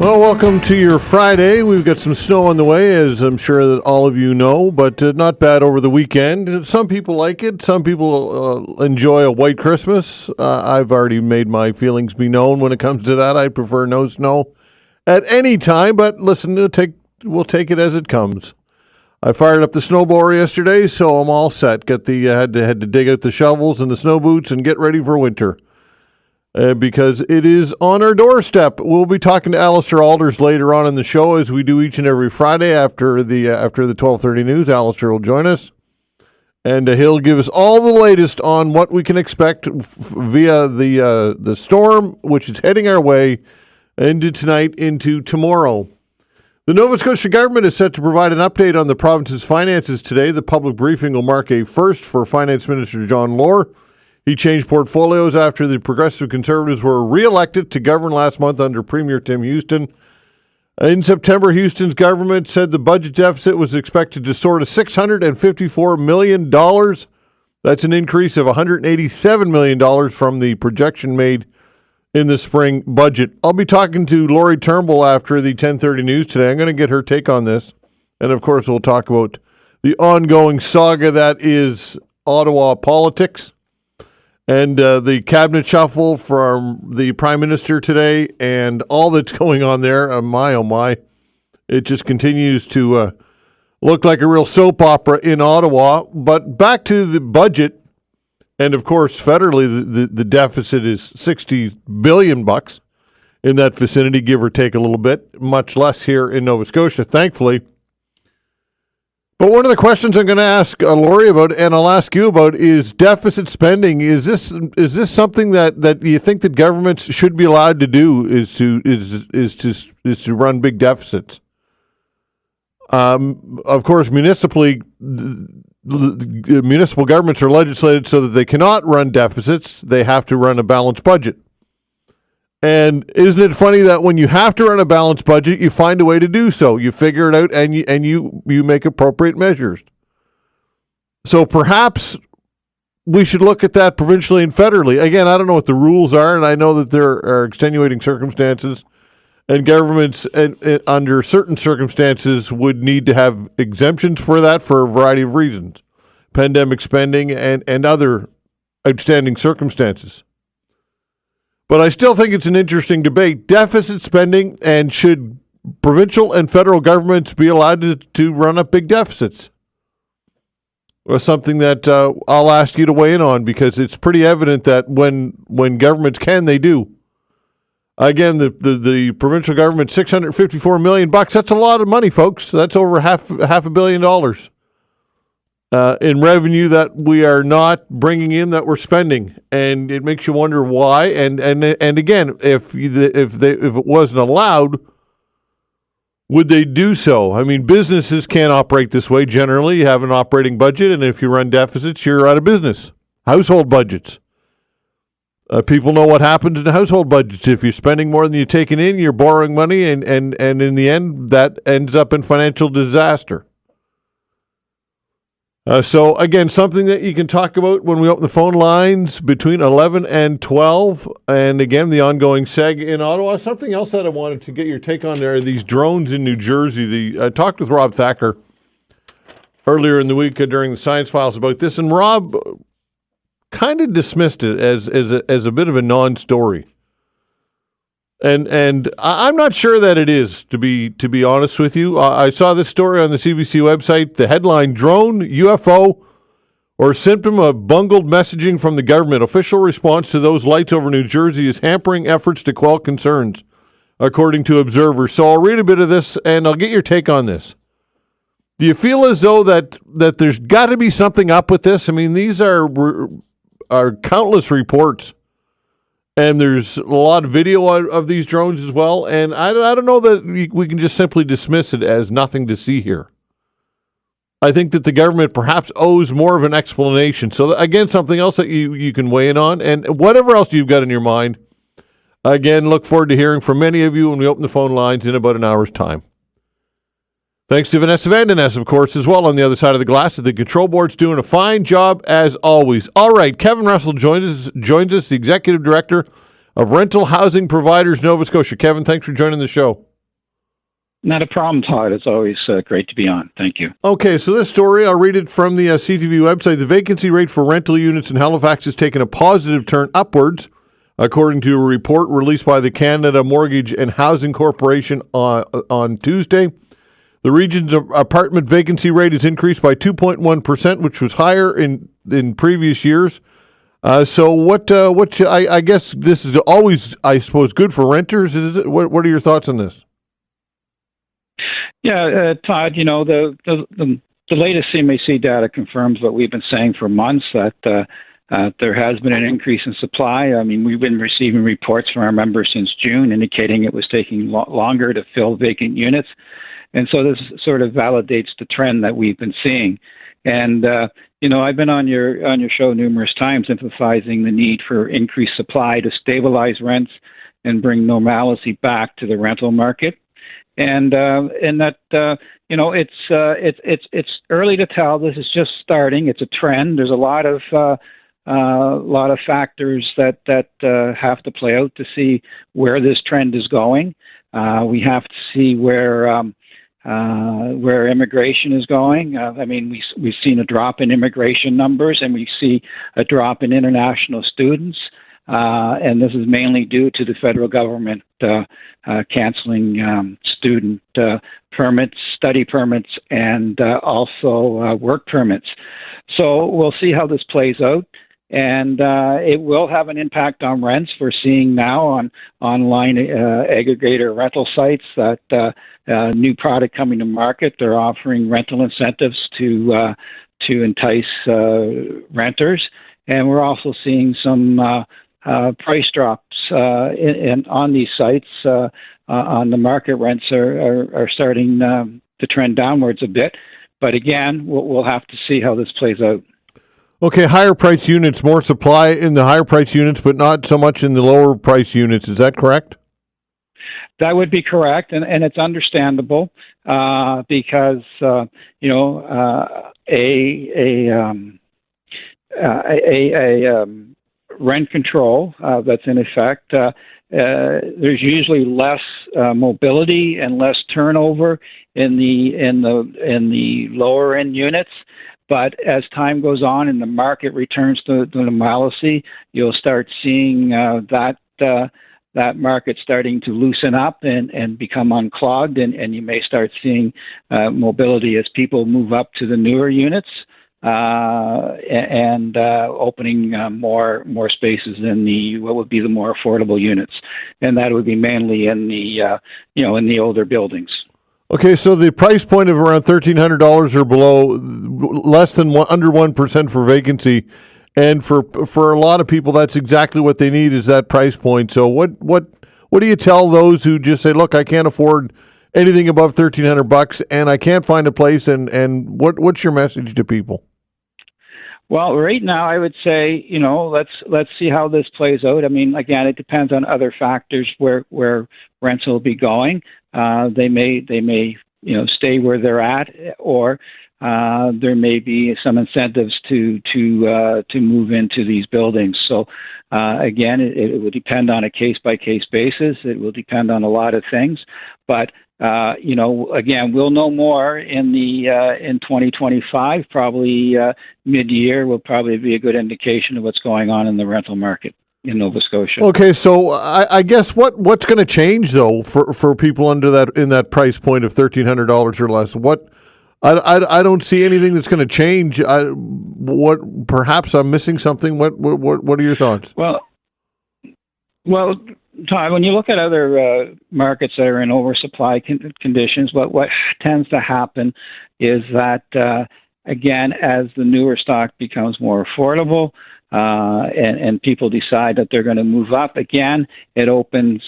Well, welcome to your Friday. We've got some snow on the way, as I'm sure that all of you know, but not bad over the weekend. Some people like it. Some people enjoy a white Christmas. I've already made my feelings be known when it comes to that. I prefer no snow at any time, but listen, we'll take it as it comes. I fired up the snowblower yesterday, so I'm all set. Had to dig out the shovels and the snow boots and get ready for winter. Because it is on our doorstep. We'll be talking to Alistair Alders later on in the show, as we do each and every Friday after the 12:30 news. Alistair will join us, and he'll give us all the latest on what we can expect via the storm, which is heading our way into tonight, into tomorrow. The Nova Scotia government is set to provide an update on the province's finances today. The public briefing will mark a first for Finance Minister John Lohr. He changed portfolios after the Progressive Conservatives were re-elected to govern last month under Premier Tim Houston. In September, Houston's government said the budget deficit was expected to soar to $654 million. That's an increase of $187 million from the projection made in the spring budget. I'll be talking to Lori Turnbull after the 10:30 news today. I'm going to get her take on this. And, of course, we'll talk about the ongoing saga that is Ottawa politics. And the cabinet shuffle from the Prime Minister today and all that's going on there, oh my, it just continues to look like a real soap opera in Ottawa. But back to the budget, and of course, federally, the deficit is $60 billion in that vicinity, give or take a little bit, much less here in Nova Scotia, thankfully. But one of the questions I'm going to ask Lori about, and I'll ask you about, is deficit spending. Is this something that you think that governments should be allowed to do? Is to run big deficits? Of course, municipal governments are legislated so that they cannot run deficits. They have to run a balanced budget. And isn't it funny that when you have to run a balanced budget, you find a way to do so? You figure it out and you make appropriate measures. So perhaps we should look at that provincially and federally. Again, I don't know what the rules are, and I know that there are extenuating circumstances, and governments under certain circumstances would need to have exemptions for that for a variety of reasons, pandemic spending and other outstanding circumstances. But I still think it's an interesting debate. Deficit spending, and should provincial and federal governments be allowed to run up big deficits? Or something that I'll ask you to weigh in on, because it's pretty evident that when governments can, they do. Again, the provincial government, $654 million. That's a lot of money, folks. That's over half $500 million. In revenue that we are not bringing in, that we're spending, and it makes you wonder why. And again, if it wasn't allowed, would they do so? I mean, businesses can't operate this way. Generally, you have an operating budget, and if you run deficits, you're out of business. Household budgets. People know what happens in household budgets. If you're spending more than you're taking in, you're borrowing money, and in the end, that ends up in financial disaster. So, again, something that you can talk about when we open the phone lines between 11 and 12. And, again, the ongoing saga in Ottawa. Something else that I wanted to get your take on there, these drones in New Jersey. I talked with Rob Thacker earlier in the week during the Science Files about this, and Rob kind of dismissed it as a bit of a non-story. And I'm not sure that it is, to be honest with you. I saw this story on the CBC website. The headline: Drone, UFO, or symptom of bungled messaging from the government. Official response to those lights over New Jersey is hampering efforts to quell concerns, according to observers. So I'll read a bit of this, and I'll get your take on this. Do you feel as though that there's got to be something up with this? I mean, these are countless reports. And there's a lot of video of these drones as well. And I don't know that we can just simply dismiss it as nothing to see here. I think that the government perhaps owes more of an explanation. So, again, something else that you can weigh in on. And whatever else you've got in your mind, again, look forward to hearing from many of you when we open the phone lines in about an hour's time. Thanks to Vanessa Vandeness, of course, as well on the other side of the glass. The control board's doing a fine job as always. All right, Kevin Russell joins us, the Executive Director of Rental Housing Providers Nova Scotia. Kevin, thanks for joining the show. Not a problem, Todd. It's always great to be on. Thank you. Okay, so this story, I'll read it from the CTV website. The vacancy rate for rental units in Halifax has taken a positive turn upwards, according to a report released by the Canada Mortgage and Housing Corporation on Tuesday. The region's apartment vacancy rate has increased by 2.1%, which was higher in previous years. So I guess this is always, I suppose, good for renters. Is it? What are your thoughts on this? Yeah, Todd, the latest CMHC data confirms what we've been saying for months, that there has been an increase in supply. I mean, we've been receiving reports from our members since June indicating it was taking longer to fill vacant units. And so this sort of validates the trend that we've been seeing. And, I've been on your show numerous times emphasizing the need for increased supply to stabilize rents and bring normalcy back to the rental market. And that it's early to tell. This is just starting. It's a trend. There's a lot of factors that have to play out to see where this trend is going. We have to see where immigration is going. We've seen a drop in immigration numbers, and we see a drop in international students. And this is mainly due to the federal government canceling student permits, study permits, and also work permits. So we'll see how this plays out. And it will have an impact on rents. We're seeing now on online aggregator rental sites that new product coming to market, they're offering rental incentives to entice renters. And we're also seeing some price drops on these sites. On the market, rents are starting to trend downwards a bit. But again, we'll have to see how this plays out. Okay, higher price units, more supply in the higher price units, but not so much in the lower price units. Is that correct? That would be correct, and it's understandable because a rent control that's in effect. There's usually less mobility and less turnover in the lower end units. But as time goes on and the market returns to normalcy, you'll start seeing that market starting to loosen up and become unclogged, and you may start seeing mobility as people move up to the newer units and opening more spaces in what would be the more affordable units, and that would be mainly in the older buildings. Okay, so the price point of around $1,300 or below, less than under 1% for vacancy, and for a lot of people, that's exactly what they need is that price point. So what do you tell those who just say, look, I can't afford anything above $1,300 and I can't find a place, and what's your message to people? Well, right now, I would say, let's see how this plays out. I mean, again, it depends on other factors where rents will be going. They may stay where they're at, or there may be some incentives to move into these buildings. So again, it will depend on a case by case basis. It will depend on a lot of things, but again, we'll know more in 2025. Probably mid-year will probably be a good indication of what's going on in the rental market in Nova Scotia. Okay, so I guess what's going to change though for people under that price point of $1,300 or less? I don't see anything that's going to change. Perhaps I'm missing something. What are your thoughts? Well, Todd, when you look at other markets that are in oversupply conditions, what tends to happen is that, again, as the newer stock becomes more affordable and people decide that they're going to move up, again, it opens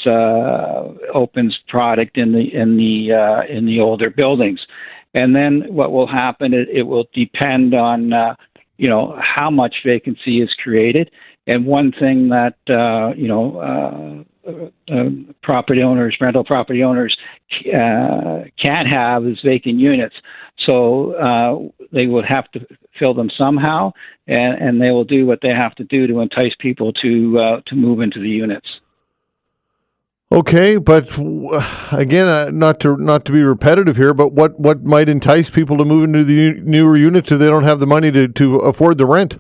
product in the older buildings. And then what will happen, it will depend on, how much vacancy is created. And one thing that, rental property owners can't have is vacant units. So they would have to fill them somehow, and they will do what they have to do to entice people to move into the units. Okay, but again, not to be repetitive here, but what might entice people to move into the newer units if they don't have the money to afford the rent?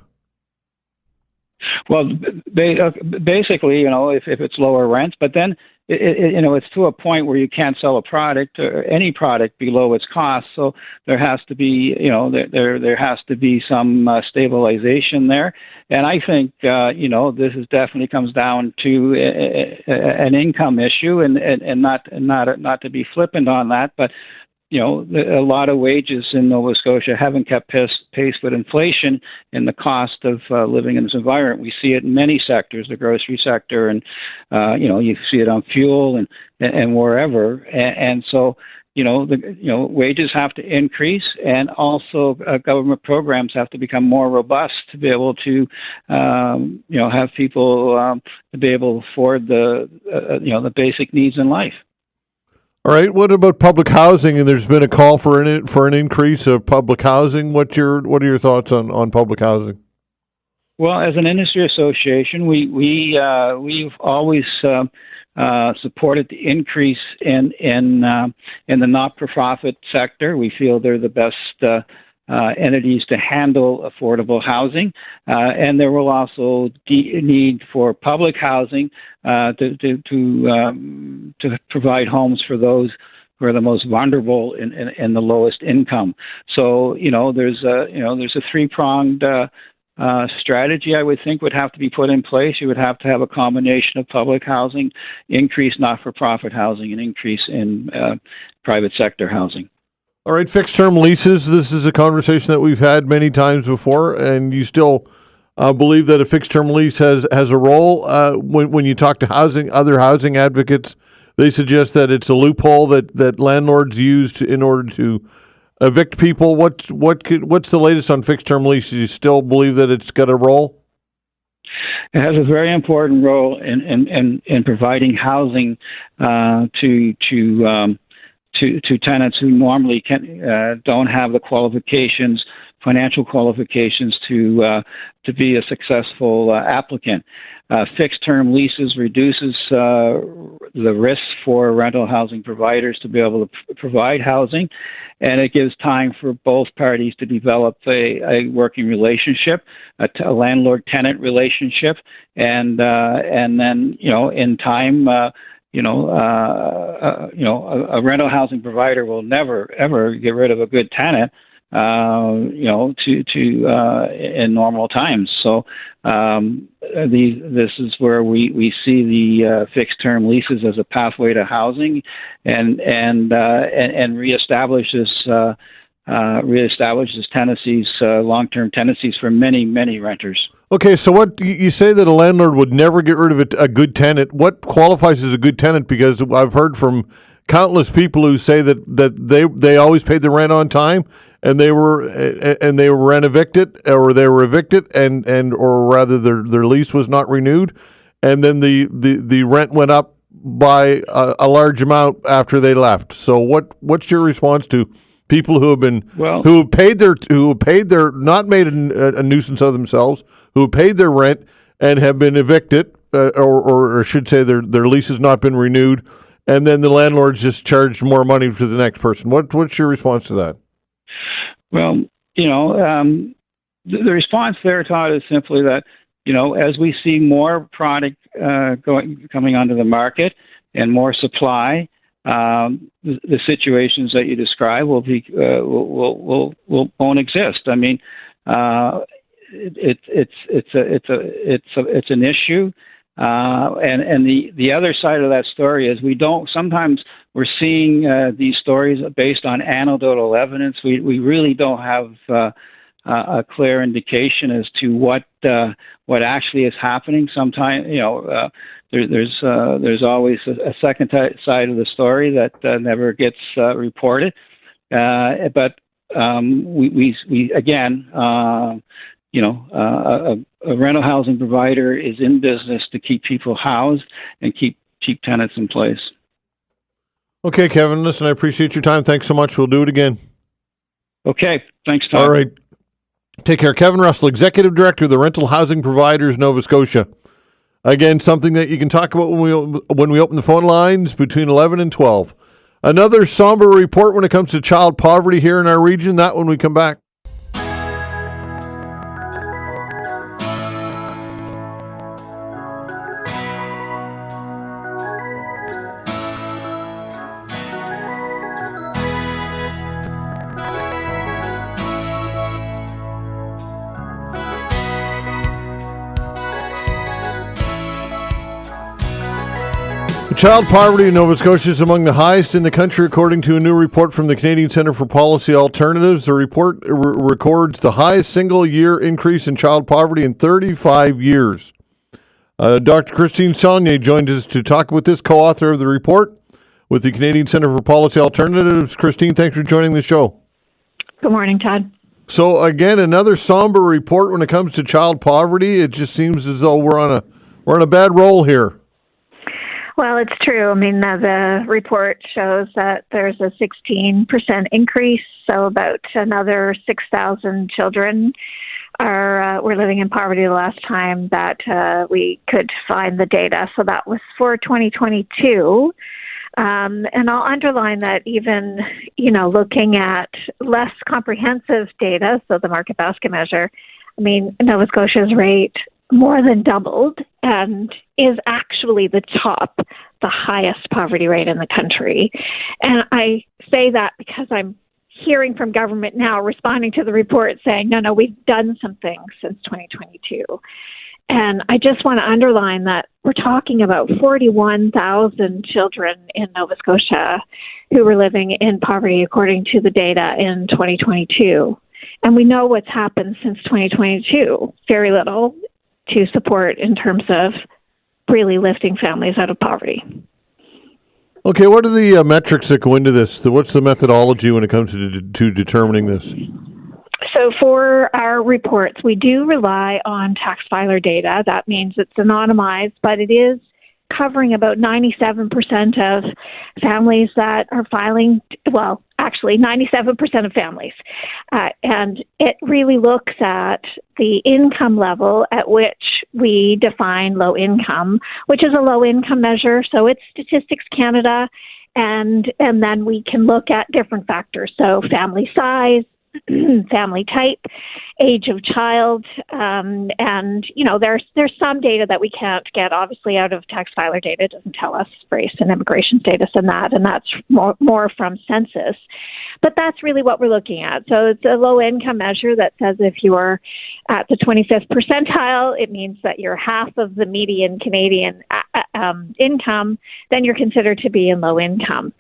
Well, basically, if it's lower rents, but then it's to a point where you can't sell a product or any product below its cost. So there has to be, there has to be some stabilization there. And I think, this is definitely comes down to an income issue, and not to be flippant on that, but a lot of wages in Nova Scotia haven't kept pace with inflation and the cost of living in this environment. We see it in many sectors, the grocery sector, and you see it on fuel and wherever. And so wages have to increase, and also government programs have to become more robust to be able to have people to be able to afford the basic needs in life. All right. What about public housing? And there's been a call for an increase of public housing. What are your thoughts on public housing? Well, as an industry association, we've always supported the increase in the not-for-profit sector. We feel they're the best entities to handle affordable housing, and there will also need for public housing to provide homes for those who are the most vulnerable and the lowest income. So there's a three-pronged strategy I would think would have to be put in place. You would have to have a combination of public housing, increase not-for-profit housing, and increase in private sector housing. All right, fixed term leases. This is a conversation that we've had many times before, and you still believe that a fixed term lease has a role. When you talk to other housing advocates, they suggest that it's a loophole that landlords use in order to evict people. What's the latest on fixed term leases? You still believe that it's got a role? It has a very important role in providing housing to tenants who normally don't have the qualifications, financial qualifications to be a successful applicant. Fixed-term leases reduces the risk for rental housing providers to be able to provide housing, and it gives time for both parties to develop a working relationship, a landlord-tenant relationship, and then in time. A rental housing provider will never ever get rid of a good tenant, in normal times. So this is where we see the fixed term leases as a pathway to housing, and reestablishes tenancies, long-term tenancies for many renters. Okay, so what you say that a landlord would never get rid of a good tenant. What qualifies as a good tenant? Because I've heard from countless people who say that they always paid the rent on time, and they were rent evicted, or they were evicted, or rather their lease was not renewed, and then the rent went up by a large amount after they left. So what's your response to people who have paid their not made a nuisance of themselves, who have paid their rent and have been evicted, or I should say their lease has not been renewed, and then the landlords just charged more money to the next person? What's your response to that? Well, the response there, Todd, is simply that as we see more product coming onto the market and more supply, the situations that you describe won't exist. I mean, it's an issue, and the other side of that story is sometimes we're seeing these stories based on anecdotal evidence. We really don't have a clear indication as to what actually is happening. Sometimes there's always a second side of the story that never gets reported. But we again, a rental housing provider is in business to keep people housed and keep tenants in place. Okay, Kevin, listen, I appreciate your time. Thanks so much. We'll do it again. Okay, thanks, Todd. All right. Take care. Kevin Russell, Executive Director of the Rental Housing Providers Nova Scotia. Again, something that you can talk about when we open the phone lines between 11 and 12. Another somber report when it comes to child poverty here in our region. That when we come back. Child poverty in Nova Scotia is among the highest in the country, according to a new report from the Canadian Centre for Policy Alternatives. The report records the highest single-year increase in child poverty in 35 years. Dr. Christine Saulnier joined us to talk with this co-author of the report with the Canadian Centre for Policy Alternatives. Christine, thanks for joining the show. Good morning, Todd. So, again, another somber report when it comes to child poverty. It just seems as though we're on a bad roll here. Well, it's true. I mean, the report shows that there's a 16% increase, so about another 6,000 children were living in poverty the last time that we could find the data. So that was for 2022. And I'll underline that even, looking at less comprehensive data, so the market basket measure, I mean, Nova Scotia's rate more than doubled and is actually the highest poverty rate in the country. And I say that because I'm hearing from government now responding to the report saying, no, we've done some things since 2022. And I just want to underline that we're talking about 41,000 children in Nova Scotia who were living in poverty according to the data in 2022. And we know what's happened since 2022, very little to support in terms of really lifting families out of poverty. Okay, what are the metrics that go into this? What's the methodology when it comes to determining this? So for our reports, we do rely on tax filer data. That means it's anonymized, but it is covering about 97% of families that are filing, well, actually 97% of families. And it really looks at the income level at which we define low income, which is a low income measure. So it's Statistics Canada. And then we can look at different factors. So family size, family type, age of child, and there's some data that we can't get obviously out of tax filer data. It doesn't tell us race and immigration status and that's more from census. But that's really what we're looking at. So it's a low income measure that says if you're at the 25th percentile, it means that you're half of the median Canadian income, then you're considered to be in low income.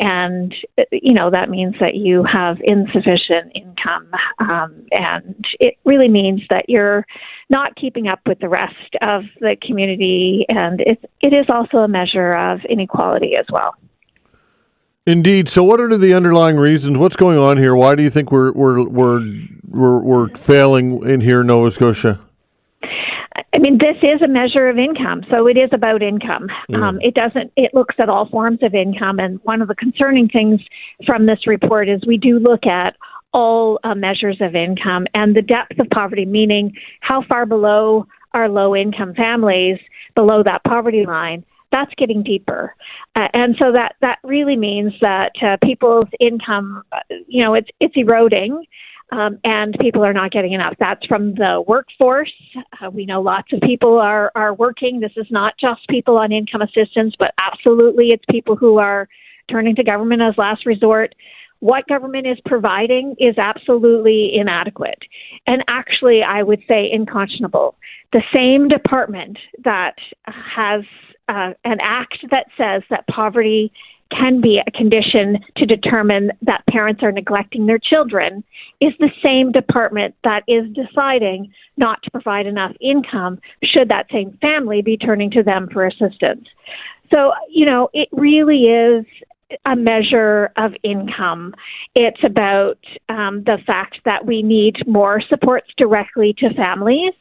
And that means that you have insufficient income. And it really means that you're not keeping up with the rest of the community. And it is also a measure of inequality as well. Indeed. So, what are the underlying reasons? What's going on here? Why do you think we're failing in here in Nova Scotia? I mean, this is a measure of income, so it is about income. It looks at all forms of income, and one of the concerning things from this report is we do look at all measures of income and the depth of poverty, meaning how far below our low-income families, below that poverty line, that's getting deeper. And so that really means that people's income, it's eroding. And people are not getting enough. That's from the workforce. We know lots of people are working. This is not just people on income assistance, but absolutely it's people who are turning to government as last resort. What government is providing is absolutely inadequate. And actually, I would say unconscionable. The same department that has an act that says that poverty can be a condition to determine that parents are neglecting their children is the same department that is deciding not to provide enough income should that same family be turning to them for assistance. So, it really is a measure of income. It's about the fact that we need more supports directly to families.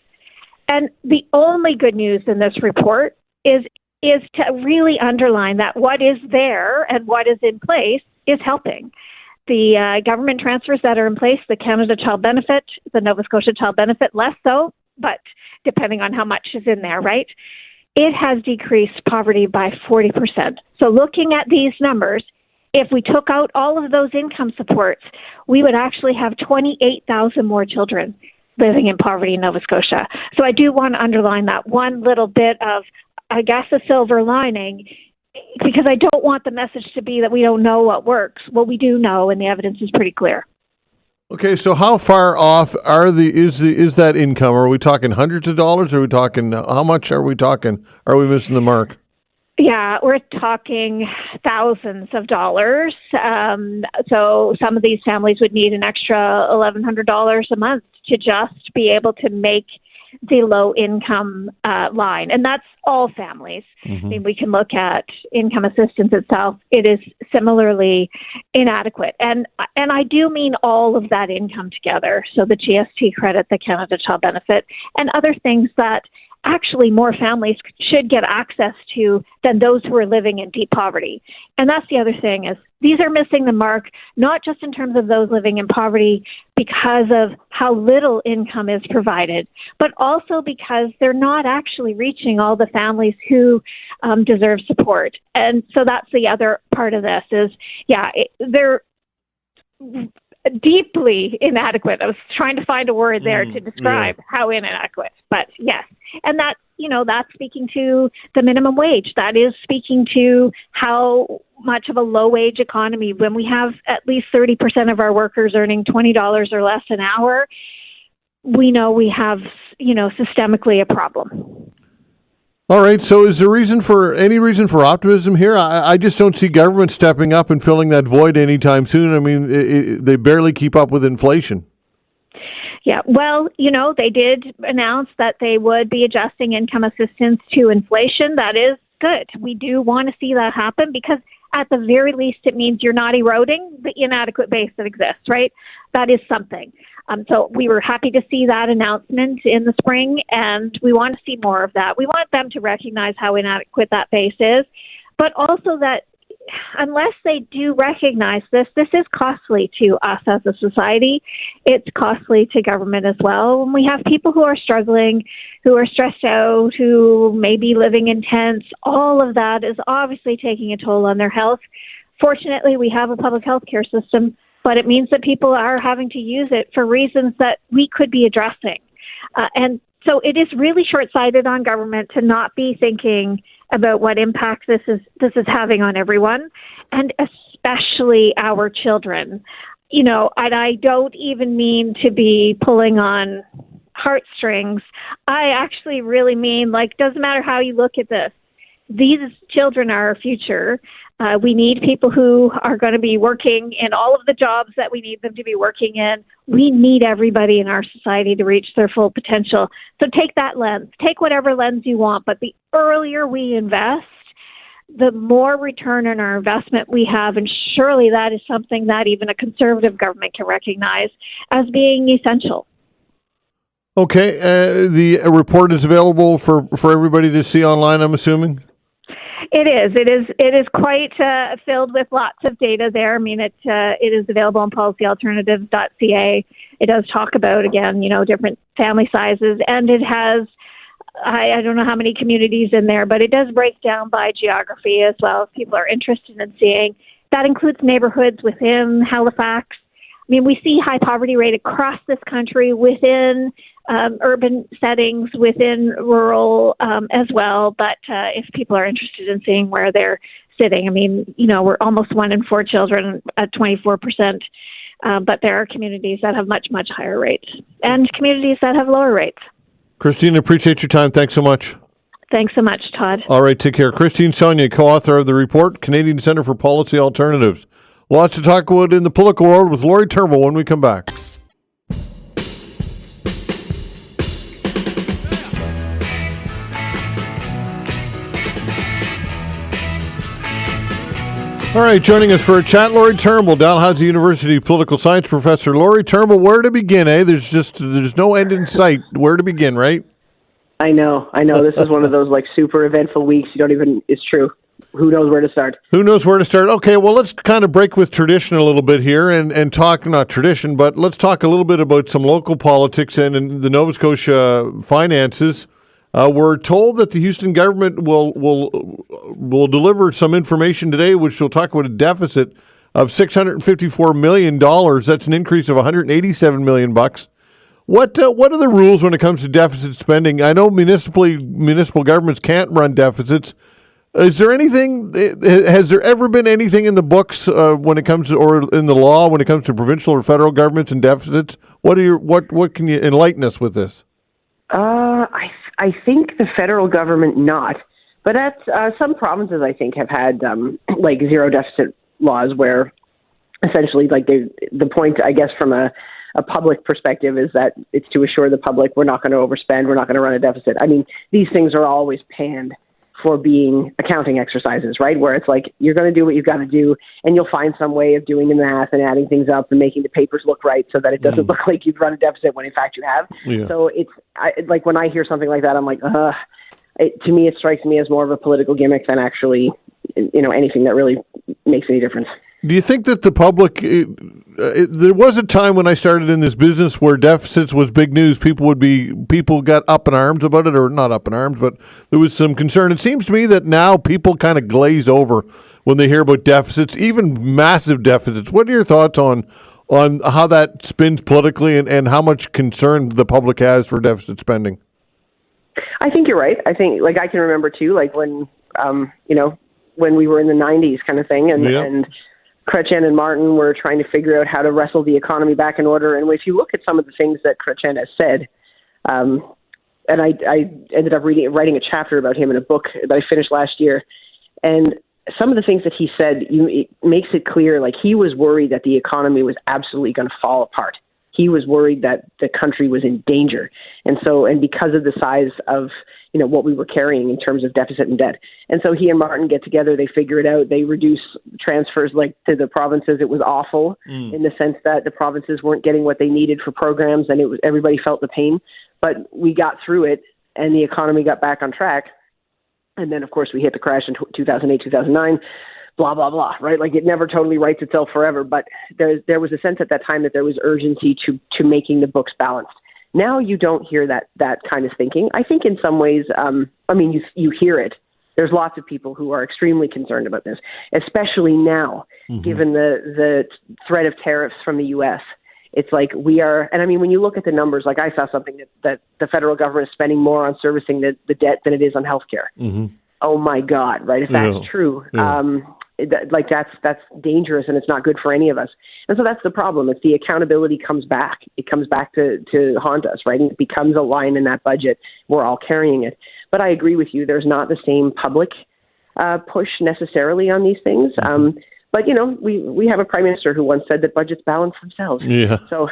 And the only good news in this report is to really underline that what is there and what is in place is helping. The government transfers that are in place, the Canada Child Benefit, the Nova Scotia Child Benefit, less so, but depending on how much is in there, right? It has decreased poverty by 40%. So looking at these numbers, if we took out all of those income supports, we would actually have 28,000 more children living in poverty in Nova Scotia. So I do want to underline that one little bit of, I guess, a silver lining, because I don't want the message to be that we don't know what works. Well, we do know, and the evidence is pretty clear. Okay, so how far off is that income? Are we talking hundreds of dollars? Are we talking, how much are we talking? Are we missing the mark? Yeah, we're talking thousands of dollars. So some of these families would need an extra $1,100 a month to just be able to make the low income line. And that's all families. Mm-hmm. I mean, we can look at income assistance itself. It is similarly inadequate. And I do mean all of that income together. So the GST credit, the Canada Child Benefit, and other things that actually more families should get access to than those who are living in deep poverty. And that's the other thing, is these are missing the mark, not just in terms of those living in poverty because of how little income is provided, but also because they're not actually reaching all the families who deserve support. And so that's the other part of this is, they're deeply inadequate. I was trying to find a word there to describe how inadequate, but yes. And that, that's speaking to the minimum wage. That is speaking to how much of a low wage economy, when we have at least 30% of our workers earning $20 or less an hour, we know we have, systemically a problem. All right. So is there any reason for optimism here? I just don't see government stepping up and filling that void anytime soon. I mean, they barely keep up with inflation. Yeah, well, they did announce that they would be adjusting income assistance to inflation. That is good. We do want to see that happen because at the very least, it means you're not eroding the inadequate base that exists, right? That is something. So we were happy to see that announcement in the spring, and we want to see more of that. We want them to recognize how inadequate that base is, but also that unless they do recognize this is costly to us as a society. It's costly to government as well. When we have people who are struggling, who are stressed out, who may be living in tents, all of that is obviously taking a toll on their health. Fortunately, we have a public health care system, but it means that people are having to use it for reasons that we could be addressing. And so it is really short-sighted on government to not be thinking about what impact this is having on everyone, and especially our children. And I don't even mean to be pulling on heartstrings. I actually really mean, doesn't matter how you look at this. These children are our future. We need people who are going to be working in all of the jobs that we need them to be working in. We need everybody in our society to reach their full potential. So take that lens. Take whatever lens you want, but the earlier we invest, the more return on our investment we have, and surely that is something that even a conservative government can recognize as being essential. Okay, the report is available for everybody to see online, I'm assuming? It is. It is quite filled with lots of data there. I mean, it is available on policyalternatives.ca. It does talk about, again, different family sizes, and it has, I don't know how many communities in there, but it does break down by geography as well, if people are interested in seeing. That includes neighborhoods within Halifax. I mean, we see high poverty rate across this country within urban settings, within rural as well. But if people are interested in seeing where they're sitting, I mean, we're almost 1 in 4 children at 24%. But there are communities that have much, much higher rates and communities that have lower rates. Christine, appreciate your time. Thanks so much. Thanks so much, Todd. All right, take care. Christine Sonia, co-author of the report, Canadian Centre for Policy Alternatives. Lots to talk about in the political world with Lori Turnbull when we come back. All right, joining us for a chat, Lori Turnbull, Dalhousie University political science professor. Lori Turnbull, where to begin, eh? There's no end in sight. Where to begin, right? I know. This is one of those super eventful weeks. It's true. who knows where to start? Who knows where to start? Okay, well, let's kind of break with tradition a little bit here and talk, not tradition, but let's talk a little bit about some local politics and the Nova Scotia finances. We're told that the Houston government will deliver some information today, which will talk about a deficit of $654 million. That's an increase of $187 million. What are the rules when it comes to deficit spending? I know municipal governments can't run deficits. Is there anything? Has there ever been anything in the books when it comes to, or in the law when it comes to provincial or federal governments and deficits? What can you enlighten us with this? I think the federal government not, but some provinces I think have had like zero deficit laws where essentially like the point I guess from a public perspective is that it's to assure the public we're not going to overspend, we're not going to run a deficit. I mean, these things are always panned for being accounting exercises, right? Where it's like, you're going to do what you've got to do, and you'll find some way of doing the math and adding things up and making the papers look right so that it doesn't look like you've run a deficit when in fact you have. Yeah. So like when I hear something like that, I'm like, to me, it strikes me as more of a political gimmick than actually, anything that really makes any difference. Do you think that the public, there was a time when I started in this business where deficits was big news. People got up in arms about it, or not up in arms, but there was some concern. It seems to me that now people kind of glaze over when they hear about deficits, even massive deficits. What are your thoughts on how that spins politically and how much concern the public has for deficit spending? I think you're right. I think, like, I can remember too, like when, when we were in the 90s kind of thing, and Chrétien and Martin were trying to figure out how to wrestle the economy back in order. And if you look at some of the things that Chrétien has said, and I ended up writing a chapter about him in a book that I finished last year, and some of the things that he said, it makes it clear, like, he was worried that the economy was absolutely going to fall apart. He was worried that the country was in danger. And because of the size of, what we were carrying in terms of deficit and debt. And so he and Martin get together, they figure it out, they reduce transfers to the provinces. It was awful in the sense that the provinces weren't getting what they needed for programs, and everybody felt the pain. But we got through it, and the economy got back on track. And then, of course, we hit the crash in 2008, 2009, blah, blah, blah, right? Like, it never totally rights itself forever, but there was a sense at that time that there was urgency to making the books balanced. Now you don't hear that kind of thinking. I think in some ways, you hear it. There's lots of people who are extremely concerned about this, especially now, given the threat of tariffs from the U.S. It's like we are, and I mean, when you look at the numbers, like I saw something that the federal government is spending more on servicing the debt than it is on healthcare. Mm-hmm. Oh my God, right? If that's true, that's dangerous, and it's not good for any of us. And so that's the problem. It's the accountability comes back. It comes back to haunt us, right? And it becomes a line in that budget. We're all carrying it. But I agree with you. There's not the same public push necessarily on these things. But, we have a prime minister who once said that budgets balance themselves. Yeah. So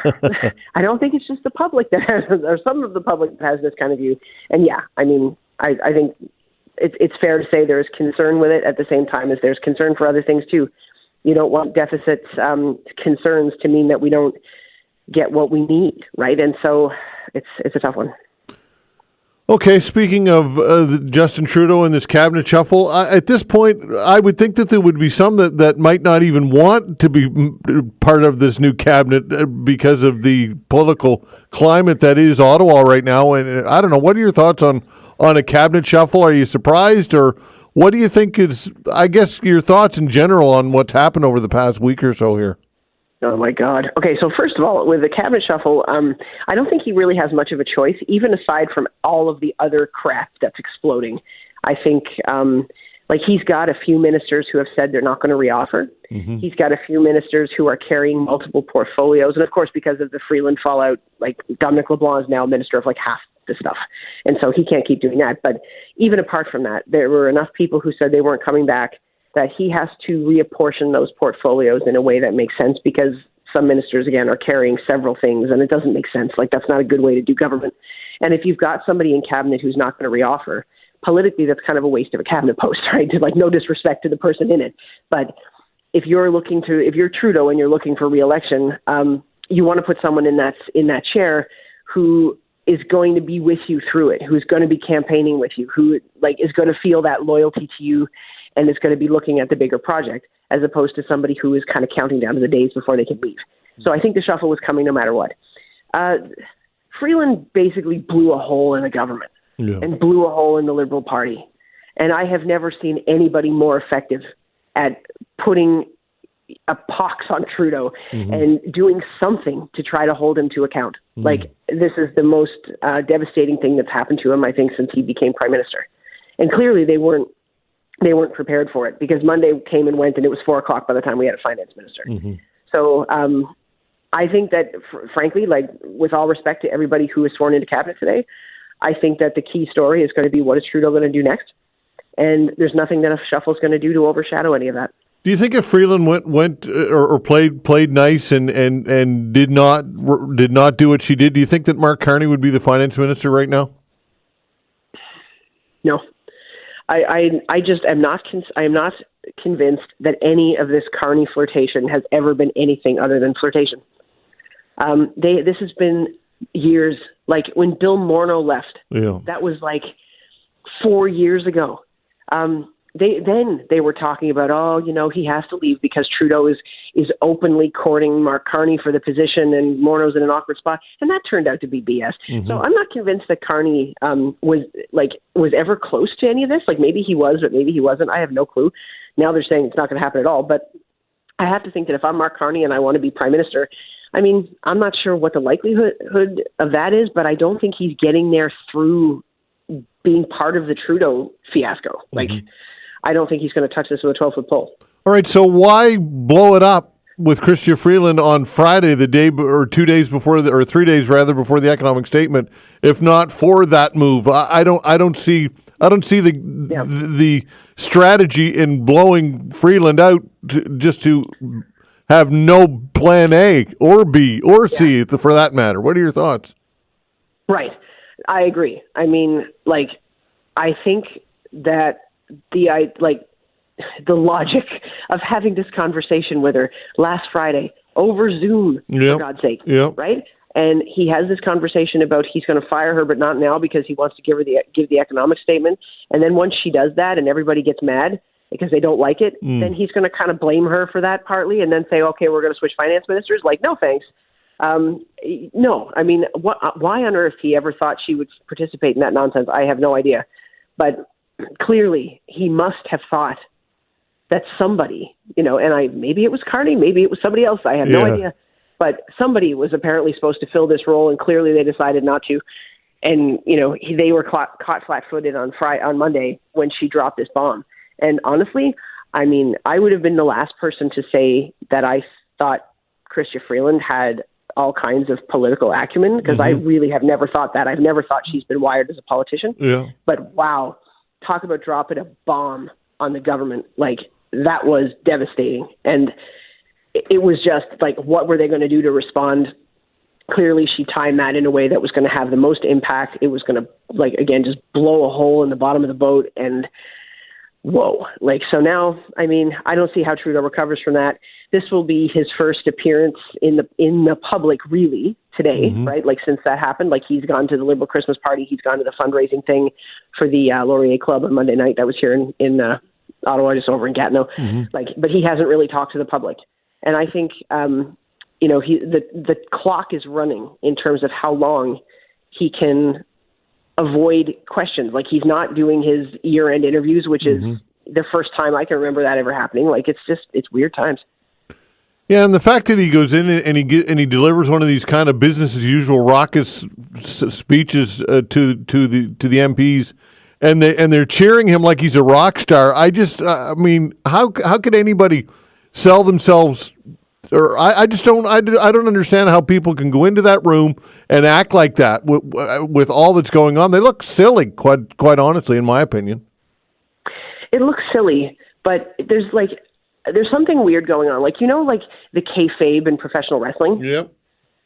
I don't think it's just the public that has, or some of the public that has this kind of view. And I think it's fair to say there's concern with it at the same time as there's concern for other things too. You don't want deficits concerns to mean that we don't get what we need, right? And so it's a tough one. Okay, speaking of Justin Trudeau and this cabinet shuffle, at this point, I would think that there would be some that might not even want to be part of this new cabinet because of the political climate that is Ottawa right now. And I don't know, what are your thoughts on a cabinet shuffle? Are you surprised, or what do you think is, I guess, your thoughts in general on what's happened over the past week or so here? Oh, my God. Okay, so first of all, with the cabinet shuffle, I don't think he really has much of a choice, even aside from all of the other crap that's exploding. I think, he's got a few ministers who have said they're not going to reoffer. Mm-hmm. He's got a few ministers who are carrying multiple portfolios. And, of course, because of the Freeland fallout, Dominic LeBlanc is now minister of, half the stuff. And so he can't keep doing that. But even apart from that, there were enough people who said they weren't coming back that he has to reapportion those portfolios in a way that makes sense, because some ministers, again, are carrying several things, and it doesn't make sense. That's not a good way to do government. And if you've got somebody in cabinet who's not going to reoffer, politically, that's kind of a waste of a cabinet post, right? No disrespect to the person in it. But if you're Trudeau and you're looking for re-election, you want to put someone in that chair who is going to be with you through it, who's going to be campaigning with you, who is going to feel that loyalty to you. and is going to be looking at the bigger project, as opposed to somebody who is kind of counting down to the days before they can leave. So I think the shuffle was coming no matter what. Freeland basically blew a hole in the government and blew a hole in the Liberal Party. And I have never seen anybody more effective at putting a pox on Trudeau and doing something to try to hold him to account. Like, this is the most devastating thing that's happened to him, I think, since he became prime minister. And clearly they weren't prepared for it, because Monday came and went and it was 4:00 by the time we had a finance minister. So I think that, frankly, like, with all respect to everybody who was sworn into cabinet today, I think that the key story is going to be, what is Trudeau going to do next? And there's nothing that a shuffle is going to do to overshadow any of that. Do you think if Freeland went or played nice and did not do what she did, do you think that Mark Carney would be the finance minister right now? No, I just am not. I am not convinced that any of this Carney flirtation has ever been anything other than flirtation. This has been years. Like, when Bill Morneau left, that was like 4 years ago. They were talking about, he has to leave because Trudeau is openly courting Mark Carney for the position, and Morneau's in an awkward spot, and that turned out to be BS. So I'm not convinced that Carney was ever close to any of this. Like, maybe he was, but maybe he wasn't. I have no clue. Now they're saying it's not going to happen at all. But I have to think that if I'm Mark Carney and I want to be prime minister, I mean, I'm not sure what the likelihood of that is, but I don't think he's getting there through being part of the Trudeau fiasco. Like, I don't think he's going to touch this with a 12-foot pole. All right, so why blow it up with Chrystia Freeland on Friday, the day or 2 days before, or 3 days rather, before the economic statement, if not for that move? I don't see the strategy in blowing Freeland out just to have no plan A or B or C for that matter. What are your thoughts? Right. I agree. I mean, like, I think that the logic of having this conversation with her last Friday over Zoom, for God's sake, right? And he has this conversation about he's going to fire her, but not now, because he wants to give the economic statement. And then once she does that and everybody gets mad because they don't like it, then he's going to kind of blame her for that partly, and then say, okay, we're going to switch finance ministers. Like, no, thanks. No, I mean, why on earth he ever thought she would participate in that nonsense, I have no idea. But clearly he must have thought that somebody, and maybe it was Carney, maybe it was somebody else, I have no idea. But somebody was apparently supposed to fill this role, and clearly they decided not to. And, they were caught flat-footed on Monday when she dropped this bomb. And honestly, I mean, I would have been the last person to say that I thought Chrystia Freeland had all kinds of political acumen, because I really have never thought that. I've never thought she's been wired as a politician. But wow, talk about dropping a bomb on the government. Like, that was devastating. And it was just like, what were they going to do to respond? Clearly she timed that in a way that was going to have the most impact. It was going to, like, again, just blow a hole in the bottom of the boat. And whoa, like, so now, I mean, I don't see how Trudeau recovers from that. This will be his first appearance in the public, really, today, right? Like, since that happened, like, he's gone to the Liberal Christmas party, he's gone to the fundraising thing for the Laurier Club on Monday night. That was here in Ottawa, just over in Gatineau. Like, but he hasn't really talked to the public. And I think, the clock is running in terms of how long he can avoid questions. Like, he's not doing his year-end interviews, which is the first time I can remember that ever happening. Like, it's weird times. Yeah, and the fact that he goes in and he delivers one of these kind of business as usual raucous speeches to the MPs, and they're cheering him like he's a rock star. I mean, how could anybody sell themselves? Or I don't understand how people can go into that room and act like that with all that's going on. They look silly, quite honestly, in my opinion. It looks silly, but there's something weird going on. Like, like the kayfabe in professional wrestling. Yep.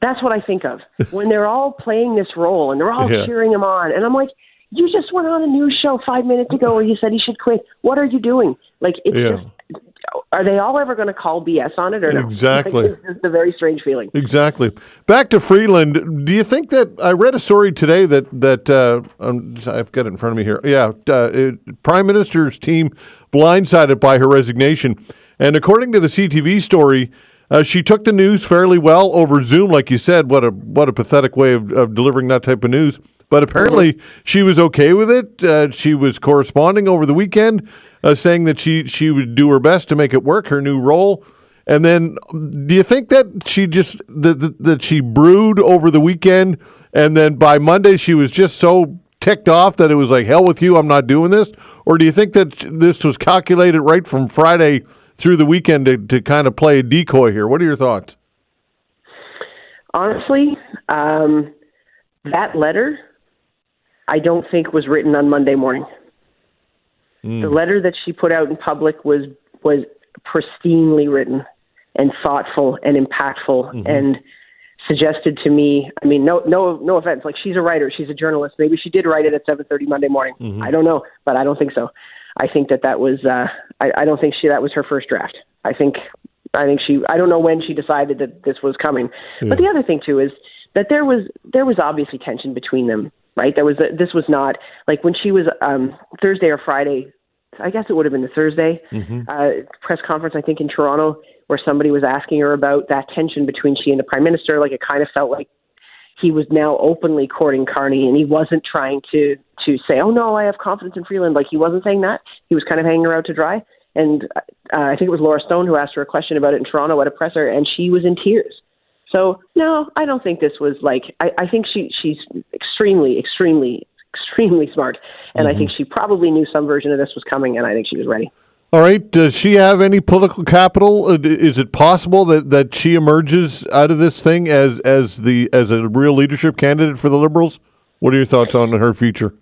That's what I think of when they're all playing this role and they're all cheering him on. And I'm like, you just went on a news show 5 minutes ago where you said he should quit. What are you doing? Like, it's just, are they all ever going to call BS on it or no? Exactly. It's just a very strange feeling. Exactly. Back to Freeland. Do you think that I read a story today that I've got it in front of me here. Yeah, Prime Minister's team blindsided by her resignation, and according to the CTV story, she took the news fairly well over Zoom, like you said. What a pathetic way of delivering that type of news. But apparently she was okay with it. She was corresponding over the weekend, saying that she would do her best to make it work, her new role. And then, do you think that she just that she brewed over the weekend, and then by Monday she was just so ticked off that it was like, hell with you, I'm not doing this? Or do you think that this was calculated right from Friday through the weekend to kind of play a decoy here? What are your thoughts? Honestly, that letter, I don't think was written on Monday morning. The letter that she put out in public was pristinely written and thoughtful and impactful and suggested to me, I mean, no offense, like she's a writer, she's a journalist. Maybe she did write it at 7:30 Monday morning. I don't know, but I don't think so. I think that was, I don't think that was her first draft. I think I don't know when she decided that this was coming. But the other thing too is that there was obviously tension between them, right? This was not like when she was Thursday or Friday, I guess it would have been the Thursday press conference, I think in Toronto, where somebody was asking her about that tension between she and the Prime Minister. Like it kind of felt like he was now openly courting Carney, and he wasn't trying to say, oh no, I have confidence in Freeland. Like he wasn't saying that. He was kind of hanging her out to dry. And I think it was Laura Stone who asked her a question about it in Toronto at a presser, and she was in tears. So no, I don't think this was like, I think she's extremely, extremely, extremely smart. And I think she probably knew some version of this was coming, and I think she was ready. All right. Does she have any political capital? Is it possible that she emerges out of this thing as a real leadership candidate for the Liberals? What are your thoughts on her future?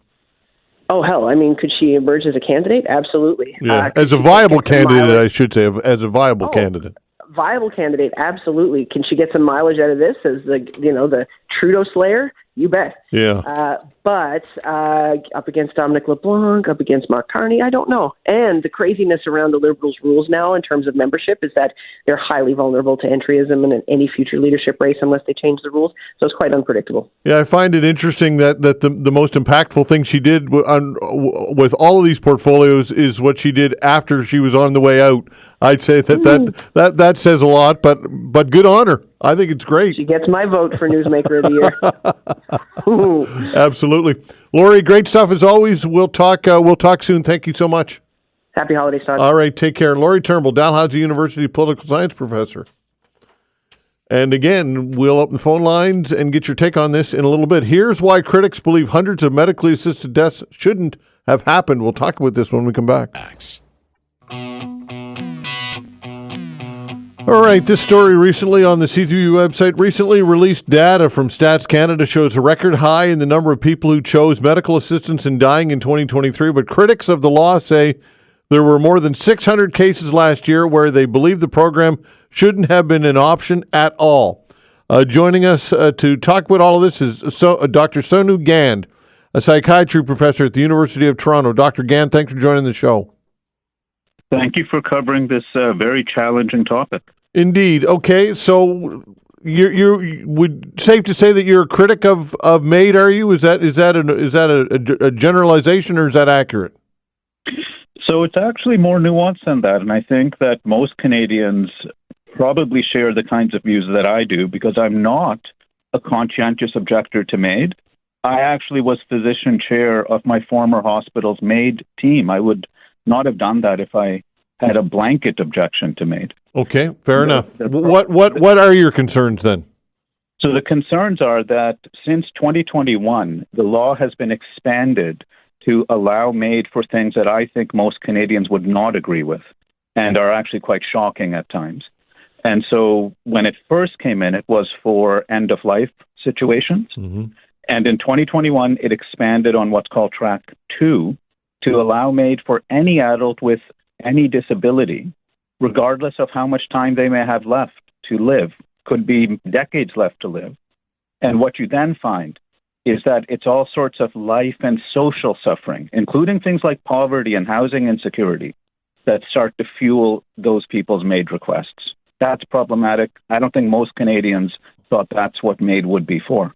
Oh, hell. I mean, could she emerge as a candidate? Absolutely. Yeah. As a viable candidate, I should say, as a viable candidate. Viable candidate, absolutely. Can she get some mileage out of this as the Trudeau slayer? You bet. Yeah. But up against Dominic LeBlanc, up against Mark Carney, I don't know. And the craziness around the Liberals' rules now in terms of membership is that they're highly vulnerable to entryism in any future leadership race unless they change the rules. So it's quite unpredictable. Yeah, I find it interesting that the most impactful thing she did with all of these portfolios is what she did after she was on the way out. I'd say that says a lot, but good on her. I think it's great. She gets my vote for Newsmaker of the Year. Absolutely. Lori, great stuff as always. We'll talk soon. Thank you so much. Happy holidays, Todd. All right, take care. Lori Turnbull, Dalhousie University political science professor. And again, we'll open the phone lines and get your take on this in a little bit. Here's why critics believe hundreds of medically assisted deaths shouldn't have happened. We'll talk about this when we come back. All right, this story recently on the CTV website, recently released data from Stats Canada shows a record high in the number of people who chose medical assistance in dying in 2023, but critics of the law say there were more than 600 cases last year where they believe the program shouldn't have been an option at all. Joining us to talk about all of this is Dr. Sonu Gand, a psychiatry professor at the University of Toronto. Dr. Gand, thanks for joining the show. Thank you for covering this very challenging topic. Indeed. Okay, so you would safe to say that you're a critic of MAID, are you? Is that a generalization, or is that accurate? So it's actually more nuanced than that, and I think that most Canadians probably share the kinds of views that I do, because I'm not a conscientious objector to MAID. I actually was physician chair of my former hospital's MAID team. I would not have done that if I had a blanket objection to MAID. Okay, fair enough. What are your concerns then? So the concerns are that since 2021, the law has been expanded to allow MAID for things that I think most Canadians would not agree with and are actually quite shocking at times. And so when it first came in, it was for end-of-life situations. Mm-hmm. And in 2021, it expanded on what's called Track 2 to allow MAID for any adult with any disability, regardless of how much time they may have left to live. Could be decades left to live. And what you then find is that it's all sorts of life and social suffering, including things like poverty and housing insecurity, that start to fuel those people's MAID requests. That's problematic. I don't think most Canadians thought that's what MAID would be for.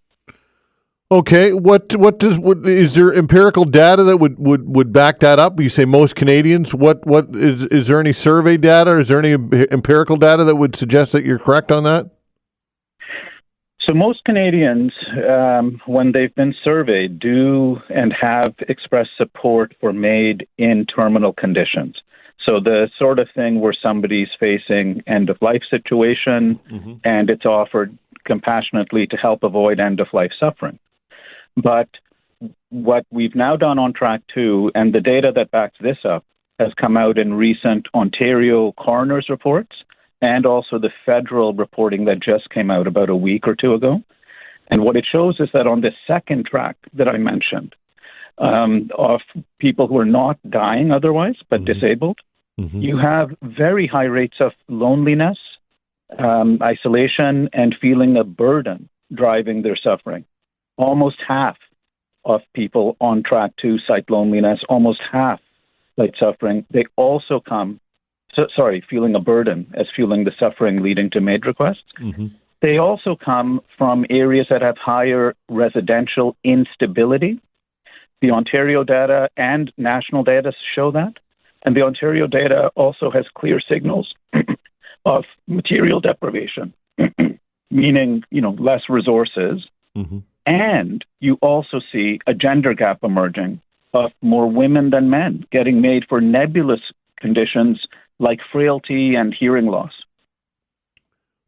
Okay, is there empirical data that would back that up? You say most Canadians. Is there any survey data? Is there any empirical data that would suggest that you're correct on that? So most Canadians, when they've been surveyed, do and have expressed support for MAID in terminal conditions. So the sort of thing where somebody's facing end-of-life situation, and it's offered compassionately to help avoid end-of-life suffering. But what we've now done on Track 2, and the data that backs this up, has come out in recent Ontario coroner's reports, and also the federal reporting that just came out about a week or two ago. And what it shows is that on the second track that I mentioned, of people who are not dying otherwise, but disabled, you have very high rates of loneliness, isolation, and feeling a burden driving their suffering. Almost half of people on Track 2 cite loneliness, almost half cite suffering. They also feeling a burden as fueling the suffering leading to MAID requests. They also come from areas that have higher residential instability. The Ontario data and national data show that. And the Ontario data also has clear signals of material deprivation, meaning, less resources. And you also see a gender gap emerging of more women than men getting MAID for nebulous conditions like frailty and hearing loss.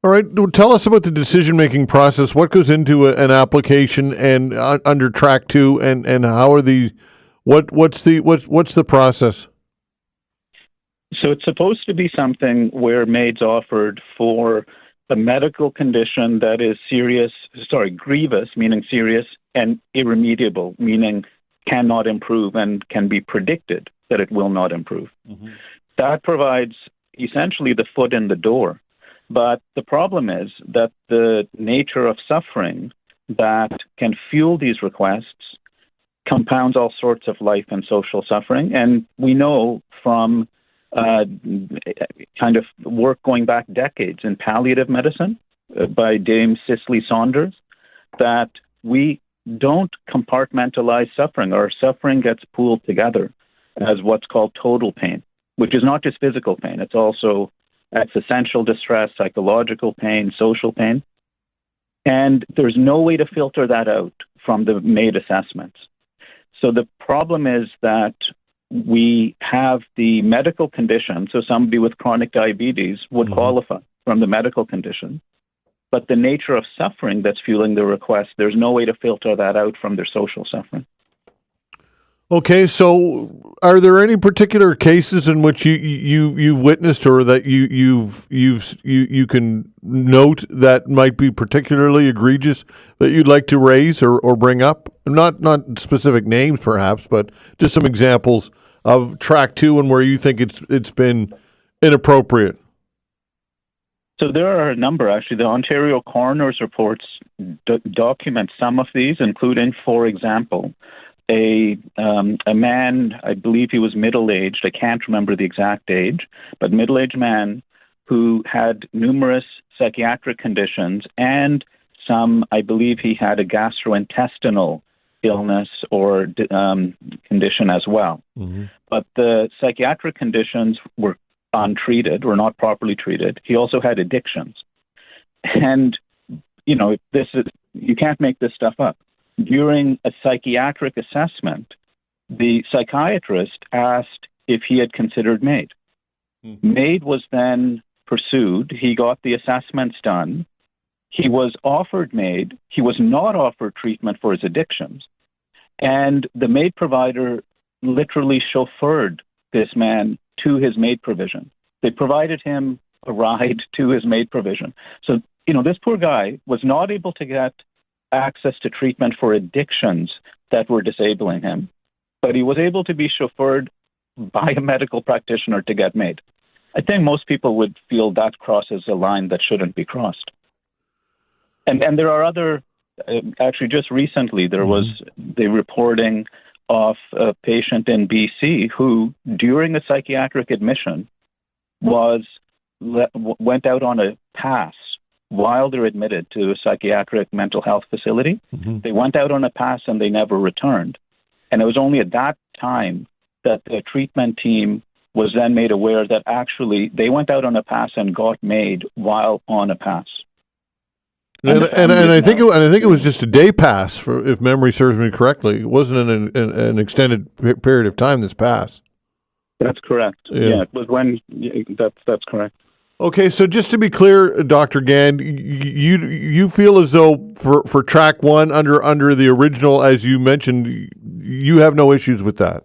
All right. Tell us about the decision-making process. What goes into an application and under Track 2, and how are what's the process? So it's supposed to be something where MAID's offered for a medical condition that is grievous, meaning serious, and irremediable, meaning cannot improve and can be predicted that it will not improve. That provides essentially the foot in the door. But the problem is that the nature of suffering that can fuel these requests compounds all sorts of life and social suffering. And we know from kind of work going back decades in palliative medicine by Dame Cicely Saunders that we don't compartmentalize suffering. Our suffering gets pooled together as what's called total pain, which is not just physical pain. It's also existential distress, psychological pain, social pain. And there's no way to filter that out from the MAID assessments. So the problem is that we have the medical condition, so somebody with chronic diabetes would qualify from the medical condition, but the nature of suffering that's fueling the request, there's no way to filter that out from their social suffering. Okay, so are there any particular cases in which you've witnessed or that you can note that might be particularly egregious that you'd like to raise or bring up? Not specific names, perhaps, but just some examples of Track 2 and where you think it's been inappropriate. So there are a number, actually. The Ontario coroner's reports document some of these, including, for example, a man, I believe he was middle-aged, I can't remember the exact age, but middle-aged man who had numerous psychiatric conditions and some, I believe he had a gastrointestinal illness or condition as well. But the psychiatric conditions were untreated, were not properly treated. He also had addictions. And, you can't make this stuff up. During a psychiatric assessment, the psychiatrist asked if he had considered MAID. MAID was then pursued. He got the assessments done. He was offered MAID. He was not offered treatment for his addictions. And the MAID provider literally chauffeured this man to his MAID provision. They provided him a ride to his MAID provision. So, this poor guy was not able to get access to treatment for addictions that were disabling him, but he was able to be chauffeured by a medical practitioner to get MAID. I think most people would feel that crosses a line that shouldn't be crossed. And there are other, actually just recently there was the reporting of a patient in BC who, during a psychiatric admission, went out on a pass while they're admitted to a psychiatric mental health facility. Mm-hmm. They went out on a pass and they never returned. And it was only at that time that the treatment team was then made aware that actually they went out on a pass and got MAID while on a pass. And I think it was just a day pass, if memory serves me correctly. It wasn't an extended period of time this passed. That's correct. Yeah, it was when. That's correct. Okay, so just to be clear, Dr. Gand, you feel as though for track one under the original, as you mentioned, you have no issues with that.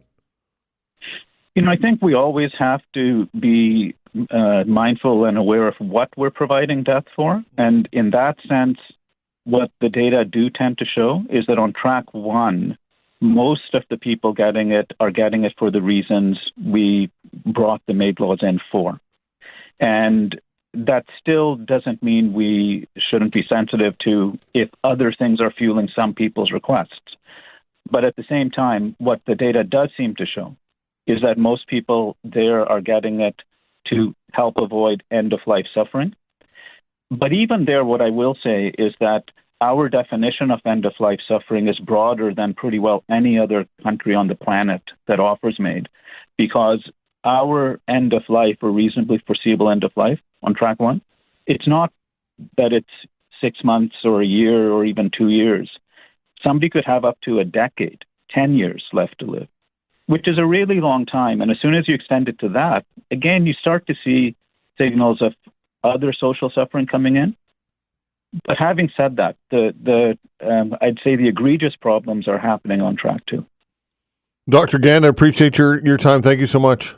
I think we always have to be mindful and aware of what we're providing death for. And in that sense, what the data do tend to show is that on track one, most of the people getting it are getting it for the reasons we brought the MAID laws in for. And that still doesn't mean we shouldn't be sensitive to if other things are fueling some people's requests. But at the same time, what the data does seem to show is that most people there are getting it to help avoid end-of-life suffering. But even there, what I will say is that our definition of end-of-life suffering is broader than pretty well any other country on the planet that offers MAID, because our end-of-life or reasonably foreseeable end-of-life on track one, it's not that it's 6 months or a year or even 2 years. Somebody could have up to a decade, 10 years left to live, which is a really long time. And as soon as you extend it to that, again, you start to see signals of other social suffering coming in. But having said that, I'd say the egregious problems are happening on track two. Dr. Gand, I appreciate your time. Thank you so much.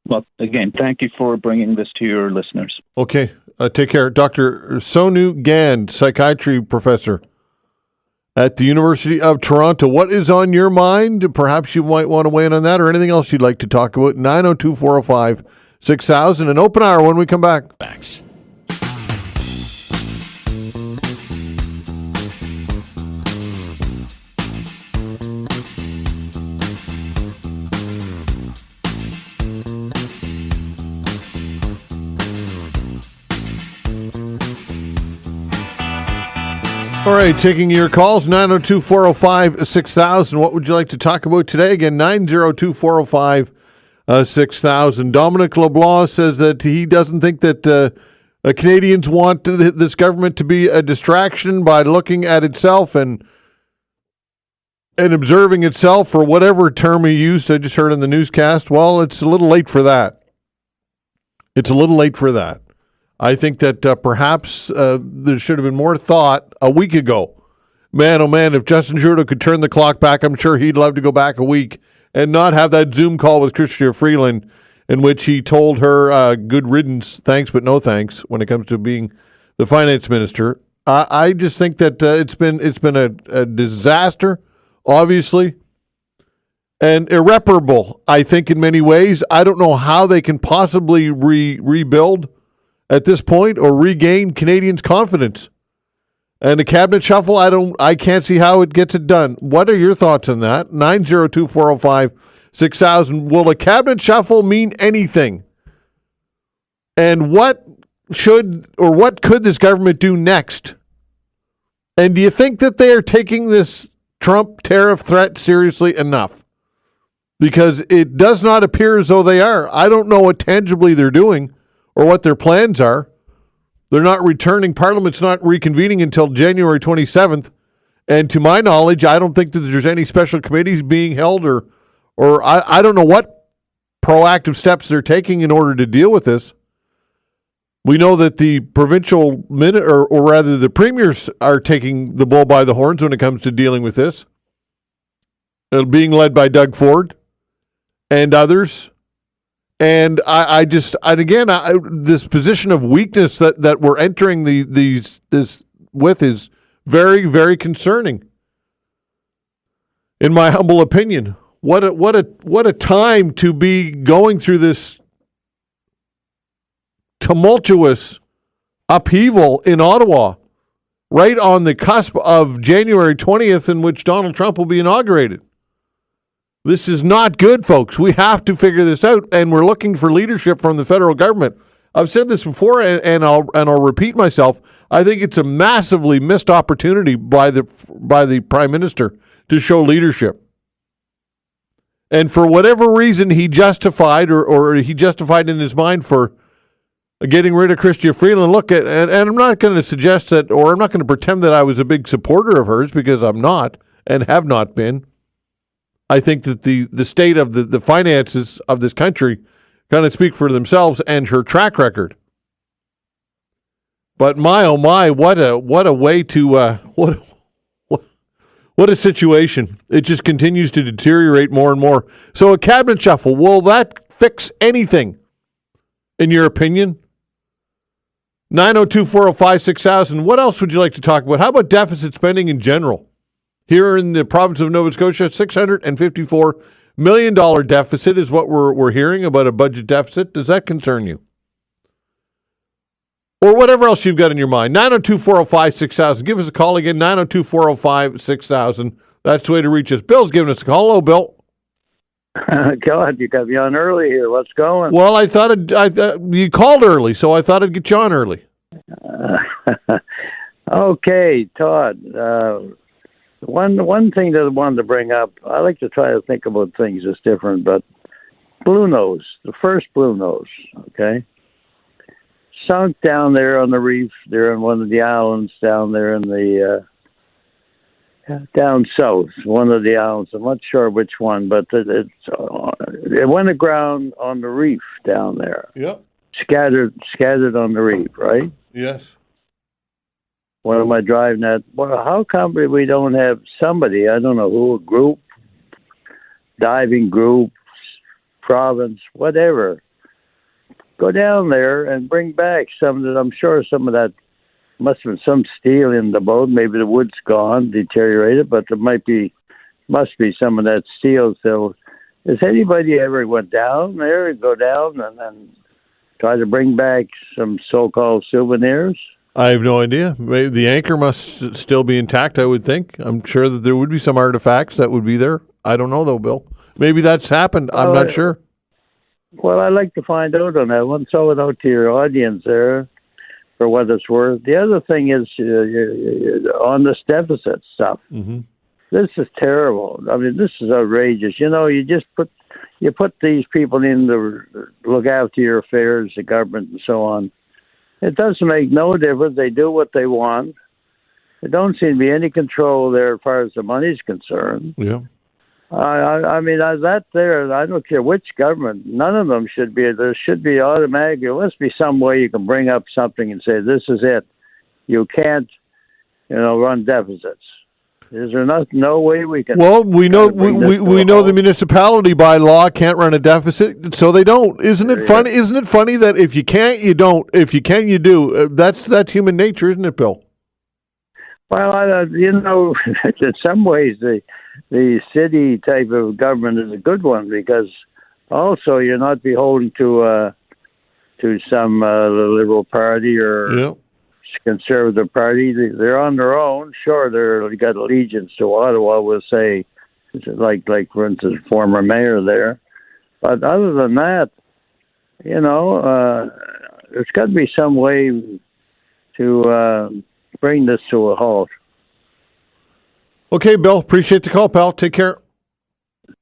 Well, again, thank you for bringing this to your listeners. Okay. Take care. Dr. Sonu Gand, psychiatry professor at the University of Toronto. What is on your mind? Perhaps you might want to weigh in on that or anything else you'd like to talk about. 902-405-6000. An open hour when we come back. Facts. All right, taking your calls, 902-405-6000. What would you like to talk about today? Again, 902-405-6000. Dominic LeBlanc says that he doesn't think that Canadians want this government to be a distraction by looking at itself and observing itself, or whatever term he used. I just heard in the newscast. Well, it's a little late for that. It's a little late for that. I think that perhaps there should have been more thought a week ago. Man, oh man, if Justin Trudeau could turn the clock back, I'm sure he'd love to go back a week and not have that Zoom call with Chrystia Freeland in which he told her good riddance, thanks but no thanks, when it comes to being the finance minister. I just think that it's been a disaster, obviously, and irreparable, I think, in many ways. I don't know how they can possibly rebuild at this point or regain Canadians' confidence. And the cabinet shuffle, I can't see how it gets it done. What are your thoughts on that? 902-405-6000. Will a cabinet shuffle mean anything? And what could this government do next? And do you think that they are taking this Trump tariff threat seriously enough? Because it does not appear as though they are. I don't know what tangibly they're doing or what their plans are. They're not returning. Parliament's not reconvening until January 27th. And to my knowledge, I don't think that there's any special committees being held or I don't know what proactive steps they're taking in order to deal with this. We know that the provincial or rather the premiers are taking the bull by the horns when it comes to dealing with this. Being led by Doug Ford and others. And this position of weakness that we're entering this with is very, very concerning, in my humble opinion. What a time to be going through this tumultuous upheaval in Ottawa, right on the cusp of January 20th, in which Donald Trump will be inaugurated. This is not good, folks. We have to figure this out, and we're looking for leadership from the federal government. I've said this before, and I'll repeat myself. I think it's a massively missed opportunity by the Prime Minister to show leadership. And for whatever reason he justified or he justified in his mind for getting rid of Chrystia Freeland, and I'm not going to suggest that, or I'm not going to pretend that I was a big supporter of hers, because I'm not and have not been. I think that the state of the finances of this country kind of speak for themselves, and her track record. But my oh my, what a way to what a situation. It just continues to deteriorate more and more. So a cabinet shuffle, will that fix anything, in your opinion? 902-405-6000. What else would you like to talk about? How about deficit spending in general? Here in the province of Nova Scotia, $654 million deficit is what we're hearing about, a budget deficit. Does that concern you? Or whatever else you've got in your mind. 902-405-6000. Give us a call again, 902-405-6000. That's the way to reach us. Bill's giving us a call. Hello, Bill. God, you got me on early here. What's going? Well, I thought you called early, so I thought I'd get you on early. Okay, Todd. One thing that I wanted to bring up, I like to try to think about things that's different, but Blue Nose, the first Blue Nose, okay, sunk down there on the reef, there on one of the islands down there in the down south, one of the islands. I'm not sure which one, but it went aground on the reef down there. Yep. Scattered on the reef, right? Yes. What am I driving at? Well, how come we don't have somebody, I don't know who, a group, diving group, province, whatever, go down there and bring back some of that. I'm sure some of that must have been some steel in the boat. Maybe the wood's gone, deteriorated, but there must be some of that steel still. Has anybody ever went down there and go down and then try to bring back some so-called souvenirs? I have no idea. Maybe the anchor must still be intact, I would think. I'm sure that there would be some artifacts that would be there. I don't know, though, Bill. Maybe that's happened. I'm not sure. Well, I'd like to find out on that one. Throw it out to your audience there for what it's worth. The other thing is on this deficit stuff. Mm-hmm. This is terrible. I mean, this is outrageous. You know, you put these people in to look after your affairs, the government and so on. It doesn't make no difference. They do what they want. There don't seem to be any control there as far as the money's concerned. Yeah. I mean, that there, I don't care which government, none of them should be, there should be automatic, there must be some way you can bring up something and say, this is it. You can't, run deficits. Is there no way we can? Well, we know the municipality by law can't run a deficit, so they don't. Isn't it funny? Isn't it funny that if you can't, you don't. If you can, you do. That's human nature, isn't it, Bill? Well, in some ways, the city type of government is a good one because also you're not beholden to some liberal party or conservative party. They're on their own. Sure, they got allegiance to Ottawa. We'll say, like for instance, former mayor there. But other than that, there's got to be some way to bring this to a halt. Okay, Bill. Appreciate the call, pal. Take care.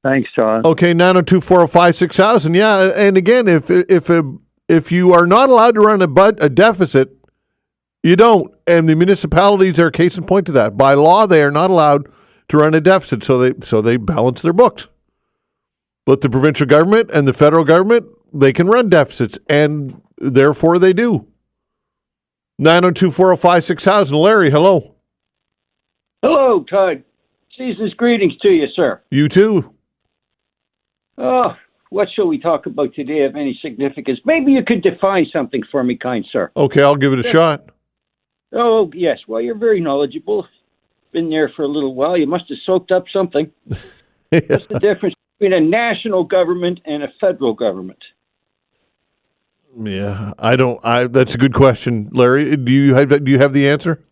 Thanks, Todd. Okay, 902-405-6000. Yeah, and again, if you are not allowed to run a deficit, you don't. And the municipalities are a case in point to that. By law, they are not allowed to run a deficit, so they balance their books. But the provincial government and the federal government, they can run deficits, and therefore they do. 902-405-6000. Larry, hello. Hello, Todd. Season's greetings to you, sir. You too. Oh, what shall we talk about today of any significance? Maybe you could define something for me, kind sir. Okay, I'll give it a shot. Oh, yes. Well, you're very knowledgeable. Been there for a little while. You must have soaked up something. Yeah. What's the difference between a national government and a federal government? Yeah, that's a good question, Larry. Do you have the answer?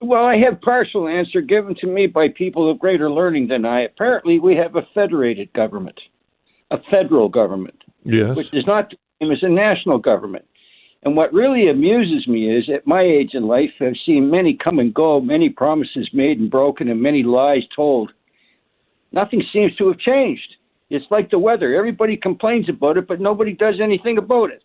Well, I have partial answer given to me by people of greater learning than I. Apparently, we have a federated government, a federal government, Yes. which is not the same as a national government. And what really amuses me is, at my age in life, I've seen many come and go, many promises made and broken, and many lies told. Nothing seems to have changed. It's like the weather. Everybody complains about it, but nobody does anything about it.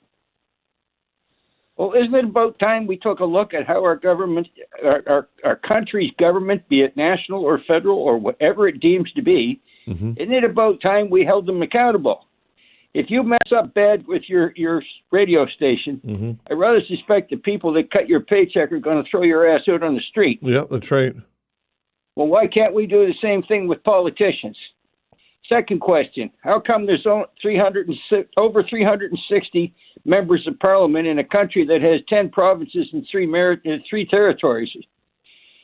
Well, isn't it about time we took a look at how our government, our country's government, be it national or federal or whatever it deems to be, isn't it about time we held them accountable? If you mess up bad with your radio station, I rather suspect the people that cut your paycheck are going to throw your ass out on the street. Yeah, that's right. Well, why can't we do the same thing with politicians? Second question, how come there's over 360 members of parliament in a country that has 10 provinces and three territories?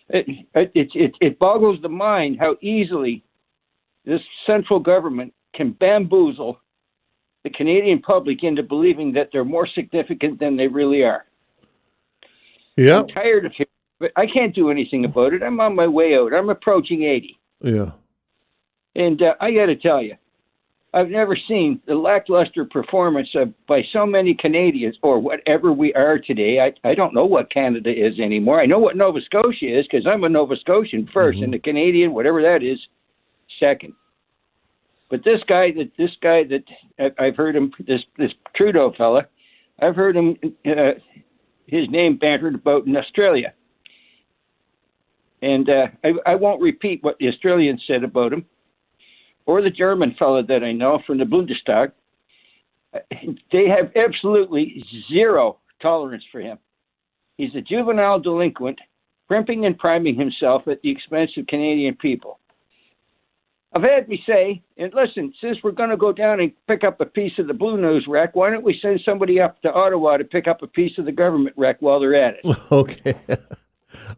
It boggles the mind how easily this central government can bamboozle the Canadian public into believing that they're more significant than they really are. Yeah. I'm tired of it, but I can't do anything about it. I'm on my way out. I'm approaching 80. Yeah. And I got to tell you, I've never seen the lackluster performance by so many Canadians, or whatever we are today. I don't know what Canada is anymore. I know what Nova Scotia is because I'm a Nova Scotian first, and the Canadian, whatever that is, second. But this guy that I've heard him, this Trudeau fella, I've heard him, his name bantered about in Australia. And I won't repeat what the Australians said about him, or the German fella that I know from the Bundestag. They have absolutely zero tolerance for him. He's a juvenile delinquent, primping and priming himself at the expense of Canadian people. I've had me say, and listen, since we're going to go down and pick up a piece of the Blue News wreck, why don't we send somebody up to Ottawa to pick up a piece of the government wreck while they're at it? Okay.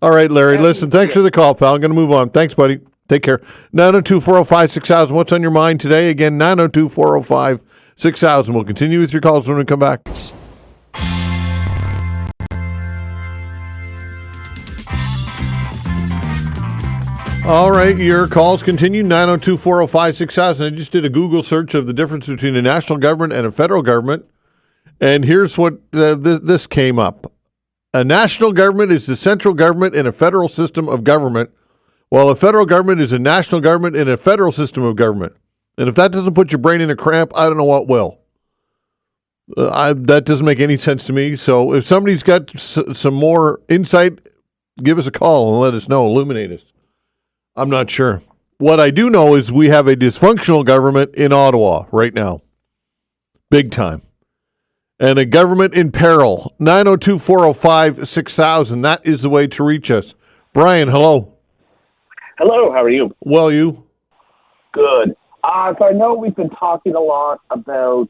All right, Larry. Listen, thanks for the call, pal. I'm going to move on. Thanks, buddy. Take care. 902-405-6000. What's on your mind today? Again, 902-405-6000. We'll continue with your calls when we come back. All right, your calls continue, 902-405-6000. I just did a Google search of the difference between a national government and a federal government, and here's what this came up. A national government is the central government in a federal system of government, while a federal government is a national government in a federal system of government. And if that doesn't put your brain in a cramp, I don't know what will. That doesn't make any sense to me. So if somebody's got some more insight, give us a call and let us know, illuminate us. I'm not sure. What I do know is we have a dysfunctional government in Ottawa right now. Big time. And a government in peril. 902-405-6000. That is the way to reach us. Brian, hello. Hello, how are you? Well, you? Good. So I know we've been talking a lot about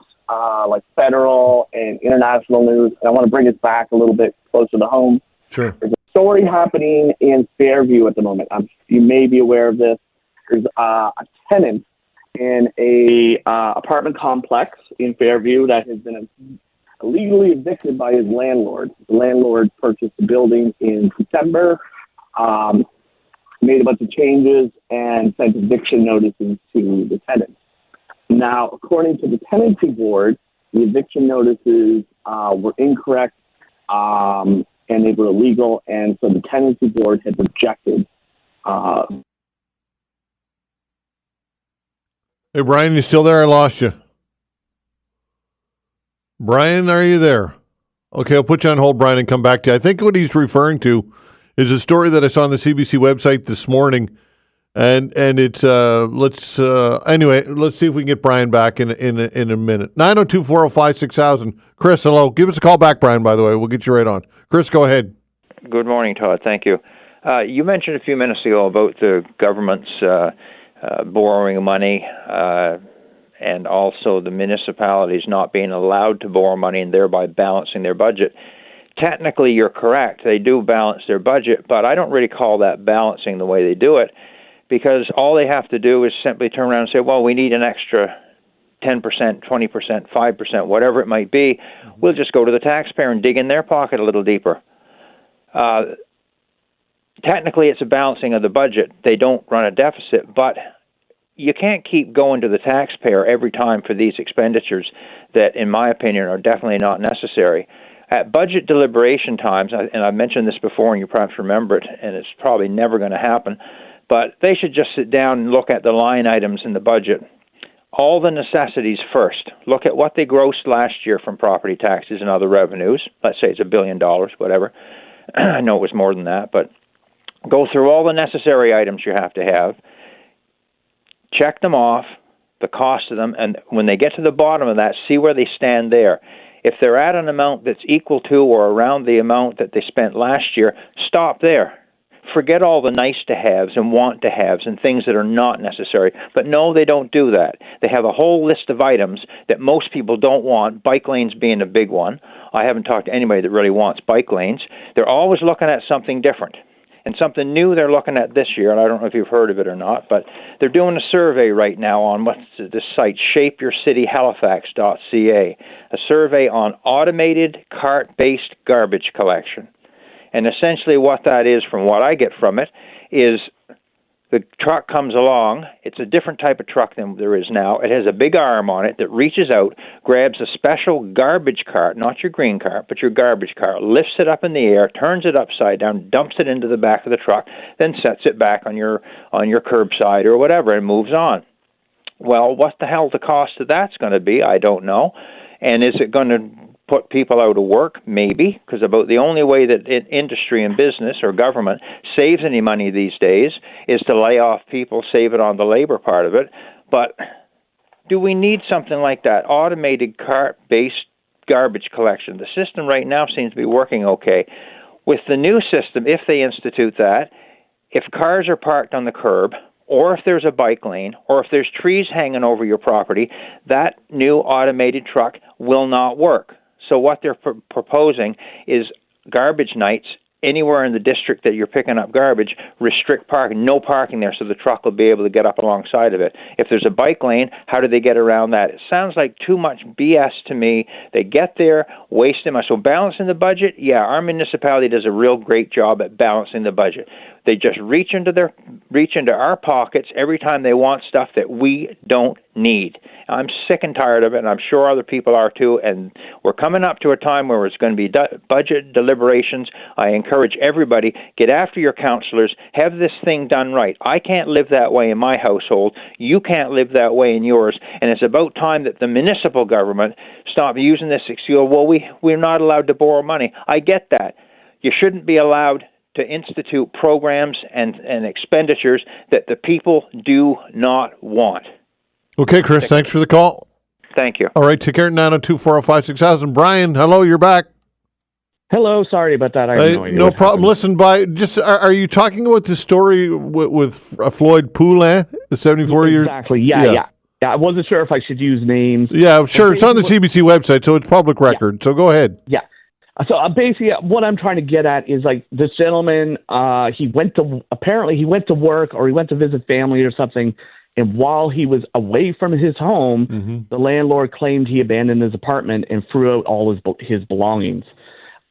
like federal and international news, and I want to bring us back a little bit closer to home. Sure. There's a story happening in Fairview at the moment. You may be aware of this. There's a tenant in a apartment complex in Fairview that has been illegally evicted by his landlord. The landlord purchased the building in September, made a bunch of changes, and sent eviction notices to the tenants. Now, according to the tenancy board, the eviction notices were incorrect and they were illegal, and so the tenancy board had rejected. Hey, Brian, you still there? I lost you. Brian, are you there? Okay, I'll put you on hold, Brian, and come back to you. I think what he's referring to is a story that I saw on the CBC website this morning, and it's anyway. Let's see if we can get Brian back in a minute. 902-405-6000. Chris, hello. Give us a call back, Brian. By the way, we'll get you right on. Chris, go ahead. Good morning, Todd. Thank you. You mentioned a few minutes ago about the government's borrowing money, and also the municipalities not being allowed to borrow money and thereby balancing their budget. Technically, you're correct. They do balance their budget, but I don't really call that balancing the way they do it, because all they have to do is simply turn around and say, well, we need an extra 10%, 20%, 5%, whatever it might be. We'll just go to the taxpayer and dig in their pocket a little deeper. technically it's a balancing of the budget. They don't run a deficit, but you can't keep going to the taxpayer every time for these expenditures that, in my opinion, are definitely not necessary. At budget deliberation times, and I've mentioned this before and you perhaps remember it, and it's probably never going to happen, but they should just sit down and look at the line items in the budget. All the necessities first. Look at what they grossed last year from property taxes and other revenues. Let's say it's $1 billion, whatever. I know it was more than that, but go through all the necessary items you have to have, check them off, the cost of them, and when they get to the bottom of that, see where they stand there. If they're at an amount that's equal to or around the amount that they spent last year, stop there. Forget all the nice-to-haves and want-to-haves and things that are not necessary. But no, they don't do that. They have a whole list of items that most people don't want, bike lanes being a big one. I haven't talked to anybody that really wants bike lanes. They're always looking at something different. And something new they're looking at this year, and I don't know if you've heard of it or not, but they're doing a survey right now on what's this site, shapeyourcityhalifax.ca, a survey on automated cart-based garbage collection. And essentially what that is, from what I get from it, is the truck comes along. It's a different type of truck than there is now. It has a big arm on it that reaches out, grabs a special garbage cart, not your green cart, but your garbage cart, lifts it up in the air, turns it upside down, dumps it into the back of the truck, then sets it back on your curbside or whatever and moves on. Well, what the hell the cost of that's going to be, I don't know. And is it going to put people out of work? Maybe, because about the only way that industry and business or government saves any money these days is to lay off people, save it on the labor part of it. But do we need something like that? Automated cart-based garbage collection. The system right now seems to be working okay. With the new system, if they institute that, if cars are parked on the curb, or if there's a bike lane, or if there's trees hanging over your property, that new automated truck will not work. So what they're proposing is garbage nights anywhere in the district that you're picking up garbage, restrict parking, no parking there, so the truck will be able to get up alongside of it. If there's a bike lane, how do they get around that? It sounds like too much BS to me. They get there, wasting money. So balancing the budget, yeah, our municipality does a real great job at balancing the budget. They just reach into our pockets every time they want stuff that we don't need. I'm sick and tired of it, and I'm sure other people are too, and we're coming up to a time where it's going to be budget deliberations. I encourage everybody, get after your councillors, have this thing done right. I can't live that way in my household. You can't live that way in yours, and it's about time that the municipal government stop using this excuse, well, we're not allowed to borrow money. I get that. You shouldn't be allowed to institute programs and expenditures that the people do not want. Okay, Chris, thanks for the call. Thank you. All right, take care. 902-405-6000. Brian, hello, you're back. Hello, sorry about that. I have no idea. No problem. Listen, are you talking about the story with Floyd Poulin, the 74 years? Exactly. Yeah. I wasn't sure if I should use names. Yeah, sure. It's on the CBC website, so it's public record. So go ahead. Yeah. So basically, what I'm trying to get at is like this gentleman. He went to work or he went to visit family or something, and while he was away from his home, the landlord claimed he abandoned his apartment and threw out all his belongings.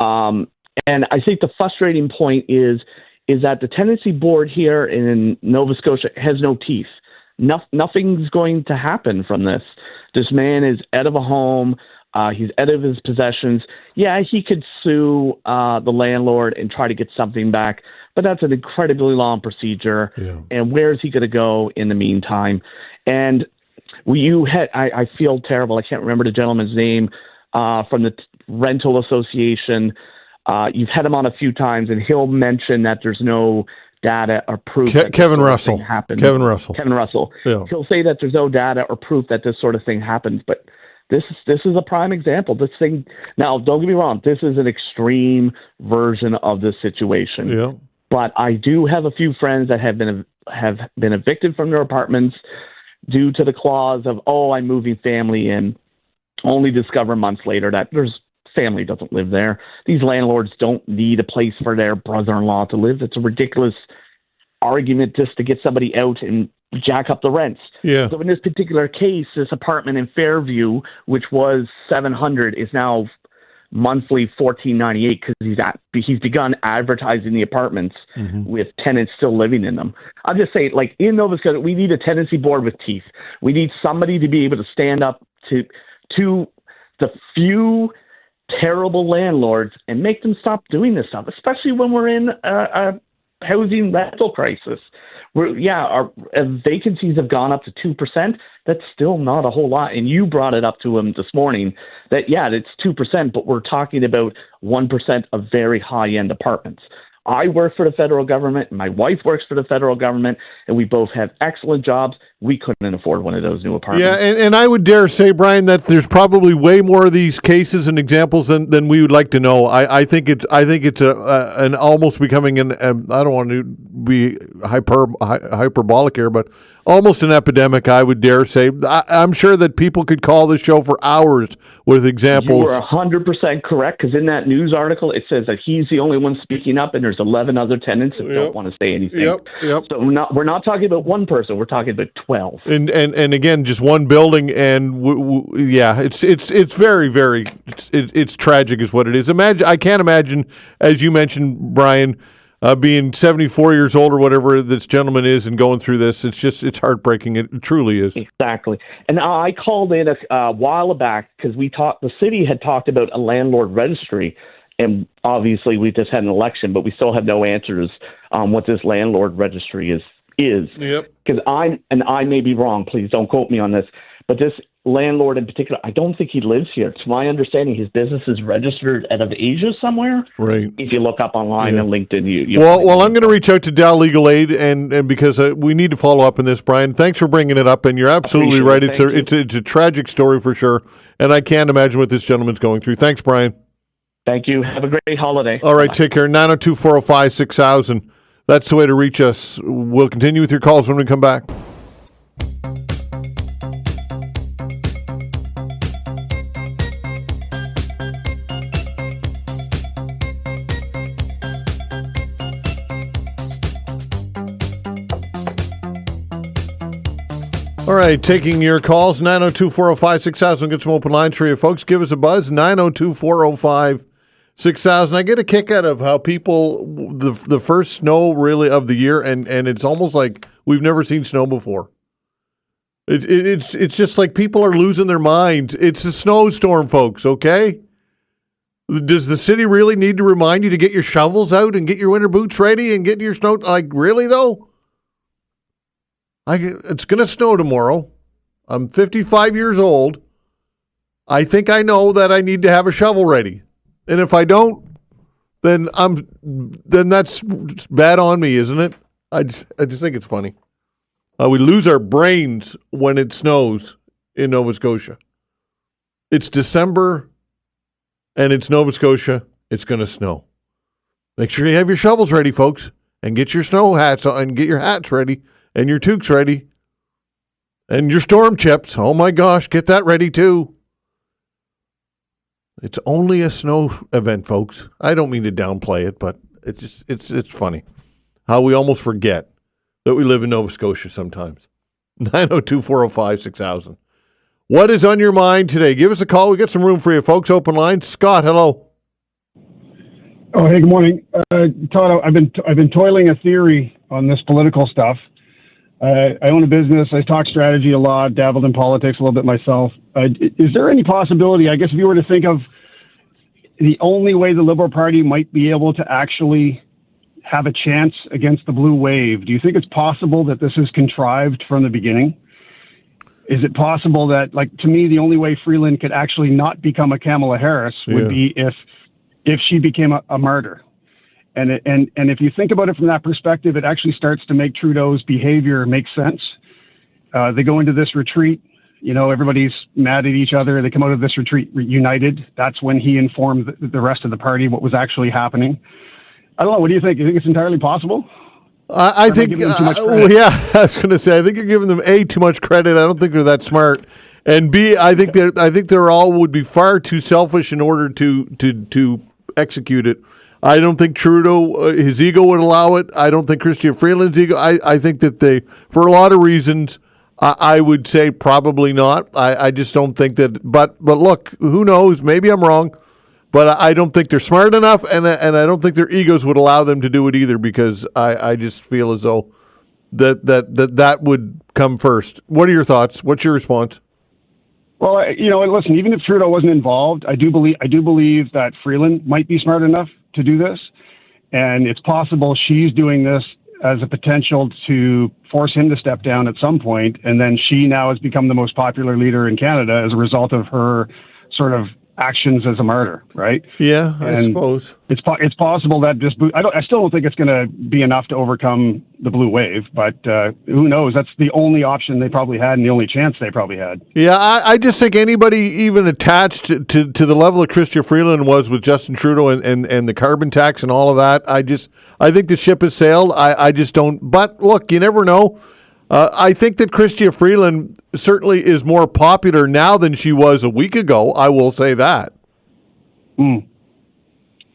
And I think the frustrating point is that the tenancy board here in Nova Scotia has no teeth. Nothing's going to happen from this. This man is out of a home. He's out of his possessions. Yeah, he could sue the landlord and try to get something back, but that's an incredibly long procedure. Yeah. And where is he going to go in the meantime? And I feel terrible. I can't remember the gentleman's name from the rental association. You've had him on a few times, and he'll mention that there's no data or proof. Kevin Russell. Kevin Russell. Yeah. He'll say that there's no data or proof that this sort of thing happens, but this is a prime example. This thing, now, don't get me wrong, this is an extreme version of this situation. Yeah. But I do have a few friends that have been evicted from their apartments due to the clause of, I'm moving family in, only discover months later that there's family doesn't live there. These landlords don't need a place for their brother-in-law to live. It's a ridiculous argument just to get somebody out and jack up the rents. Yeah. So in this particular case, this apartment in Fairview, which was $700, is now monthly $14.98 because he's begun advertising the apartments with tenants still living in them. I'll just say, like, in Nova Scotia, we need a tenancy board with teeth. We need somebody to be able to stand up to the few terrible landlords and make them stop doing this stuff, especially when we're in a housing rental crisis. Our vacancies have gone up to 2%. That's still not a whole lot. And you brought it up to him this morning that, it's 2%, but we're talking about 1% of very high-end apartments. I work for the federal government. My wife works for the federal government, and we both have excellent jobs. We couldn't afford one of those new apartments. Yeah, and I would dare say, Brian, that there's probably way more of these cases and examples than we would like to know. I think it's an almost becoming I don't want to be hyperbolic here, but almost an epidemic, I would dare say. I'm sure that people could call this show for hours with examples. You are 100% correct, because in that news article, it says that he's the only one speaking up, and there's 11 other tenants that don't want to say anything. Yep. So we're not talking about one person. We're talking about 12. And again, just one building, and it's very, very, it's tragic is what it is. I can't imagine, as you mentioned, Brian, being 74 years old or whatever this gentleman is and going through this. It's heartbreaking. It truly is. Exactly. And I called in a while back because the city had talked about a landlord registry, and obviously we just had an election, but we still have no answers on what this landlord registry is. Yep. Because I may be wrong. Please don't quote me on this. But this landlord in particular, I don't think he lives here. To my understanding, his business is registered out of Asia somewhere. Right. If you look up online and LinkedIn, Well, I'm going to reach out to Dal Legal Aid, and because we need to follow up on this, Brian. Thanks for bringing it up, and you're absolutely right. It's a tragic story for sure, and I can't imagine what this gentleman's going through. Thanks, Brian. Thank you. Have a great holiday. All right, take care. 902-405-6000. That's the way to reach us. We'll continue with your calls when we come back. All right, taking your calls, 902-405-6000. Get some open lines for you, folks. Give us a buzz, 902-405-6000. I get a kick out of how people, the first snow really of the year, and it's almost like we've never seen snow before. It's just like people are losing their minds. It's a snowstorm, folks, okay? Does the city really need to remind you to get your shovels out and get your winter boots ready and get your snow? Like, really, though? It's going to snow tomorrow. I'm 55 years old. I think I know that I need to have a shovel ready. And if I don't, then that's bad on me, isn't it? I just think it's funny. We lose our brains when it snows in Nova Scotia. It's December, and it's Nova Scotia. It's going to snow. Make sure you have your shovels ready, folks, and get your snow hats on, and get your hats ready, and your toques ready, and your storm chips. Oh my gosh, get that ready too. It's only a snow event, folks. I don't mean to downplay it, but it's funny how we almost forget that we live in Nova Scotia sometimes. 902-405-6000. What is on your mind today? Give us a call. We got some room for you, folks. Open line. Scott, hello. Oh, hey, good morning, Todd. I've been toiling a theory on this political stuff. I own a business. I talk strategy a lot, dabbled in politics a little bit myself. Is there any possibility, I guess, if you were to think of the only way the Liberal Party might be able to actually have a chance against the blue wave, do you think it's possible that this is contrived from the beginning? Is it possible that, like, to me, the only way Freeland could actually not become a Kamala Harris would be if she became a martyr? And if you think about it from that perspective, it actually starts to make Trudeau's behavior make sense. They go into this retreat, everybody's mad at each other. They come out of this retreat united. That's when he informed the rest of the party what was actually happening. I don't know. What do you think? You think it's entirely possible? I think, I was going to say, I think you're giving them A, too much credit. I don't think they're that smart. And B, I think they're all would be far too selfish in order to execute it. I don't think Trudeau, his ego would allow it. I don't think Chrystia Freeland's ego. I think that they, for a lot of reasons, I would say probably not. I just don't think that. But look, who knows? Maybe I'm wrong. but I don't think they're smart enough, and I don't think their egos would allow them to do it either, because I just feel as though that would come first. What are your thoughts? What's your response? Well, listen, even if Trudeau wasn't involved, I do believe that Freeland might be smart enough to do this, and it's possible she's doing this as a potential to force him to step down at some point, and then she now has become the most popular leader in Canada as a result of her sort of actions as a martyr, right? Yeah, I suppose it's possible that just I still don't think it's going to be enough to overcome the blue wave, but who knows? That's the only option they probably had and the only chance they probably had. Yeah, I just think anybody even attached to the level of Chrystia Freeland was with Justin Trudeau and the carbon tax and all of that, I think the ship has sailed. I just don't. But look, you never know. I think that Chrystia Freeland certainly is more popular now than she was a week ago. I will say that.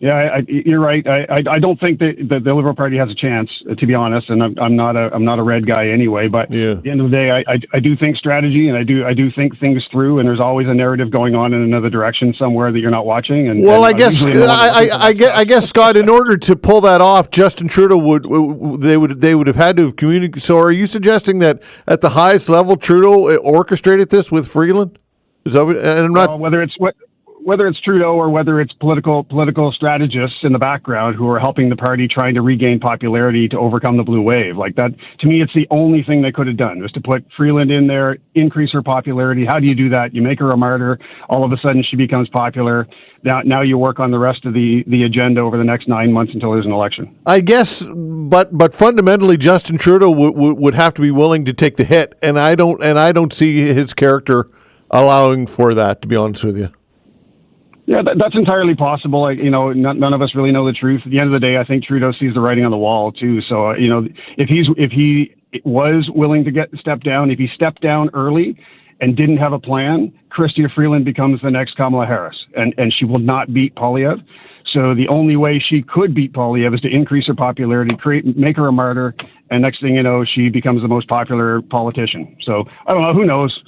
Yeah, you're right. I don't think that the Liberal Party has a chance, to be honest. And I'm not a red guy anyway. But at the end of the day, I do think strategy, and I do think things through. And there's always a narrative going on in another direction somewhere that you're not watching. And I guess Scott, in order to pull that off, Justin Trudeau would have had to have communicated. So, are you suggesting that at the highest level, Trudeau orchestrated this with Freeland? Is that and I'm not whether it's Trudeau or whether it's political strategists in the background who are helping the party trying to regain popularity to overcome the blue wave. Like that, to me, it's the only thing they could have done, was to put Freeland in there, increase her popularity. How do you do that? You make her a martyr. All of a sudden she becomes popular. Now you work on the rest of the agenda over the next 9 months until there's an election. I guess, but fundamentally, Justin Trudeau would have to be willing to take the hit, and I don't see his character allowing for that, to be honest with you. Yeah, that's entirely possible. None of us really know the truth. At the end of the day, I think Trudeau sees the writing on the wall too. So, if he was willing to step down, if he stepped down early and didn't have a plan, Chrystia Freeland becomes the next Kamala Harris, and she will not beat Poilievre. So the only way she could beat Poilievre is to increase her popularity, make her a martyr, and next thing you know, she becomes the most popular politician. So I don't know. Who knows?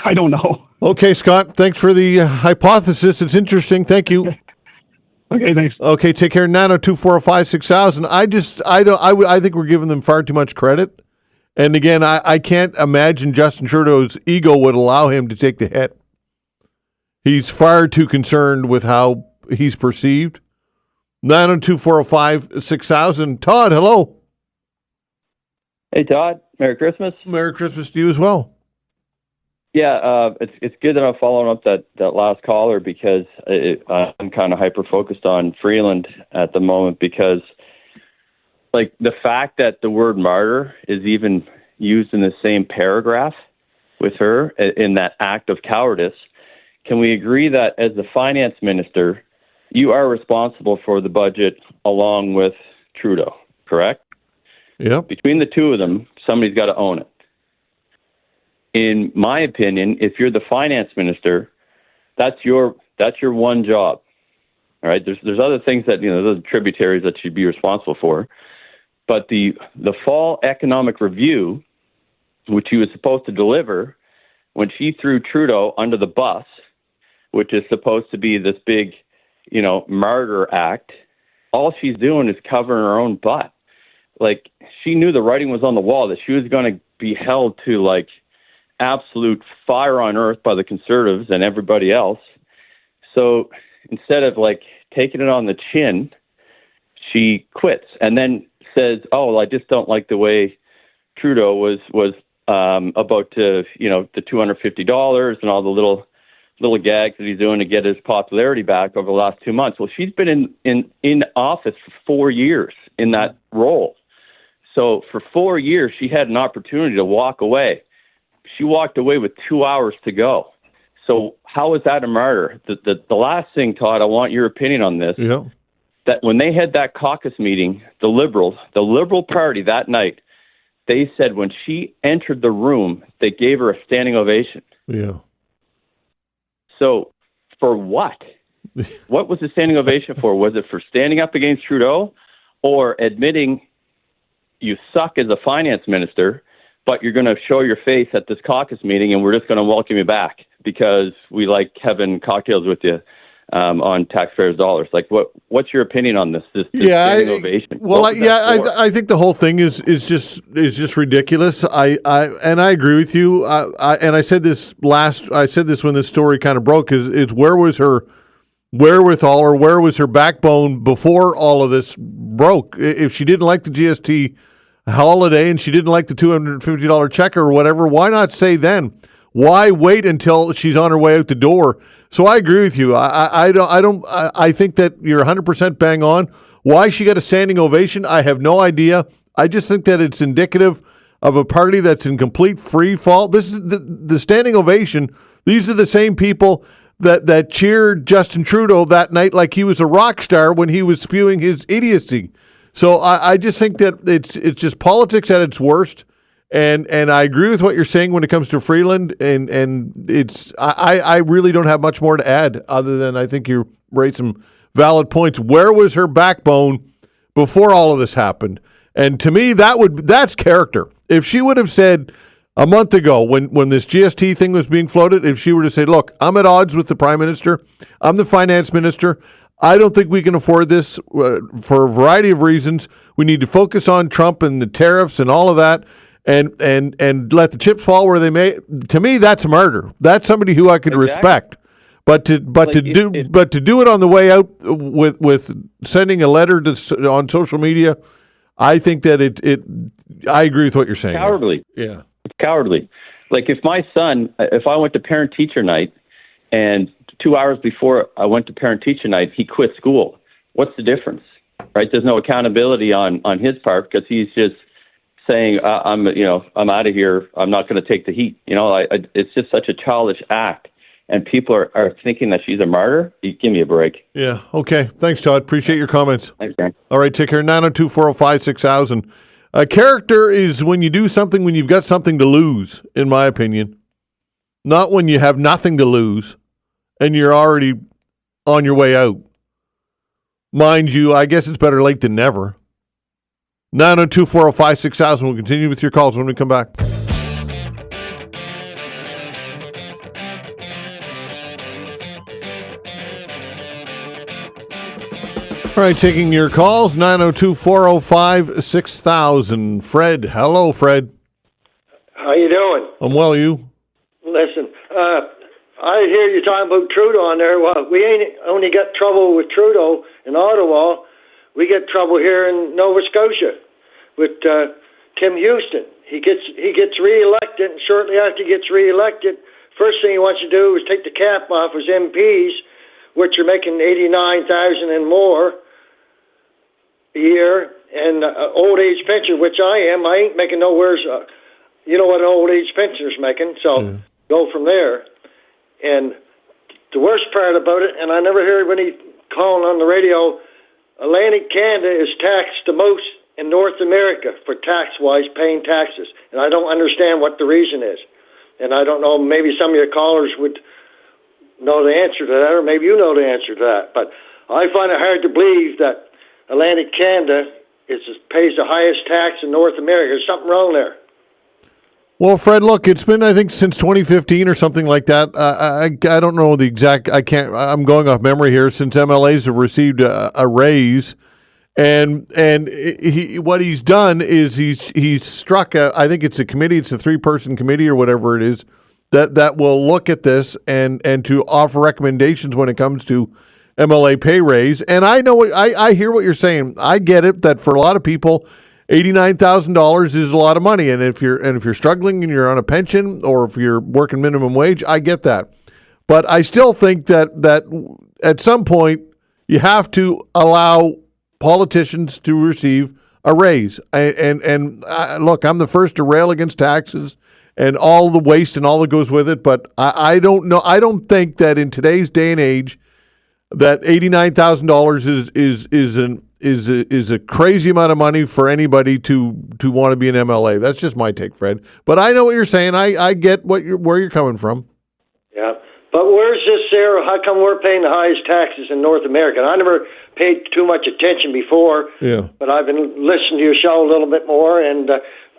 I don't know. Okay, Scott, thanks for the hypothesis. It's interesting. Thank you. Okay, thanks. Okay, take care. 902-405-6000. I think we're giving them far too much credit. And again, I can't imagine Justin Trudeau's ego would allow him to take the hit. He's far too concerned with how he's perceived. 902-405-6000. Todd, hello. Hey, Todd. Merry Christmas. Merry Christmas to you as well. Yeah, it's good that I'm following up that last caller, because I'm kind of hyper-focused on Freeland at the moment, because, like, the fact that the word martyr is even used in the same paragraph with her in that act of cowardice, can we agree that as the finance minister, you are responsible for the budget along with Trudeau, correct? Yeah. Between the two of them, somebody's got to own it. In my opinion, if you're the finance minister, that's your one job. All right. There's other things that, those tributaries that you'd be responsible for. But the fall economic review, which he was supposed to deliver, when she threw Trudeau under the bus, which is supposed to be this big, martyr act, all she's doing is covering her own butt. Like, she knew the writing was on the wall, that she was going to be held to, like, absolute fire on earth by the Conservatives and everybody else. So instead of, like, taking it on the chin, she quits and then says, "Oh, well, I just don't like the way Trudeau was about to, the $250 and all the little gags that he's doing to get his popularity back over the last 2 months." Well, she's been in office for 4 years in that role. So for 4 years, she had an opportunity to walk away. She walked away with 2 hours to go. So how is that a martyr? The last thing, Todd, I want your opinion on this. Yeah. That when they had that caucus meeting, the Liberal Party that night, they said when she entered the room, they gave her a standing ovation. Yeah. So for what? What was the standing ovation for? Was it for standing up against Trudeau, or admitting you suck as a finance minister, but you're going to show your face at this caucus meeting and we're just going to welcome you back because we like having cocktails with you on taxpayers' dollars. Like, what's your opinion on this? This standing ovation. Well, I think the whole thing is just ridiculous. I agree with you. I said this when this story kind of broke. Is where was her wherewithal, or where was her backbone before all of this broke? If she didn't like the GST holiday and she didn't like the $250 check or whatever, why not say then? Why wait until she's on her way out the door? So I agree with you. I think that you're 100% bang on. Why she got a standing ovation, I have no idea. I just think that it's indicative of a party that's in complete free fall. This is the standing ovation. These are the same people that cheered Justin Trudeau that night like he was a rock star when he was spewing his idiocy. So I just think that it's just politics at its worst. And I agree with what you're saying when it comes to Freeland, and it's I really don't have much more to add other than I think you raised some valid points. Where was her backbone before all of this happened? And to me, that's character. If she would have said a month ago when this GST thing was being floated, if she were to say, look, I'm at odds with the Prime Minister, I'm the Finance Minister, I don't think we can afford this for a variety of reasons. We need to focus on Trump and the tariffs and all of that. And let the chips fall where they may. To me, that's murder. That's somebody who I could respect. But to do it on the way out with sending a letter on social media, I think that I agree with what you're saying. Cowardly. Yeah, it's cowardly. Like if I went to parent teacher night, and 2 hours before I went to parent teacher night, he quit school. What's the difference, right? There's no accountability on his part because he's just saying, I'm out of here. I'm not going to take the heat. It's just such a childish act. And people are thinking that she's a martyr. Give me a break. Yeah. Okay. Thanks, Todd. Appreciate your comments. Thanks, Dan. All right. Take care. 902-405-6000. Character is when you do something when you've got something to lose, in my opinion. Not when you have nothing to lose and you're already on your way out. Mind you, I guess it's better late than never. 902-405-6000. We'll continue with your calls when we come back. All right, taking your calls, 902-405-6000. Fred. Hello, Fred. How you doing? I'm well, you? Listen, I hear you talking about Trudeau on there. Well, we ain't only got trouble with Trudeau in Ottawa. We get trouble here in Nova Scotia with Tim Houston. He gets reelected, and shortly after he gets reelected, first thing he wants to do is take the cap off his MPs, which are making $89,000 and more a year, and old age pension, which I ain't making nowhere. You know what an old age pensioner's making, so go from there. And the worst part about it, and I never heard when he calling on the radio, Atlantic Canada is taxed the most in North America for tax-wise paying taxes. And I don't understand what the reason is. And I don't know, maybe some of your callers would know the answer to that, or maybe you know the answer to that. But I find it hard to believe that Atlantic Canada pays the highest tax in North America. There's something wrong there. Well, Fred, look, it's been, I think, since 2015 or something like that. I don't know the exact, I'm going off memory here, since MLAs have received a raise. And what he's done is he's struck I think it's a committee, it's a 3-person committee or whatever it is, that will look at this and to offer recommendations when it comes to MLA pay raise. And I know I hear what you're saying. I get it that for a lot of people, $89,000 is a lot of money, and if you're struggling and you're on a pension or if you're working minimum wage, I get that. But I still think that at some point you have to allow politicians to receive a raise. And look, I'm the first to rail against taxes and all the waste and all that goes with it. But I don't know. I don't think that in today's day and age that $89,000 is a crazy amount of money for anybody to want to be an MLA. That's just my take, Fred. But I know what you're saying. I get where you're coming from. Yeah. But where's this, Sarah? How come we're paying the highest taxes in North America? And I never paid too much attention before, but I've been listening to your show a little bit more and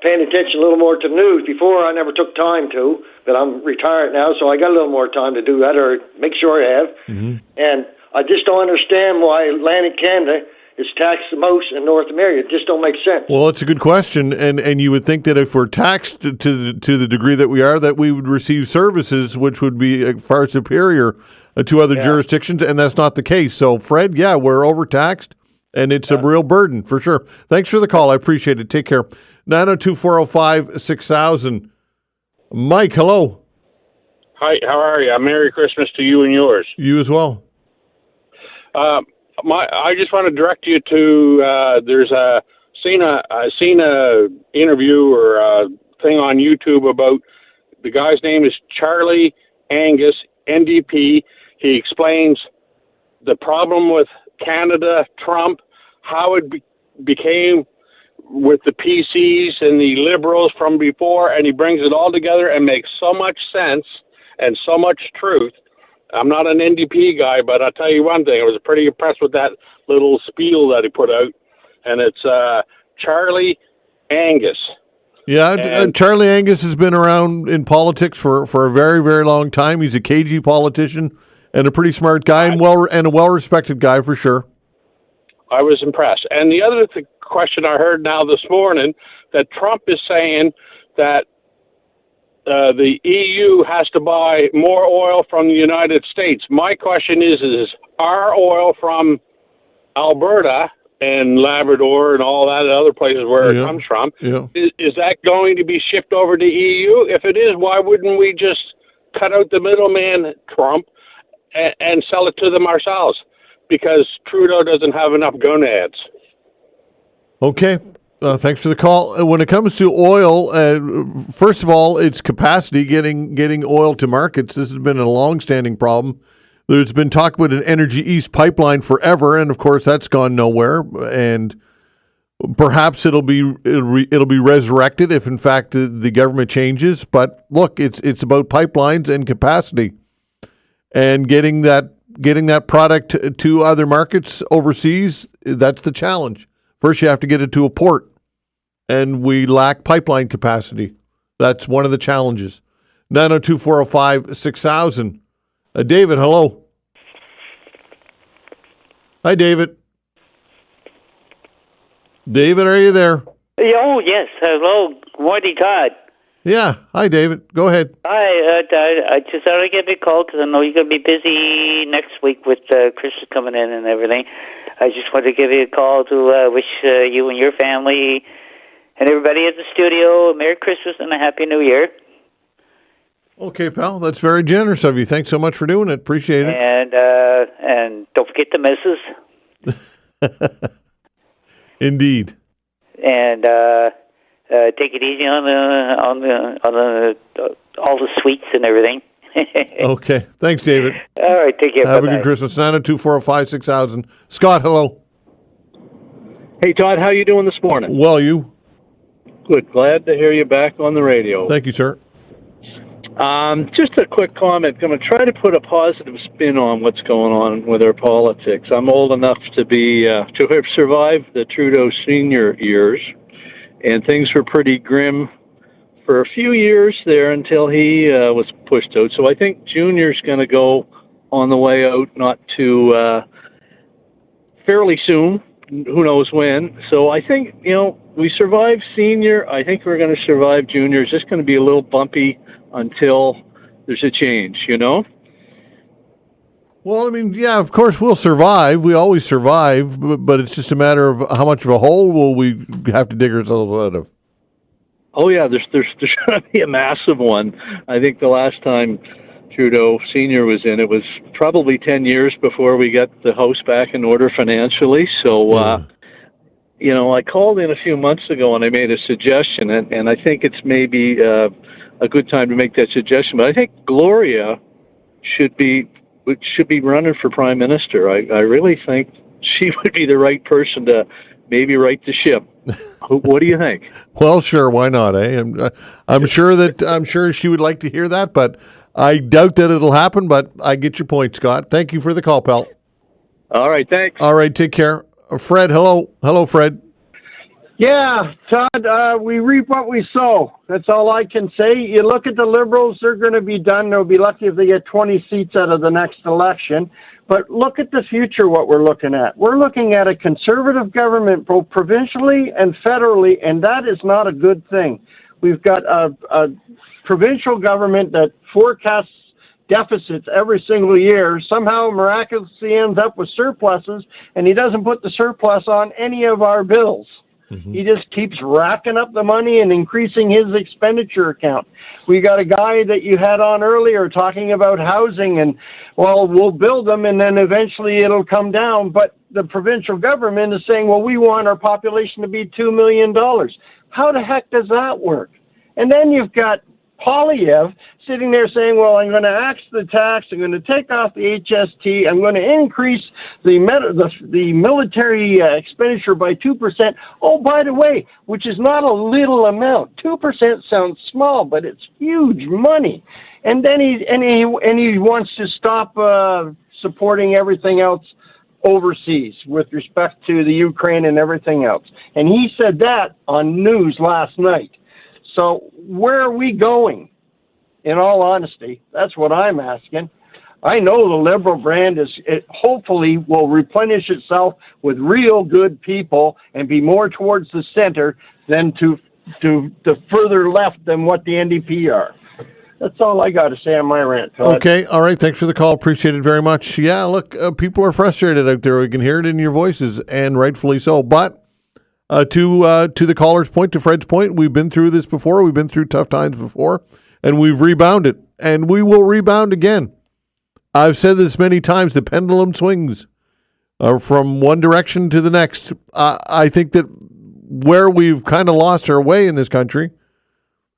paying attention a little more to the news. Before, I never took time to, but I'm retired now, so I got a little more time to do that, or make sure I have. Mm-hmm. And I just don't understand why Atlantic Canada is taxed the most in North America. It just don't make sense. Well, it's a good question, and you would think that if we're taxed to the degree that we are, that we would receive services which would be far superior to other jurisdictions, and that's not the case. So, Fred, we're overtaxed, and it's a real burden for sure. Thanks for the call. I appreciate it. Take care. 902-405-6000. Mike, hello. Hi, how are you? Merry Christmas to you and yours. You as well. I just want to direct you to there's a interview or a thing on YouTube about the guy's name is Charlie Angus, NDP. He explains the problem with Canada, Trump, how it became with the PCs and the Liberals from before, and he brings it all together and makes so much sense and so much truth. I'm not an NDP guy, but I'll tell you one thing. I was pretty impressed with that little spiel that he put out, and it's Charlie Angus. Yeah, Charlie Angus has been around in politics for a very, very long time. He's a cagey politician and a pretty smart guy and a well-respected guy for sure. I was impressed. And the other question I heard now this morning, that Trump is saying that the EU has to buy more oil from the United States. My question is our oil from Alberta and Labrador and all that other places where it comes from, is that going to be shipped over to EU? If it is, why wouldn't we just cut out the middleman, Trump, and sell it to them ourselves? Because Trudeau doesn't have enough gonads. Okay. Thanks for the call. When it comes to oil, first of all, it's capacity getting oil to markets. This has been a long-standing problem. There's been talk about an Energy East pipeline forever, and of course that's gone nowhere. And perhaps it'll be resurrected if, in fact, the government changes. But look, it's about pipelines and capacity, and getting that product to other markets overseas. That's the challenge. First, you have to get it to a port, and we lack pipeline capacity. That's one of the challenges. 902-405-6000. David, hello. Hi, David. David, are you there? Oh, yes. Hello. Good morning, Todd. Yeah. Hi, David. Go ahead. Hi. I just thought I'd give you a call because I know you're going to be busy next week with Christmas coming in and everything. I just wanted to give you a call to wish you and your family and everybody at the studio a Merry Christmas and a Happy New Year. Okay, pal. That's very generous of you. Thanks so much for doing it. Appreciate it. And don't forget the missus. Indeed. And take it easy on all the sweets and everything. Okay. Thanks, David. All right. Take care. Have Bye-bye. a good Christmas. 902-405-6000. Scott, hello. Hey, Todd. How you doing this morning? Well, you? Good. Glad to hear you back on the radio. Thank you, sir. Just a quick comment. I'm going to try to put a positive spin on what's going on with our politics. I'm old enough to have survived the Trudeau senior years, and things were pretty grim for a few years there until he was pushed out. So I think Junior's going to go on the way out, not too fairly soon. Who knows when? So I think, we survived senior. I think we're going to survive junior. It's just going to be a little bumpy until there's a change, Well, I mean, yeah, of course we'll survive. We always survive, but it's just a matter of how much of a hole will we have to dig ourselves out of. Oh, yeah, there's going to be a massive one. I think the last time Trudeau Sr. was in, it was probably 10 years before we got the house back in order financially. So, I called in a few months ago and I made a suggestion, and I think it's maybe a good time to make that suggestion. But I think Gloria should be running for Prime Minister. I really think she would be the right person to maybe right the ship. What do you think? Well, sure, why not? I'm sure she would like to hear that, but I doubt that it'll happen. But I get your point, Scott. Thank you for the call, pal. All right, thanks. All right, take care. Fred, hello, Fred. Yeah, Todd, we reap what we sow. That's all I can say. You look at the Liberals, they're going to be done. They'll be lucky if they get 20 seats out of the next election. But look at the future, what we're looking at. We're looking at a conservative government, both provincially and federally, and that is not a good thing. We've got a provincial government that forecasts deficits every single year, somehow miraculously ends up with surpluses, and he doesn't put the surplus on any of our bills. Mm-hmm. He just keeps racking up the money and increasing his expenditure account. We got a guy that you had on earlier talking about housing and, well, we'll build them and then eventually it'll come down. But the provincial government is saying, well, we want our population to be $2 million. How the heck does that work? And then you've got Polyev sitting there saying, well, I'm going to axe the tax, I'm going to take off the HST, I'm going to increase the military expenditure by 2%. Oh, by the way, which is not a little amount. 2% sounds small, but it's huge money. And then he wants to stop supporting everything else overseas with respect to the Ukraine and everything else. And he said that on news last night. So where are we going? In all honesty, that's what I'm asking. I know the Liberal brand hopefully will replenish itself with real good people and be more towards the center than to the further left than what the NDP are. That's all I got to say on my rant, Todd. Okay, all right. Thanks for the call. Appreciate it very much. Yeah, look, people are frustrated out there. We can hear it in your voices, and rightfully so. But to the caller's point, to Fred's point, we've been through this before. We've been through tough times before, and we've rebounded, and we will rebound again. I've said this many times, the pendulum swings from one direction to the next. I think that where we've kind of lost our way in this country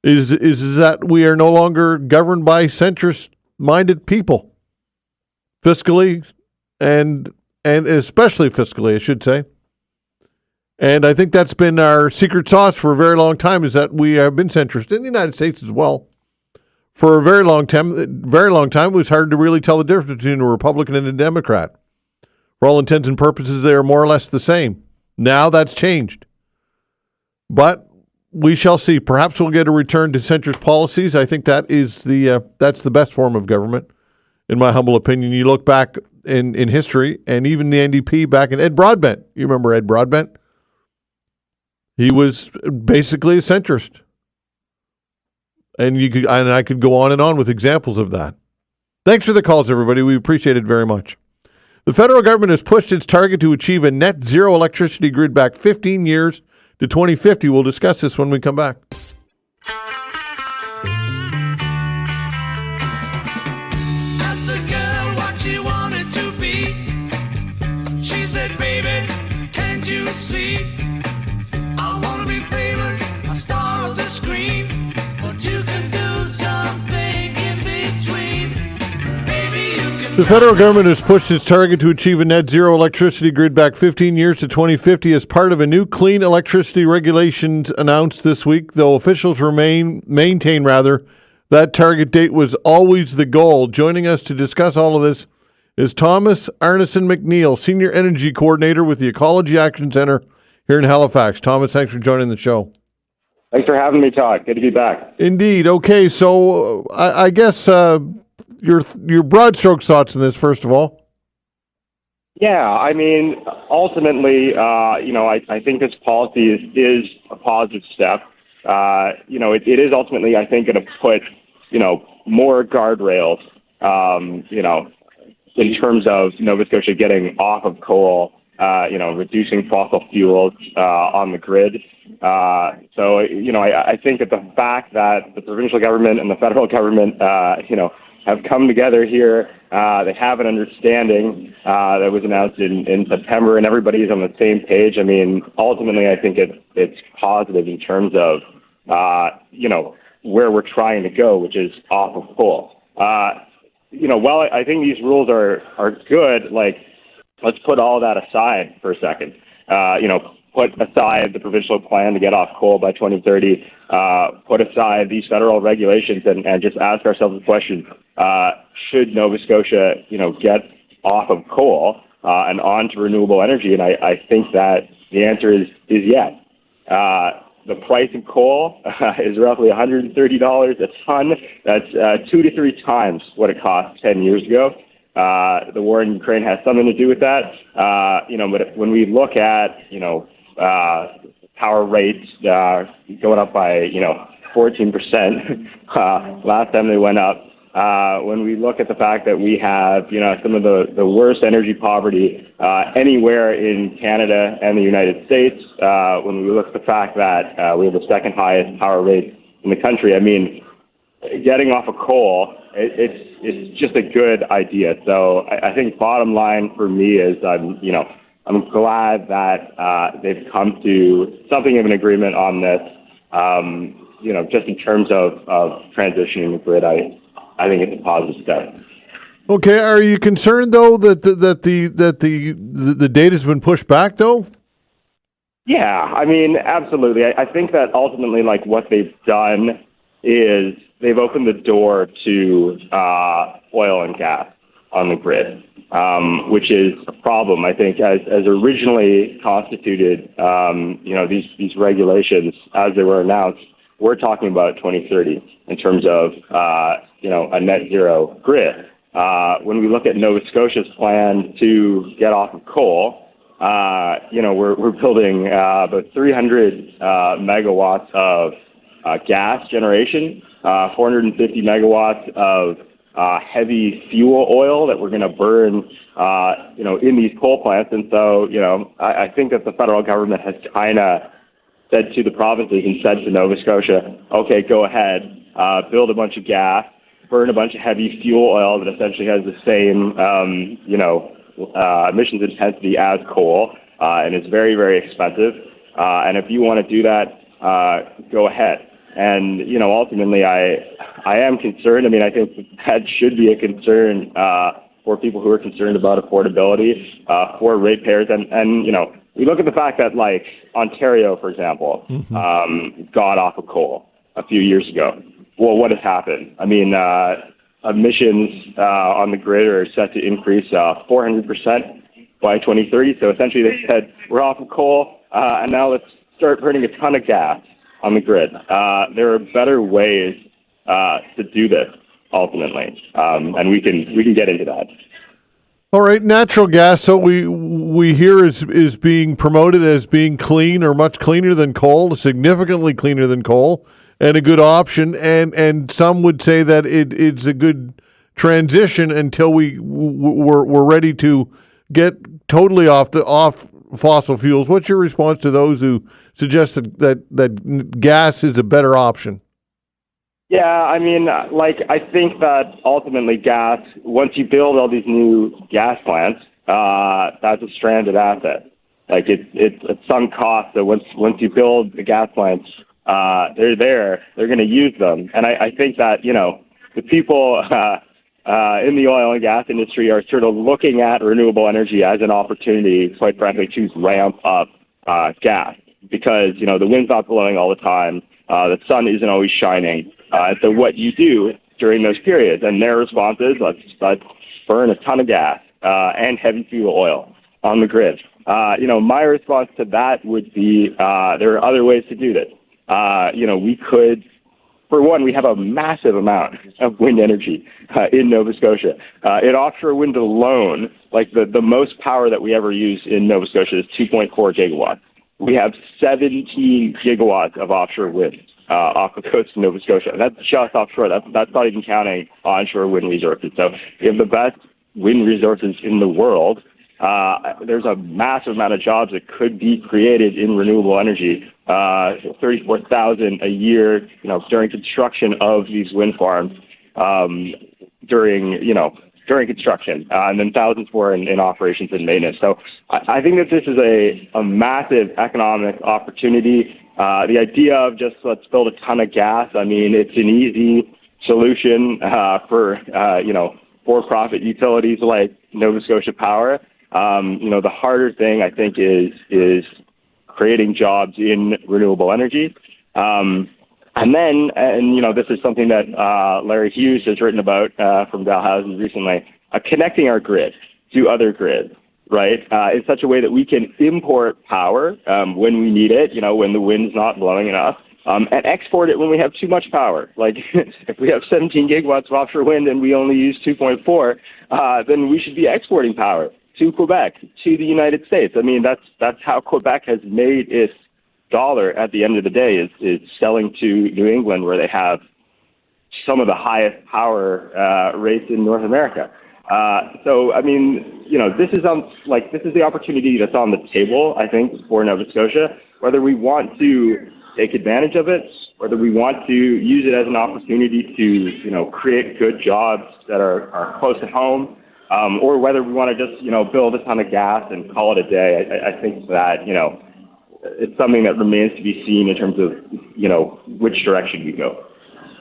is that we are no longer governed by centrist-minded people, fiscally and especially fiscally, I should say. And I think that's been our secret sauce for a very long time, is that we have been centrist in the United States as well. For a very long time, it was hard to really tell the difference between a Republican and a Democrat. For all intents and purposes, they are more or less the same. Now that's changed. But we shall see. Perhaps we'll get a return to centrist policies. I think that is that's the best form of government, in my humble opinion. You look back in history, and even the NDP back in Ed Broadbent. You remember Ed Broadbent? He was basically a centrist. And I could go on and on with examples of that. Thanks for the calls, everybody. We appreciate it very much. The federal government has pushed its target to achieve a net zero electricity grid back 15 years to 2050. We'll discuss this when we come back. Asked a girl what she wanted to be. She said, baby, can't you see? I want to be famous, a star of the screen. But you can do something in between. Baby, you can. The federal government has pushed its target to achieve a net zero electricity grid back 15 years to 2050 as part of a new clean electricity regulations announced this week, though officials maintain that target date was always the goal. Joining us to discuss all of this is Thomas Arneson McNeil, Senior Energy Coordinator with the Ecology Action Center here in Halifax. Thomas, thanks for joining the show. Thanks for having me, Todd. Good to be back. Indeed. Okay, so I guess your broad strokes thoughts on this, first of all. Yeah, I mean, ultimately, I think this policy is a positive step. It is ultimately, I think, going to put, more guardrails, in terms of Nova Scotia getting off of coal, reducing fossil fuels on the grid. I think that the fact that the provincial government and the federal government, have come together here, they have an understanding that was announced in September, and everybody's on the same page. I mean, ultimately, I think it's positive in terms of, where we're trying to go, which is off of coal. While I think these rules are good, let's put all that aside for a second. Put aside the provincial plan to get off coal by 2030, put aside these federal regulations and just ask ourselves the question, should Nova Scotia, get off of coal and on to renewable energy? And I think that the answer is yes. The price of coal is roughly $130 a ton. That's 2 to 3 times what it cost 10 years ago. The war in Ukraine has something to do with that. But when we look at, power rates going up by, 14% last time they went up, when we look at the fact that we have, some of the worst energy poverty anywhere in Canada and the United States, when we look at the fact that we have the second highest power rate in the country, I mean, getting off of coal, it's just a good idea. So I think bottom line for me is I'm glad that they've come to something of an agreement on this. Just in terms of transitioning the grid, I think it's a positive step. Okay, are you concerned though that the date has been pushed back though? Yeah, I mean, absolutely. I think that ultimately, like, what they've done is they've opened the door to oil and gas on the grid, which is a problem. I think as originally constituted, these regulations as they were announced, we're talking about 2030 in terms of a net zero grid. When we look at Nova Scotia's plan to get off of coal, we're building about 300 megawatts of gas generation, 450 megawatts of heavy fuel oil that we're going to burn, in these coal plants. And so, I think that the federal government has kind of said to the provinces and said to Nova Scotia, okay, go ahead, build a bunch of gas, burn a bunch of heavy fuel oil that essentially has the same, emissions intensity as coal, and it's very, very expensive. And if you want to do that, go ahead. And, ultimately, I am concerned. I mean, I think that should be a concern for people who are concerned about affordability for ratepayers. And we look at the fact that, like, Ontario, for example, got off of coal a few years ago. Well, what has happened? I mean, emissions on the grid are set to increase 400% by 2030. So essentially they said, we're off of coal, and now let's start burning a ton of gas on the grid. There are better ways to do this, ultimately, and we can get into that. All right, natural gas. So we hear is being promoted as being clean or much cleaner than coal, significantly cleaner than coal, and a good option. And some would say that it's a good transition until we're ready to get totally off fossil fuels. What's your response to those who suggest that gas is a better option? Yeah, I mean, I think that ultimately gas, once you build all these new gas plants, that's a stranded asset. Like, it's at some cost that once you build the gas plants, they're there, they're going to use them. And I think that, the people in the oil and gas industry are sort of looking at renewable energy as an opportunity, quite frankly, to ramp up gas. Because, the wind's not blowing all the time, the sun isn't always shining. So what you do during those periods, and their response is, let's burn a ton of gas and heavy fuel oil on the grid. My response to that would be there are other ways to do this. We could, for one, we have a massive amount of wind energy in Nova Scotia. In offshore wind alone, like the most power that we ever use in Nova Scotia is 2.4 gigawatts. We have 17 gigawatts of offshore wind off the coast of Nova Scotia. That's just offshore. That's not even counting onshore wind resources. So we have the best wind resources in the world. There's a massive amount of jobs that could be created in renewable energy. 34,000 a year, during construction of these wind farms, during construction, and then thousands more in operations and maintenance. So I think that this is a massive economic opportunity. The idea of just let's build a ton of gas, I mean, it's an easy solution for for-profit utilities like Nova Scotia Power. The harder thing, I think, is creating jobs in renewable energy. And this is something that Larry Hughes has written about from Dalhousie recently, connecting our grid to other grids. right, in such a way that we can import power when we need it, when the wind's not blowing enough, and export it when we have too much power. Like if we have 17 gigawatts of offshore wind and we only use 2.4, then we should be exporting power to Quebec, to the United States. I mean, that's how Quebec has made its dollar at the end of the day, is selling to New England, where they have some of the highest power rates in North America. So, I mean, this is the opportunity that's on the table, I think, for Nova Scotia, whether we want to take advantage of it, whether we want to use it as an opportunity to, create good jobs that are close to home, or whether we want to just, build a ton of gas and call it a day. I think that, it's something that remains to be seen in terms of, which direction we go.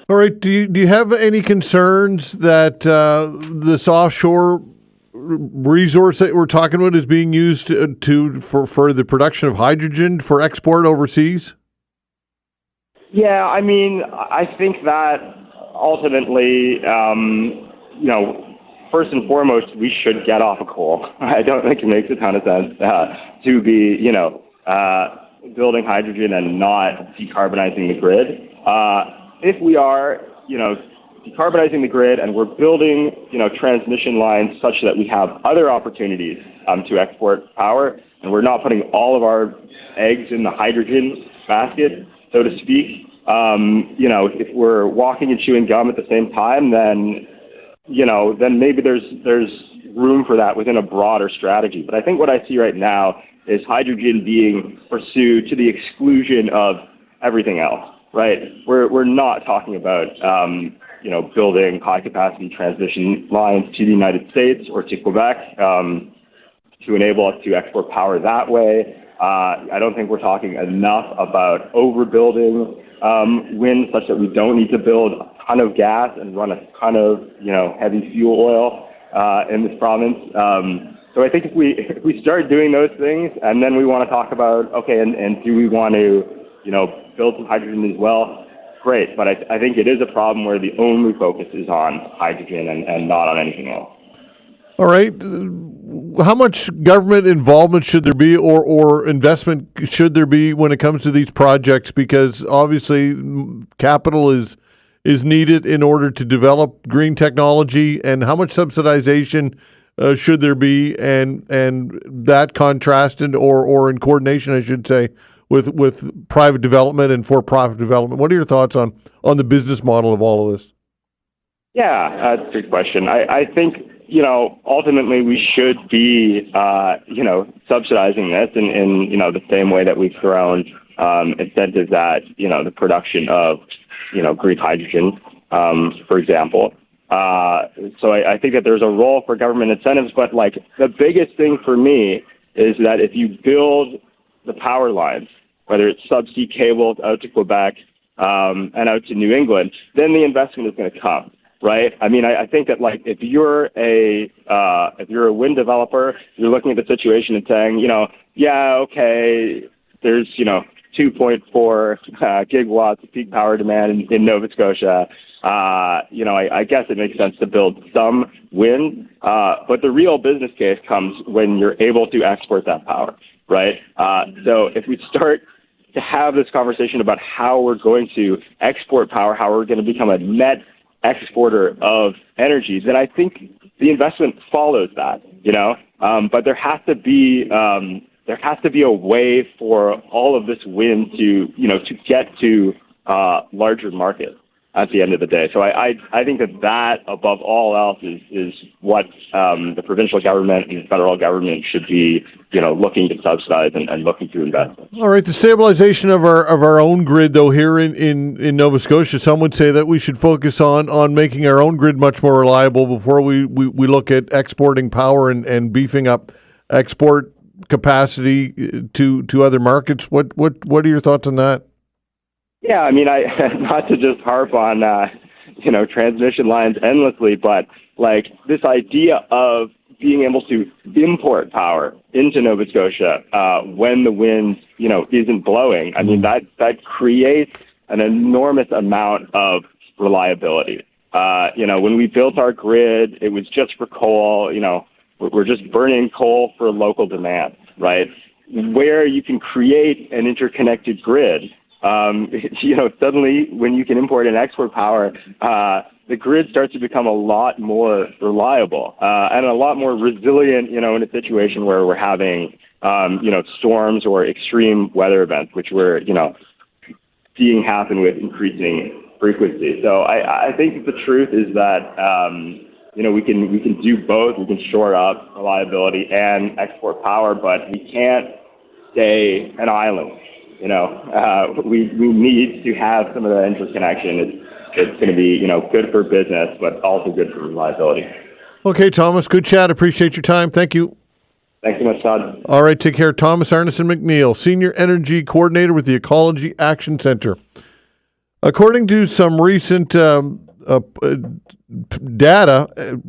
All right. Do you have any concerns that this offshore resource that we're talking about is being used for the production of hydrogen for export overseas? Yeah, I mean, I think that ultimately, first and foremost, we should get off of coal. I don't think it makes a ton of sense to be, building hydrogen and not decarbonizing the grid. If we are, decarbonizing the grid and we're building, transmission lines such that we have other opportunities to export power, and we're not putting all of our eggs in the hydrogen basket, so to speak, if we're walking and chewing gum at the same time, then maybe there's room for that within a broader strategy. But I think what I see right now is hydrogen being pursued to the exclusion of everything else, right? We're not talking about, building high-capacity transmission lines to the United States or to Quebec to enable us to export power that way. I don't think we're talking enough about overbuilding wind such that we don't need to build a ton of gas and run a ton of, heavy fuel oil in this province. So I think if we start doing those things, and then we want to talk about, okay, and do we want to, build some hydrogen as well? Great, but I think it is a problem where the only focus is on hydrogen and not on anything else. All right. How much government involvement should there be, or investment should there be when it comes to these projects? Because obviously capital is needed in order to develop green technology, and how much subsidization should there be, and that contrasted or in coordination, I should say, with private development and for-profit development. What are your thoughts on the business model of all of this? Yeah, that's a good question. I think, ultimately we should be, subsidizing this in the same way that we've thrown incentives at, the production of, green hydrogen, for example. So I think that there's a role for government incentives, but the biggest thing for me is that if you build the power lines, whether it's subsea cables out to Quebec and out to New England, then the investment is going to come, right? I mean, I think that if you're a wind developer, you're looking at the situation and saying, there's 2.4 gigawatts of peak power demand in Nova Scotia. I guess it makes sense to build some wind, but the real business case comes when you're able to export that power, right? So if we start to have this conversation about how we're going to export power, how we're going to become a net exporter of energy, then I think the investment follows that, but there has to be a way for all of this wind to get to larger markets at the end of the day. So I think that above all else is what the provincial government and the federal government should be, looking to subsidize and looking to invest in. All right, the stabilization of our own grid, though, here in Nova Scotia, some would say that we should focus on making our own grid much more reliable before we look at exporting power and beefing up export capacity to other markets. What are your thoughts on that? Yeah, I mean, not to just harp on, transmission lines endlessly, but this idea of being able to import power into Nova Scotia when the wind, isn't blowing. I mean, that creates an enormous amount of reliability. When we built our grid, it was just for coal. we're just burning coal for local demand, right? Where you can create an interconnected grid, suddenly when you can import and export power, the grid starts to become a lot more reliable and a lot more resilient, in a situation where we're having, storms or extreme weather events, which we're, seeing happen with increasing frequency. So I think the truth is that, we can do both. We can shore up reliability and export power, but we can't stay an island. We need to have some of the interconnection. It's going to be, good for business, but also good for reliability. Okay, Thomas, good chat. Appreciate your time. Thank you. Thanks so much, Todd. All right, take care. Thomas Arneson McNeil, Senior Energy Coordinator with the Ecology Action Center. According to some recent data,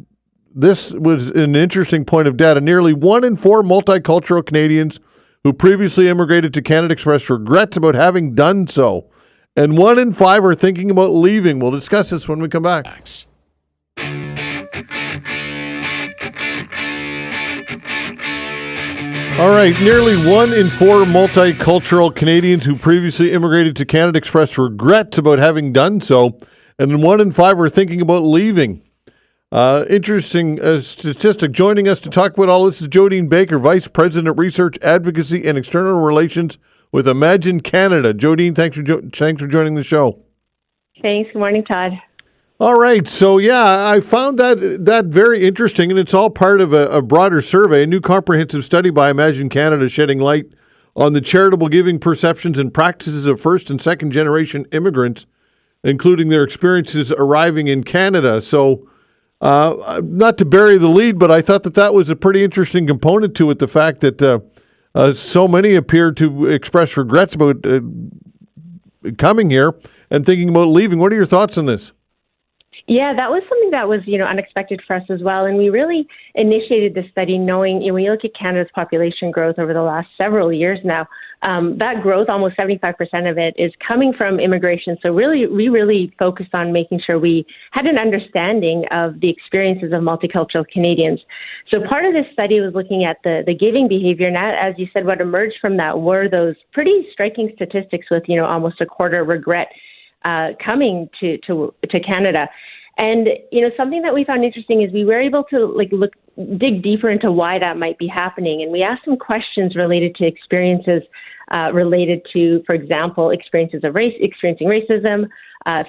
this was an interesting point of data. Nearly 1 in 4 multicultural Canadians who previously immigrated to Canada expressed regrets about having done so. And 1 in 5 are thinking about leaving. We'll discuss this when we come back. All right, nearly 1 in 4 multicultural Canadians who previously immigrated to Canada expressed regrets about having done so, and 1 in 5 are thinking about leaving. Interesting statistic. Joining us to talk about all this is Jodine Baker, Vice President of Research, Advocacy, and External Relations with Imagine Canada. Jodine, thanks for joining the show. Thanks. Good morning, Todd. All right. So, I found that very interesting, and it's all part of a broader survey, a new comprehensive study by Imagine Canada shedding light on the charitable giving perceptions and practices of first and second generation immigrants, including their experiences arriving in Canada. So, not to bury the lead, but I thought that was a pretty interesting component to it, the fact that so many appear to express regrets about coming here and thinking about leaving. What are your thoughts on this? Yeah, that was something that was, unexpected for us as well. And we really initiated this study knowing, when you look at Canada's population growth over the last several years now, that growth, almost 75% of it, is coming from immigration. So we really focused on making sure we had an understanding of the experiences of multicultural Canadians. So part of this study was looking at the giving behavior. And as you said, what emerged from that were those pretty striking statistics with, almost a quarter regret coming to Canada. And, something that we found interesting is we were able to dig deeper into why that might be happening. And we asked some questions related to experiences related to, for example, experiences of experiencing racism,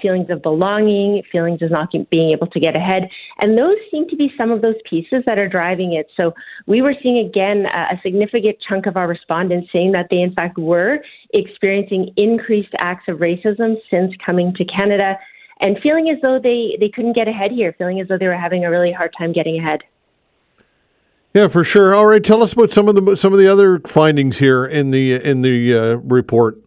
feelings of belonging, feelings of not being able to get ahead. And those seem to be some of those pieces that are driving it. So we were seeing, again, a significant chunk of our respondents saying that they, in fact, were experiencing increased acts of racism since coming to Canada, and feeling as though they couldn't get ahead here, feeling as though they were having a really hard time getting ahead. Yeah, for sure. All right, tell us about some of the other findings here in the report.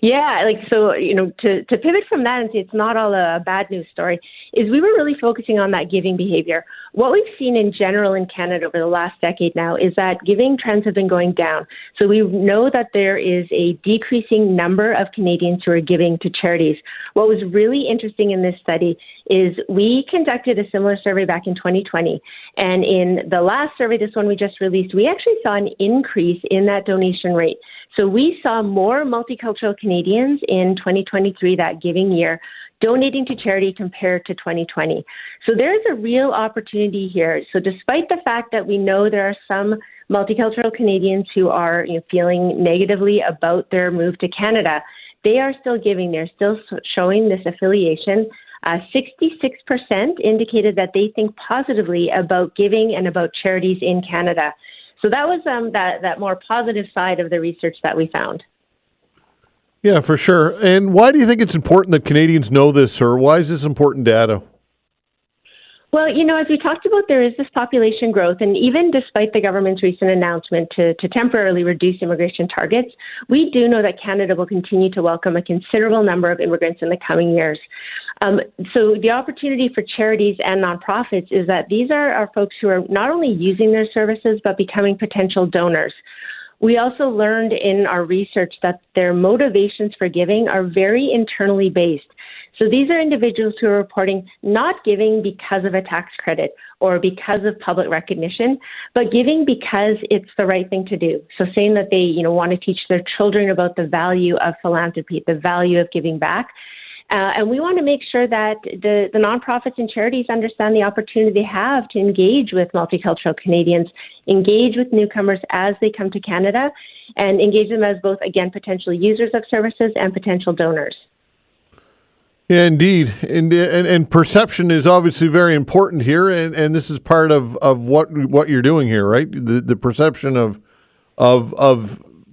Yeah, to pivot from that and say it's not all a bad news story, is we were really focusing on that giving behavior. What we've seen in general in Canada over the last decade now is that giving trends have been going down. So we know that there is a decreasing number of Canadians who are giving to charities. What was really interesting in this study is we conducted a similar survey back in 2020. And in the last survey, this one we just released, we actually saw an increase in that donation rate. So we saw more multicultural Canadians in 2023, that giving year, donating to charity compared to 2020. So there's a real opportunity here. So despite the fact that we know there are some multicultural Canadians who are feeling negatively about their move to Canada, they are still giving. They're still showing this affiliation. 66% indicated that they think positively about giving and about charities in Canada. So that was that more positive side of the research that we found. Yeah, for sure. And why do you think it's important that Canadians know this, sir? Why is this important data? Well, as we talked about, there is this population growth, and even despite the government's recent announcement to temporarily reduce immigration targets, we do know that Canada will continue to welcome a considerable number of immigrants in the coming years. So the opportunity for charities and nonprofits is that these are folks who are not only using their services, but becoming potential donors. We also learned in our research that their motivations for giving are very internally based. So these are individuals who are reporting not giving because of a tax credit or because of public recognition, but giving because it's the right thing to do. So saying that they, want to teach their children about the value of philanthropy, the value of giving back. And we want to make sure that the nonprofits and charities understand the opportunity they have to engage with multicultural Canadians, engage with newcomers as they come to Canada, and engage them as both, again, potential users of services and potential donors. Yeah, indeed. And perception is obviously very important here, and this is part of what you're doing here, right? The perception of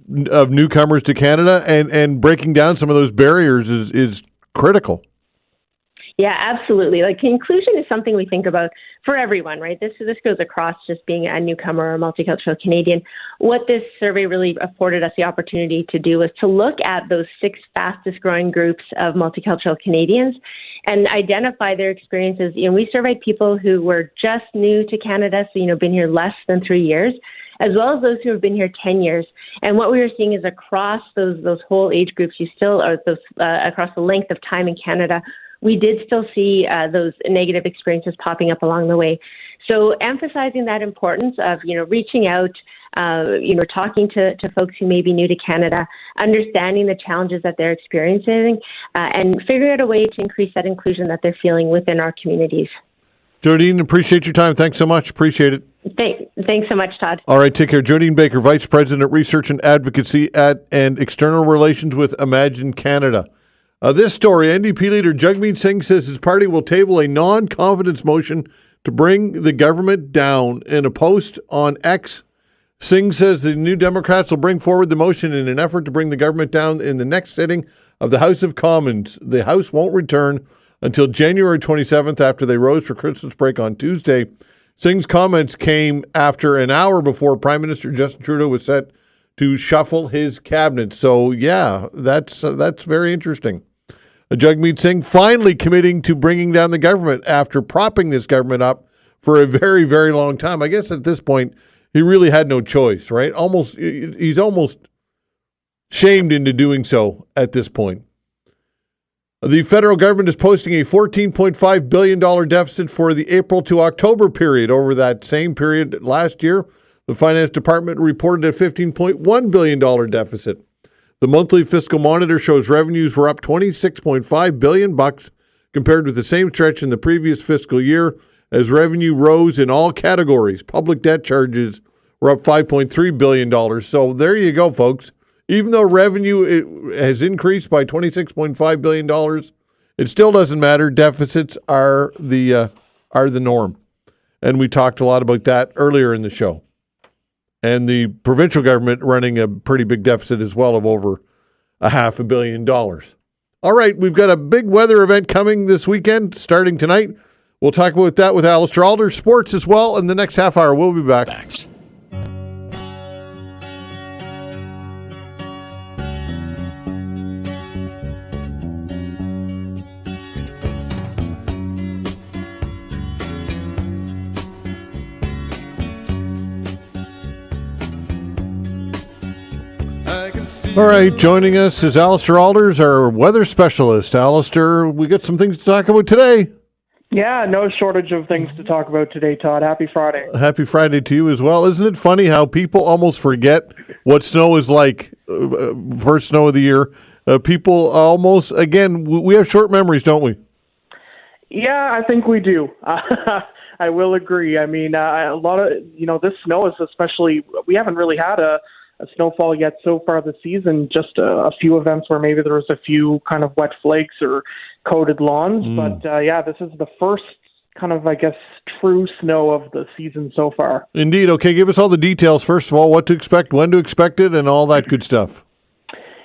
newcomers to Canada and breaking down some of those barriers is critical. Yeah, absolutely. Like, inclusion is something we think about for everyone, right? This goes across just being a newcomer or a multicultural Canadian. What this survey really afforded us the opportunity to do was to look at those 6 fastest growing groups of multicultural Canadians and identify their experiences. We surveyed people who were just new to Canada, so, been here less than 3 years, as well as those who have been here 10 years. And what we were seeing is across those whole age groups, across the length of time in Canada, we did still see those negative experiences popping up along the way. So emphasizing that importance of, reaching out, talking to folks who may be new to Canada, understanding the challenges that they're experiencing, and figuring out a way to increase that inclusion that they're feeling within our communities. Jodine, appreciate your time. Thanks so much. Appreciate it. Thanks so much, Todd. All right, take care. Jodine Baker, Vice President, Research and Advocacy and External Relations with Imagine Canada. This story, NDP leader Jagmeet Singh says his party will table a non-confidence motion to bring the government down. In a post on X, Singh says the New Democrats will bring forward the motion in an effort to bring the government down in the next sitting of the House of Commons. The House won't return until January 27th after they rose for Christmas break on Tuesday. Singh's comments came after an hour before Prime Minister Justin Trudeau was set to shuffle his cabinet. So, yeah, that's very interesting. Jagmeet Singh finally committing to bringing down the government after propping this government up for a very, very long time. I guess at this point, he really had no choice, right? He's almost shamed into doing so at this point. The federal government is posting a $14.5 billion deficit for the April to October period. Over that same period last year, the Finance Department reported a $15.1 billion deficit. The monthly fiscal monitor shows revenues were up $26.5 billion compared with the same stretch in the previous fiscal year, as revenue rose in all categories. Public debt charges were up $5.3 billion. So there you go, folks. Even though revenue has increased by $26.5 billion, it still doesn't matter. Deficits are the norm. And we talked a lot about that earlier in the show. And the provincial government running a pretty big deficit as well of over $500 million. All right, we've got a big weather event coming this weekend, starting tonight. We'll talk about that with Alistair Alder. Sports as well in the next half hour. We'll be back. All right, joining us is Alistair Alders, our weather specialist. Alistair, we got some things to talk about today. Yeah, no shortage of things to talk about today, Todd. Happy Friday. Happy Friday to you as well. Isn't it funny how people almost forget what snow is like, first snow of the year? People almost, again, we have short memories, don't we? Yeah, I think we do. I will agree. I mean, a lot of, this snow is especially, we haven't really had a snowfall yet so far this season, just a few events where maybe there was a few kind of wet flakes or coated lawns. But this is the first kind of, I guess, true snow of the season so far. Indeed. Okay, give us all the details. First of all, what to expect, when to expect it, and all that good stuff.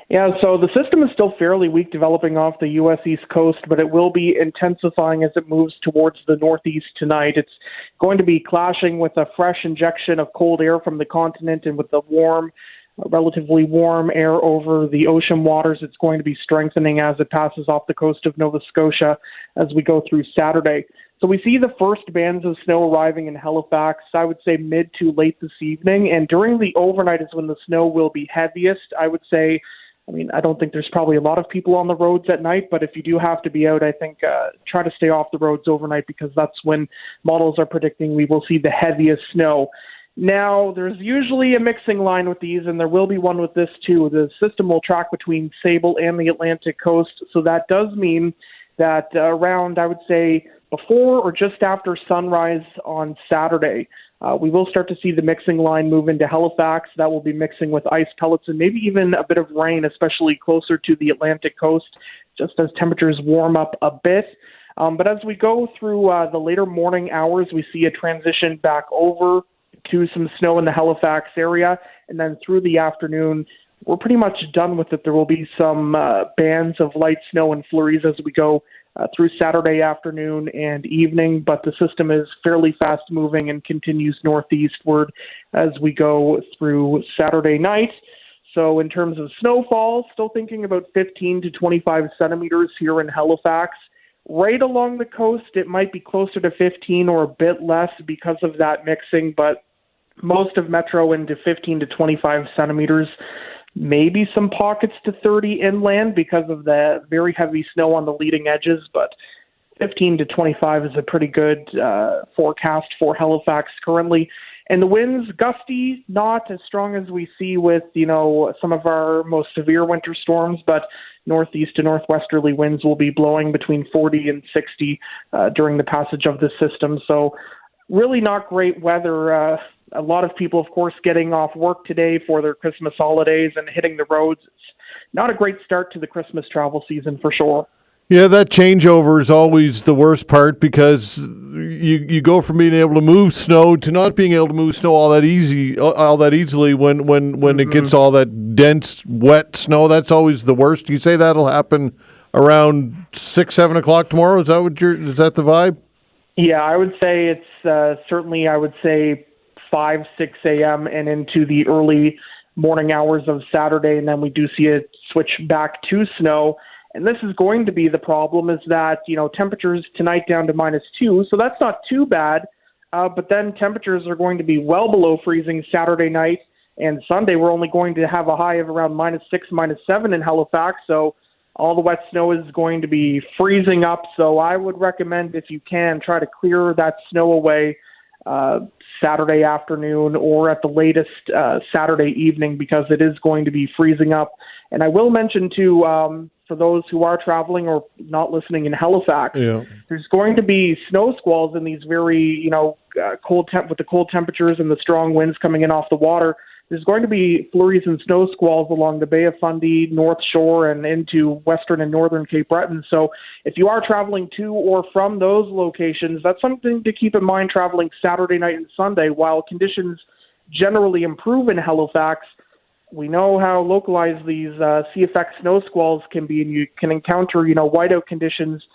Yeah, so the system is still fairly weak developing off the U.S. East Coast, but it will be intensifying as it moves towards the Northeast tonight. It's going to be clashing with a fresh injection of cold air from the continent and with the relatively warm air over the ocean waters. It's going to be strengthening as it passes off the coast of Nova Scotia as we go through Saturday. So we see the first bands of snow arriving in Halifax, I would say mid to late this evening. And during the overnight is when the snow will be heaviest. I would say I mean, I don't think there's probably a lot of people on the roads at night, but if you do have to be out, I think try to stay off the roads overnight because that's when models are predicting we will see the heaviest snow. Now, there's usually a mixing line with these, and there will be one with this too. The system will track between Sable and the Atlantic coast, so that does mean that around, I would say, before or just after sunrise on Saturday, we will start to see the mixing line move into Halifax. That will be mixing with ice pellets and maybe even a bit of rain, especially closer to the Atlantic coast, just as temperatures warm up a bit. But as we go through the later morning hours, we see a transition back over to some snow in the Halifax area. And then through the afternoon, we're pretty much done with it. There will be some bands of light snow and flurries as we go through Saturday afternoon and evening, but the system is fairly fast moving and continues northeastward as we go through Saturday night. So in terms of snowfall, still thinking about 15 to 25 centimeters here in Halifax. Right along the coast, it might be closer to 15 or a bit less because of that mixing, but most of Metro into 15 to 25 centimeters. Maybe some pockets to 30 inland because of the very heavy snow on the leading edges, but 15 to 25 is a pretty good forecast for Halifax currently. And the winds, gusty, not as strong as we see with, some of our most severe winter storms, but northeast to northwesterly winds will be blowing between 40 and 60 during the passage of this system. So really not great weather. A lot of people, of course, getting off work today for their Christmas holidays and hitting the roads. It's not a great start to the Christmas travel season for sure. Yeah, that changeover is always the worst part because you go from being able to move snow to not being able to move snow all that easily when it gets all that dense, wet snow. That's always the worst. You say that'll happen around 6, 7 o'clock tomorrow? Is that the vibe? Yeah, I would say it's certainly, 5, 6 a.m. and into the early morning hours of Saturday, and then we do see it switch back to snow. And this is going to be the problem is that, temperatures tonight down to -2, so that's not too bad. But then temperatures are going to be well below freezing Saturday night, and Sunday we're only going to have a high of around -6, -7 in Halifax, so all the wet snow is going to be freezing up. So I would recommend, if you can, try to clear that snow away Saturday afternoon or at the latest Saturday evening because it is going to be freezing up. And I will mention too, for those who are traveling or not listening in Halifax, there's going to be snow squalls in these very, with the cold temperatures and the strong winds coming in off the water. There's going to be flurries and snow squalls along the Bay of Fundy, North Shore, and into western and northern Cape Breton. So if you are traveling to or from those locations, that's something to keep in mind traveling Saturday night and Sunday. While conditions generally improve in Halifax, we know how localized these sea-effect snow squalls can be, and you can encounter, whiteout conditions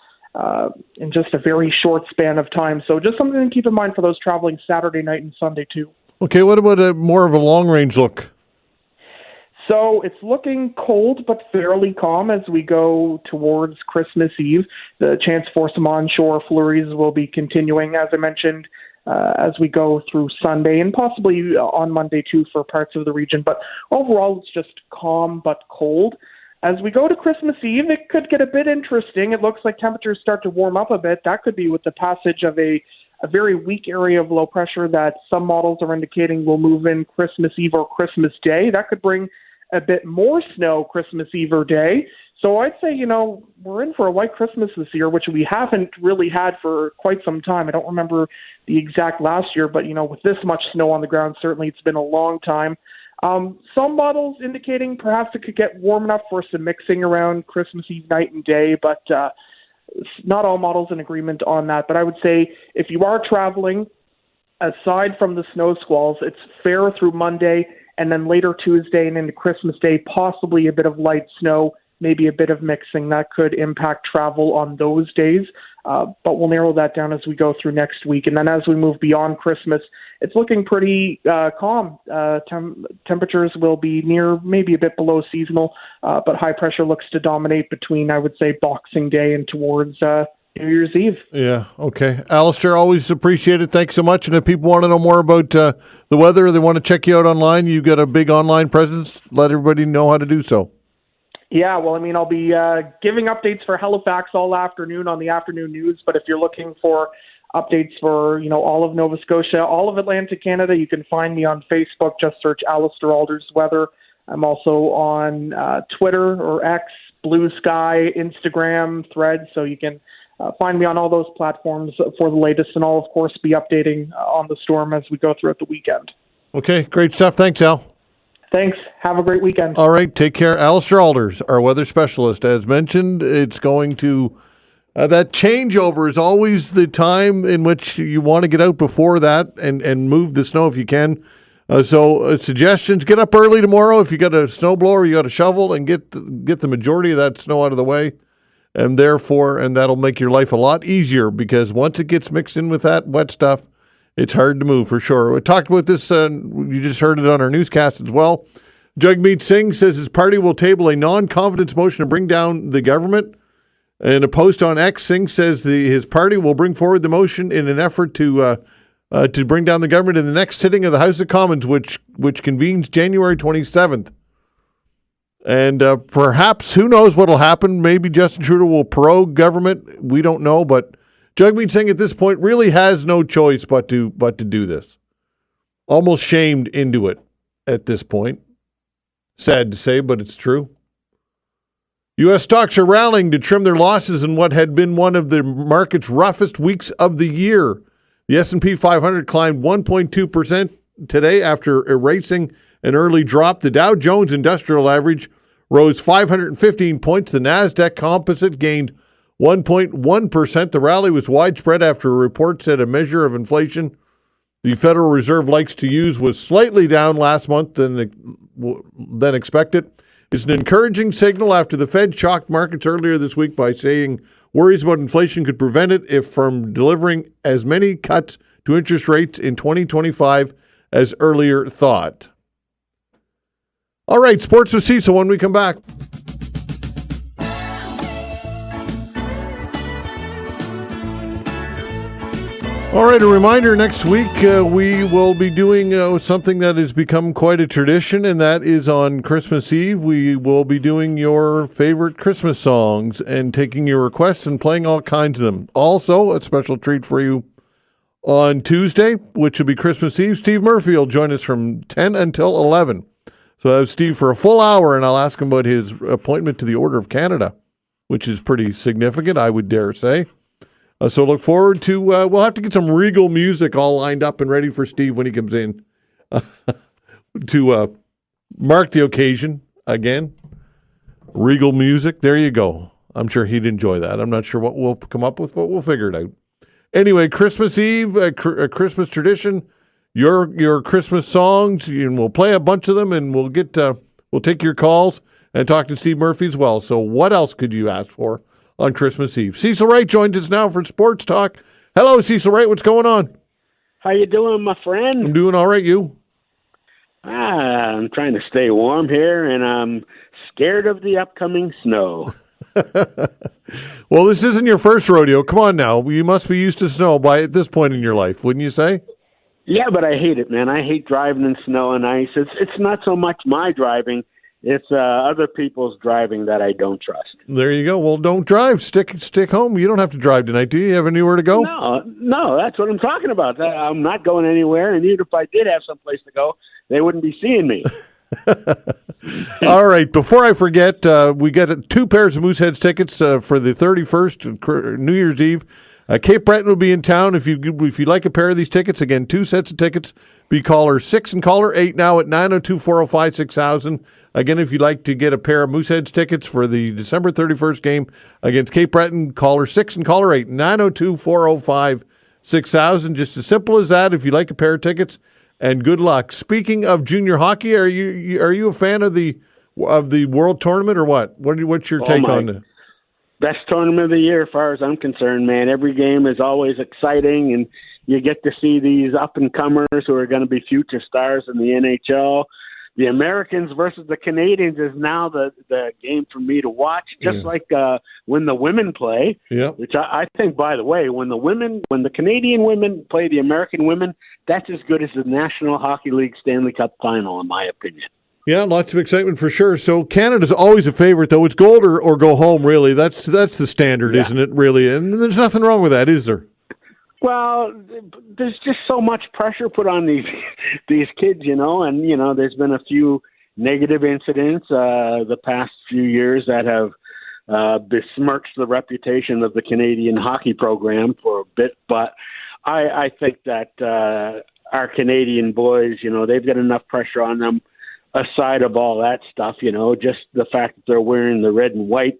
in just a very short span of time. So just something to keep in mind for those traveling Saturday night and Sunday too. Okay, what about more of a long-range look? So it's looking cold but fairly calm as we go towards Christmas Eve. The chance for some onshore flurries will be continuing, as I mentioned, as we go through Sunday and possibly on Monday too for parts of the region. But overall, it's just calm but cold. As we go to Christmas Eve, it could get a bit interesting. It looks like temperatures start to warm up a bit. That could be with the passage of a very weak area of low pressure that some models are indicating will move in Christmas Eve or Christmas Day. That could bring a bit more snow Christmas Eve or day. So I'd say, we're in for a white Christmas this year, which we haven't really had for quite some time. I don't remember the exact last year, but, with this much snow on the ground, certainly it's been a long time. Some models indicating perhaps it could get warm enough for some mixing around Christmas Eve night and day, but not all models in agreement on that. But I would say if you are traveling, aside from the snow squalls, it's fair through Monday and then later Tuesday and into Christmas Day, possibly a bit of light snow, maybe a bit of mixing that could impact travel on those days. But we'll narrow that down as we go through next week. And then as we move beyond Christmas, it's looking pretty calm. Temperatures will be near, maybe a bit below seasonal, but high pressure looks to dominate between, I would say, Boxing Day and towards New Year's Eve. Yeah, okay. Alistair, always appreciate it. Thanks so much. And if people want to know more about the weather, or they want to check you out online, you've got a big online presence. Let everybody know how to do so. Yeah, well, I mean, I'll be giving updates for Halifax all afternoon on the afternoon news. But if you're looking for updates for, all of Nova Scotia, all of Atlantic Canada, you can find me on Facebook. Just search Alistair Alders Weather. I'm also on Twitter or X, Blue Sky, Instagram, Threads. So you can find me on all those platforms for the latest. And I'll, of course, be updating on the storm as we go throughout the weekend. Okay, great stuff. Thanks, Al. Thanks. Have a great weekend. All right, take care. Alistair Alders, our weather specialist. As mentioned, it's going to, that changeover is always the time in which you want to get out before that and move the snow if you can. So suggestions, get up early tomorrow. If you got a snow blower, you got a shovel, and get the majority of that snow out of the way. And that'll make your life a lot easier, because once it gets mixed in with that wet stuff, it's hard to move for sure. We talked about this, you just heard it on our newscast as well. Jagmeet Singh says his party will table a non-confidence motion to bring down the government. In a post on X, Singh says his party will bring forward the motion in an effort to bring down the government in the next sitting of the House of Commons, which convenes January 27th. And perhaps, who knows what will happen? Maybe Justin Trudeau will prorogue government. We don't know, but Jagmeet Singh at this point really has no choice but to do this. Almost shamed into it at this point. Sad to say, but it's true. U.S. stocks are rallying to trim their losses in what had been one of the market's roughest weeks of the year. The S&P 500 climbed 1.2% today after erasing an early drop. The Dow Jones Industrial Average rose 515 points. The NASDAQ Composite gained 1.1%. The rally was widespread after a report said a measure of inflation the Federal Reserve likes to use was slightly down last month than expected. It's an encouraging signal after the Fed shocked markets earlier this week by saying worries about inflation could prevent it from delivering as many cuts to interest rates in 2025 as earlier thought. All right, sports with Cecil when we come back. All right, a reminder, next week we will be doing something that has become quite a tradition, and that is on Christmas Eve. We will be doing your favorite Christmas songs and taking your requests and playing all kinds of them. Also, a special treat for you on Tuesday, which will be Christmas Eve. Steve Murphy will join us from 10 until 11. So I have Steve for a full hour, and I'll ask him about his appointment to the Order of Canada, which is pretty significant, I would dare say. So look forward to, we'll have to get some regal music all lined up and ready for Steve when he comes in to mark the occasion again. Regal music, there you go. I'm sure he'd enjoy that. I'm not sure what we'll come up with, but we'll figure it out. Anyway, Christmas Eve, a Christmas tradition, your Christmas songs, and we'll play a bunch of them, and we'll take your calls and talk to Steve Murphy as well. So what else could you ask for on Christmas Eve? Cecil Wright joins us now for Sports Talk. Hello, Cecil Wright. What's going on? How you doing, my friend? I'm doing all right. You? I'm trying to stay warm here, and I'm scared of the upcoming snow. Well, this isn't your first rodeo. Come on now. You must be used to snow by at this point in your life, wouldn't you say? Yeah, but I hate it, man. I hate driving in snow and ice. It's not so much my driving. It's other people's driving that I don't trust. There you go. Well, don't drive. Stick home. You don't have to drive tonight, do you? You have anywhere to go? No, that's what I'm talking about. I'm not going anywhere, and even if I did have someplace to go, they wouldn't be seeing me. All right. Before I forget, we get 2 pairs of Mooseheads tickets for the 31st, New Year's Eve. Cape Breton will be in town. If you like a pair of these tickets, again, 2 sets of tickets. Be caller 6 and caller 8 now at 902-405-6000. Again, if you'd like to get a pair of Mooseheads tickets for the December 31st game against Cape Breton, caller 6 and caller 8, 902-405-6000. Just as simple as that. If you like a pair of tickets, and good luck. Speaking of junior hockey, are you a fan of the World Tournament or what? What's your take on it? Best tournament of the year, as far as I'm concerned, man. Every game is always exciting, and you get to see these up-and-comers who are going to be future stars in the NHL. The Americans versus the Canadians is now the game for me to watch, just like when the women play, which I think, by the way, when the Canadian women play the American women, that's as good as the National Hockey League Stanley Cup final, in my opinion. Yeah, lots of excitement for sure. So Canada's always a favorite, though. It's gold or go home, really. That's the standard, isn't it, really? And there's nothing wrong with that, is there? Well, there's just so much pressure put on these kids, and there's been a few negative incidents the past few years that have besmirched the reputation of the Canadian hockey program for a bit. But I think that our Canadian boys, they've got enough pressure on them. Aside of all that stuff, just the fact that they're wearing the red and white,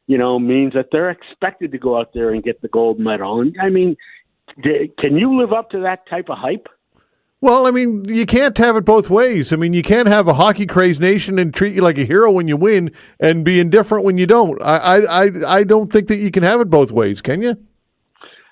means that they're expected to go out there and get the gold medal. And I mean, can you live up to that type of hype? Well, I mean, you can't have it both ways. I mean, you can't have a hockey crazed nation and treat you like a hero when you win and be indifferent when you don't. I don't think that you can have it both ways, can you?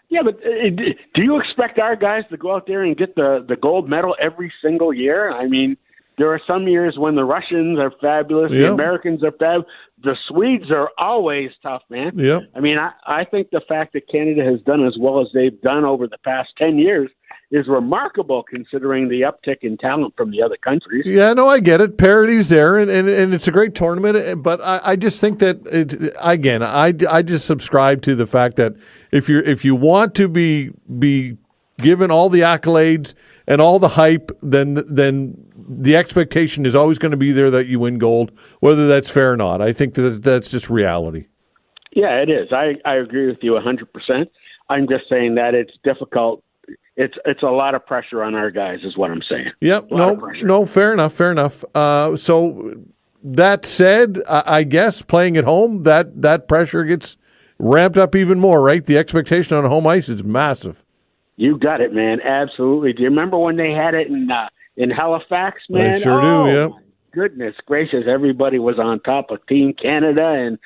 Yeah, but do you expect our guys to go out there and get the gold medal every single year? I mean, there are some years when the Russians are fabulous, the Americans are fab. The Swedes are always tough, man. Yeah. I mean, I think the fact that Canada has done as well as they've done over the past 10 years is remarkable considering the uptick in talent from the other countries. Yeah, no, I get it. Parity's there, and it's a great tournament. But I just think that, I just subscribe to the fact that if you want to be given all the accolades and all the hype, then the expectation is always going to be there that you win gold, whether that's fair or not. I think that's just reality. Yeah, it is. I agree with you 100%. I'm just saying that it's difficult. It's a lot of pressure on our guys, is what I'm saying. Yep. No, fair enough. So that said, I guess playing at home, that pressure gets ramped up even more, right? The expectation on home ice is massive. You got it, man. Absolutely. Do you remember when they had it in Halifax, man? I sure do, yeah. My goodness gracious, everybody was on top of Team Canada. And,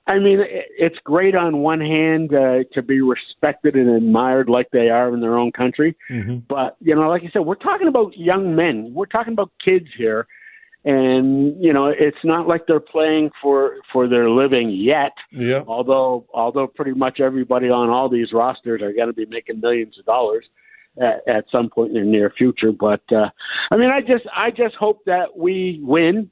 I mean, it's great on one hand to be respected and admired like they are in their own country. Mm-hmm. But, like you said, we're talking about young men. We're talking about kids here. And, it's not like they're playing for their living yet. Yeah. Although pretty much everybody on all these rosters are going to be making millions of dollars at some point in the near future. But, I just hope that we win,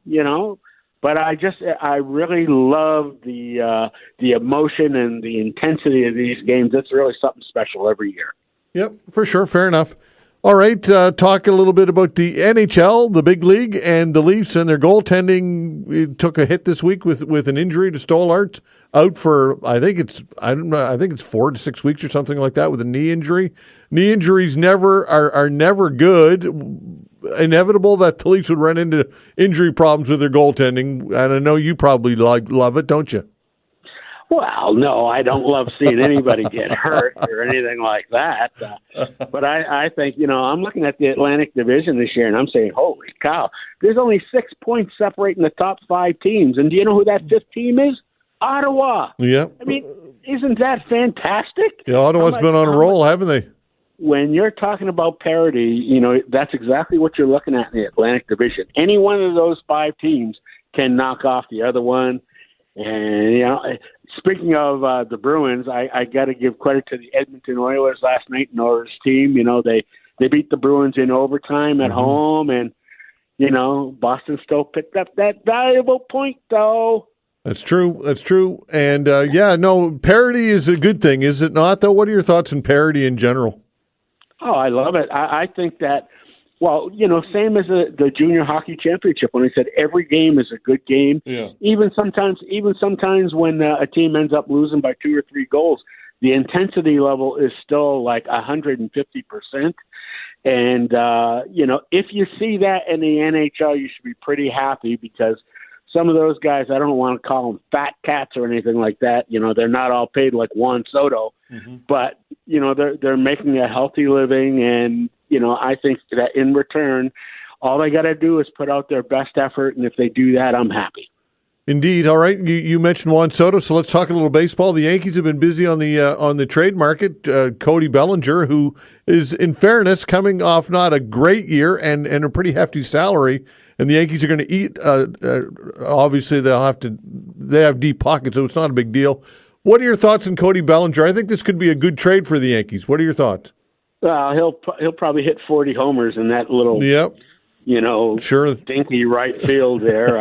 but I really love the emotion and the intensity of these games. It's really something special every year. Yep, for sure. Fair enough. All right, talk a little bit about the NHL, the big league, and the Leafs and their goaltending. It took a hit this week with an injury to Stolarz, out for I think it's 4 to 6 weeks or something like that with a knee injury. Knee injuries are never good. Inevitable that the Leafs would run into injury problems with their goaltending, and I know you probably love it, don't you? Well, no, I don't love seeing anybody get hurt or anything like that. But I think, I'm looking at the Atlantic Division this year, and I'm saying, holy cow, there's only 6 points separating the top 5 teams. And do you know who that 5th team is? Ottawa. Yeah. I mean, isn't that fantastic? Yeah, Ottawa's been on a roll, haven't they? When you're talking about parity, that's exactly what you're looking at in the Atlantic Division. Any one of those 5 teams can knock off the other one. And, speaking of the Bruins, I got to give credit to the Edmonton Oilers last night and Oilers team. They beat the Bruins in overtime at home, and, Boston still picked up that valuable point, though. That's true. And, parity is a good thing, is it not, though? What are your thoughts on parity in general? Oh, I love it. I think that, same as the junior hockey championship, when I said every game is a good game. Yeah. Even sometimes when a team ends up losing by 2 or 3 goals, the intensity level is still like 150%. And, if you see that in the NHL, you should be pretty happy, because some of those guys, I don't want to call them fat cats or anything like that. They're not all paid like Juan Soto, but, they're making a healthy living. And, I think that in return, all they got to do is put out their best effort. And if they do that, I'm happy. Indeed. All right. You mentioned Juan Soto, so let's talk a little baseball. The Yankees have been busy on the trade market. Cody Bellinger, who is, in fairness, coming off not a great year and a pretty hefty salary, and the Yankees are going to eat. Obviously, they have deep pockets, so it's not a big deal. What are your thoughts on Cody Bellinger? I think this could be a good trade for the Yankees. What are your thoughts? Well, he'll probably hit 40 homers in that little sure, dinky right field there.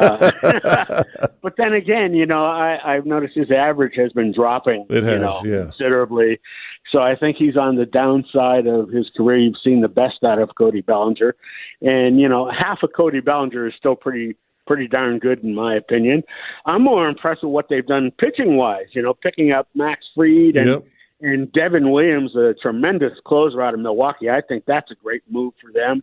But then again, I've noticed his average has been dropping, considerably. So I think he's on the downside of his career. You've seen the best out of Cody Bellinger. And, half of Cody Bellinger is still pretty darn good in my opinion. I'm more impressed with what they've done pitching-wise, picking up Max Fried and Devin Williams, a tremendous closer out of Milwaukee. I think that's a great move for them.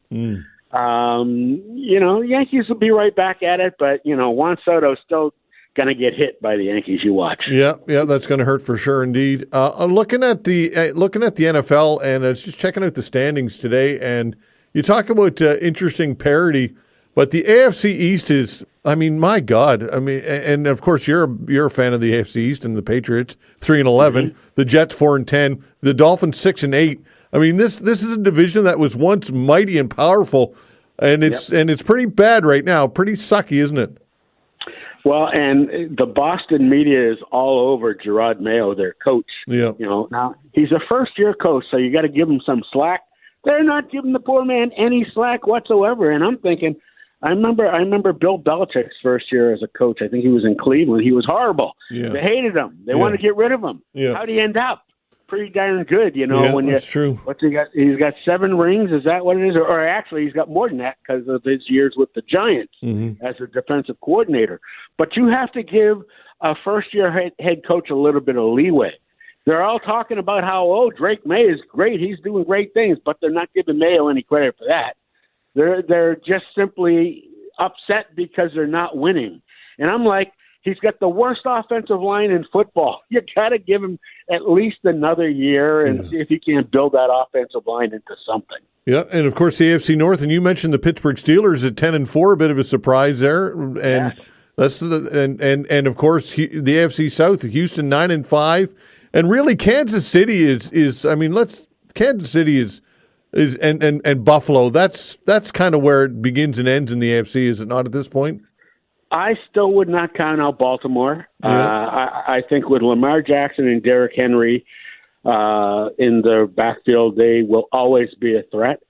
Yankees will be right back at it, but, Juan Soto's still going to get hit by the Yankees you watch. Yeah, that's going to hurt for sure indeed. I'm looking at the NFL, and I was just checking out the standings today, and you talk about interesting parity, but the AFC East is, my God. And of course you're a fan of the AFC East and the Patriots, 3-11, the Jets 4-10, the Dolphins 6-8. This is a division that was once mighty and powerful, and it's pretty bad right now. Pretty sucky, isn't it? Well, and the Boston media is all over Gerard Mayo, their coach. Yeah. Now he's a first-year coach, so you got to give him some slack. They're not giving the poor man any slack whatsoever. And I'm thinking, I remember Bill Belichick's first year as a coach. I think he was in Cleveland. He was horrible. Yeah. They hated him. They wanted to get rid of him. Yeah. How'd he end up? Pretty darn good, that's true. What's he got? He's got 7 rings. Is that what it is? Or actually, he's got more than that because of his years with the Giants as a defensive coordinator. But you have to give a first-year head coach a little bit of leeway. They're all talking about how, Drake May is great. He's doing great things, but they're not giving Mayo any credit for that. They're just simply upset because they're not winning. And I'm like, he's got the worst offensive line in football. You got to give him at least another year and see if he can build that offensive line into something. Yeah, and of course the AFC North, and you mentioned the Pittsburgh Steelers at 10-4, a bit of a surprise there, and that's and of course the AFC South, Houston 9-5, and really Kansas City is Kansas City is and Buffalo. That's kind of where it begins and ends in the AFC, is it not at this point? I still would not count out Baltimore. Yeah. I think with Lamar Jackson and Derrick Henry in the backfield, they will always be a threat.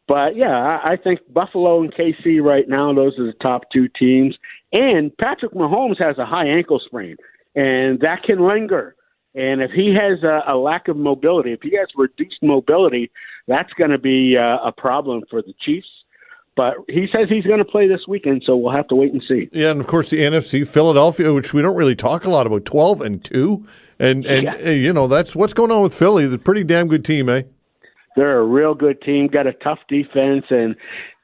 But, I think Buffalo and KC right now, those are the top 2 teams. And Patrick Mahomes has a high ankle sprain, and that can linger. And if he has a lack of mobility, if he has reduced mobility, that's going to be a problem for the Chiefs. But he says he's going to play this weekend, so we'll have to wait and see. Yeah, and of course the NFC, Philadelphia, which we don't really talk a lot about, 12-2, and that's what's going on with Philly. They're a pretty damn good team, eh? They're a real good team, got a tough defense, and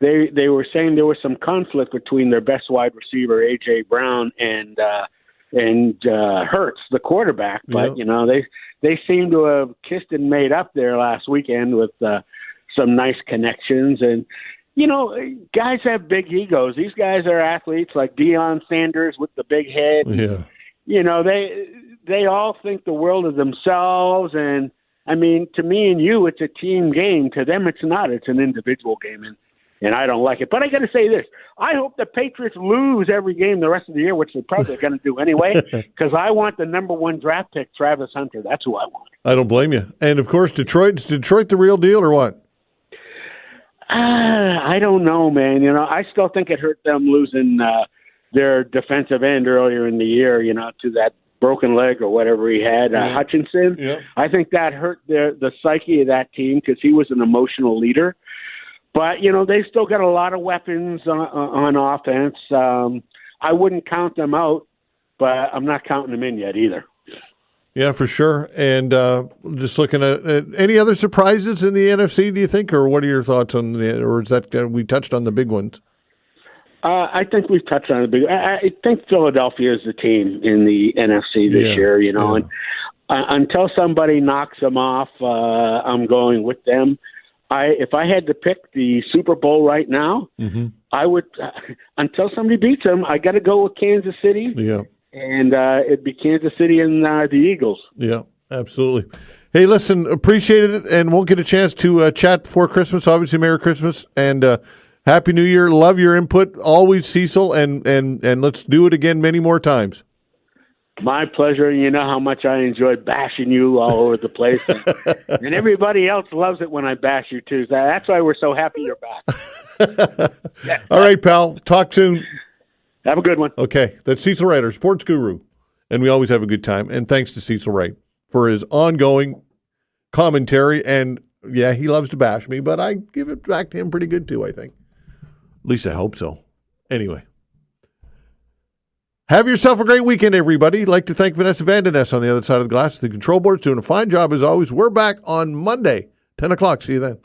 they were saying there was some conflict between their best wide receiver A.J. Brown and Hurts, the quarterback. But they seem to have kissed and made up there last weekend with some nice connections. And guys have big egos. These guys are athletes like Deion Sanders with the big head. Yeah. They all think the world of themselves. And, to me and you, it's a team game. To them, it's not. It's an individual game, and I don't like it. But I got to say this. I hope the Patriots lose every game the rest of the year, which they're probably going to do anyway, because I want the number 1 draft pick, Travis Hunter. That's who I want. I don't blame you. And, of course, is Detroit the real deal or what? I don't know, man. I still think it hurt them losing their defensive end earlier in the year, to that broken leg or whatever he had, Hutchinson. Yeah. I think that hurt the psyche of that team because he was an emotional leader. But, they still got a lot of weapons on offense. I wouldn't count them out, but I'm not counting them in yet either. Yeah, for sure. And just looking at any other surprises in the NFC, do you think, or what are your thoughts on or is that we touched on the big ones? I think we've touched on the big. I think Philadelphia is the team in the NFC this year. And until somebody knocks them off, I'm going with them. If I had to pick the Super Bowl right now, I would. Until somebody beats them, I got to go with Kansas City. Yeah. And it'd be Kansas City and the Eagles. Yeah, absolutely. Hey, listen, appreciate it, and we'll get a chance to chat before Christmas. Obviously, Merry Christmas, and Happy New Year. Love your input, always, Cecil, and let's do it again many more times. My pleasure. You know how much I enjoy bashing you all over the place. And everybody else loves it when I bash you, too. That's why we're so happy you're back. All right, pal. Talk soon. Have a good one. Okay. That's Cecil Wright, our sports guru. And we always have a good time. And thanks to Cecil Wright for his ongoing commentary. And, yeah, he loves to bash me, but I give it back to him pretty good, too, I think. At least I hope so. Anyway. Have yourself a great weekend, everybody. I'd like to thank Vanessa Vandeness on the other side of the glass. The control board's doing a fine job as always. We're back on Monday, 10 o'clock. See you then.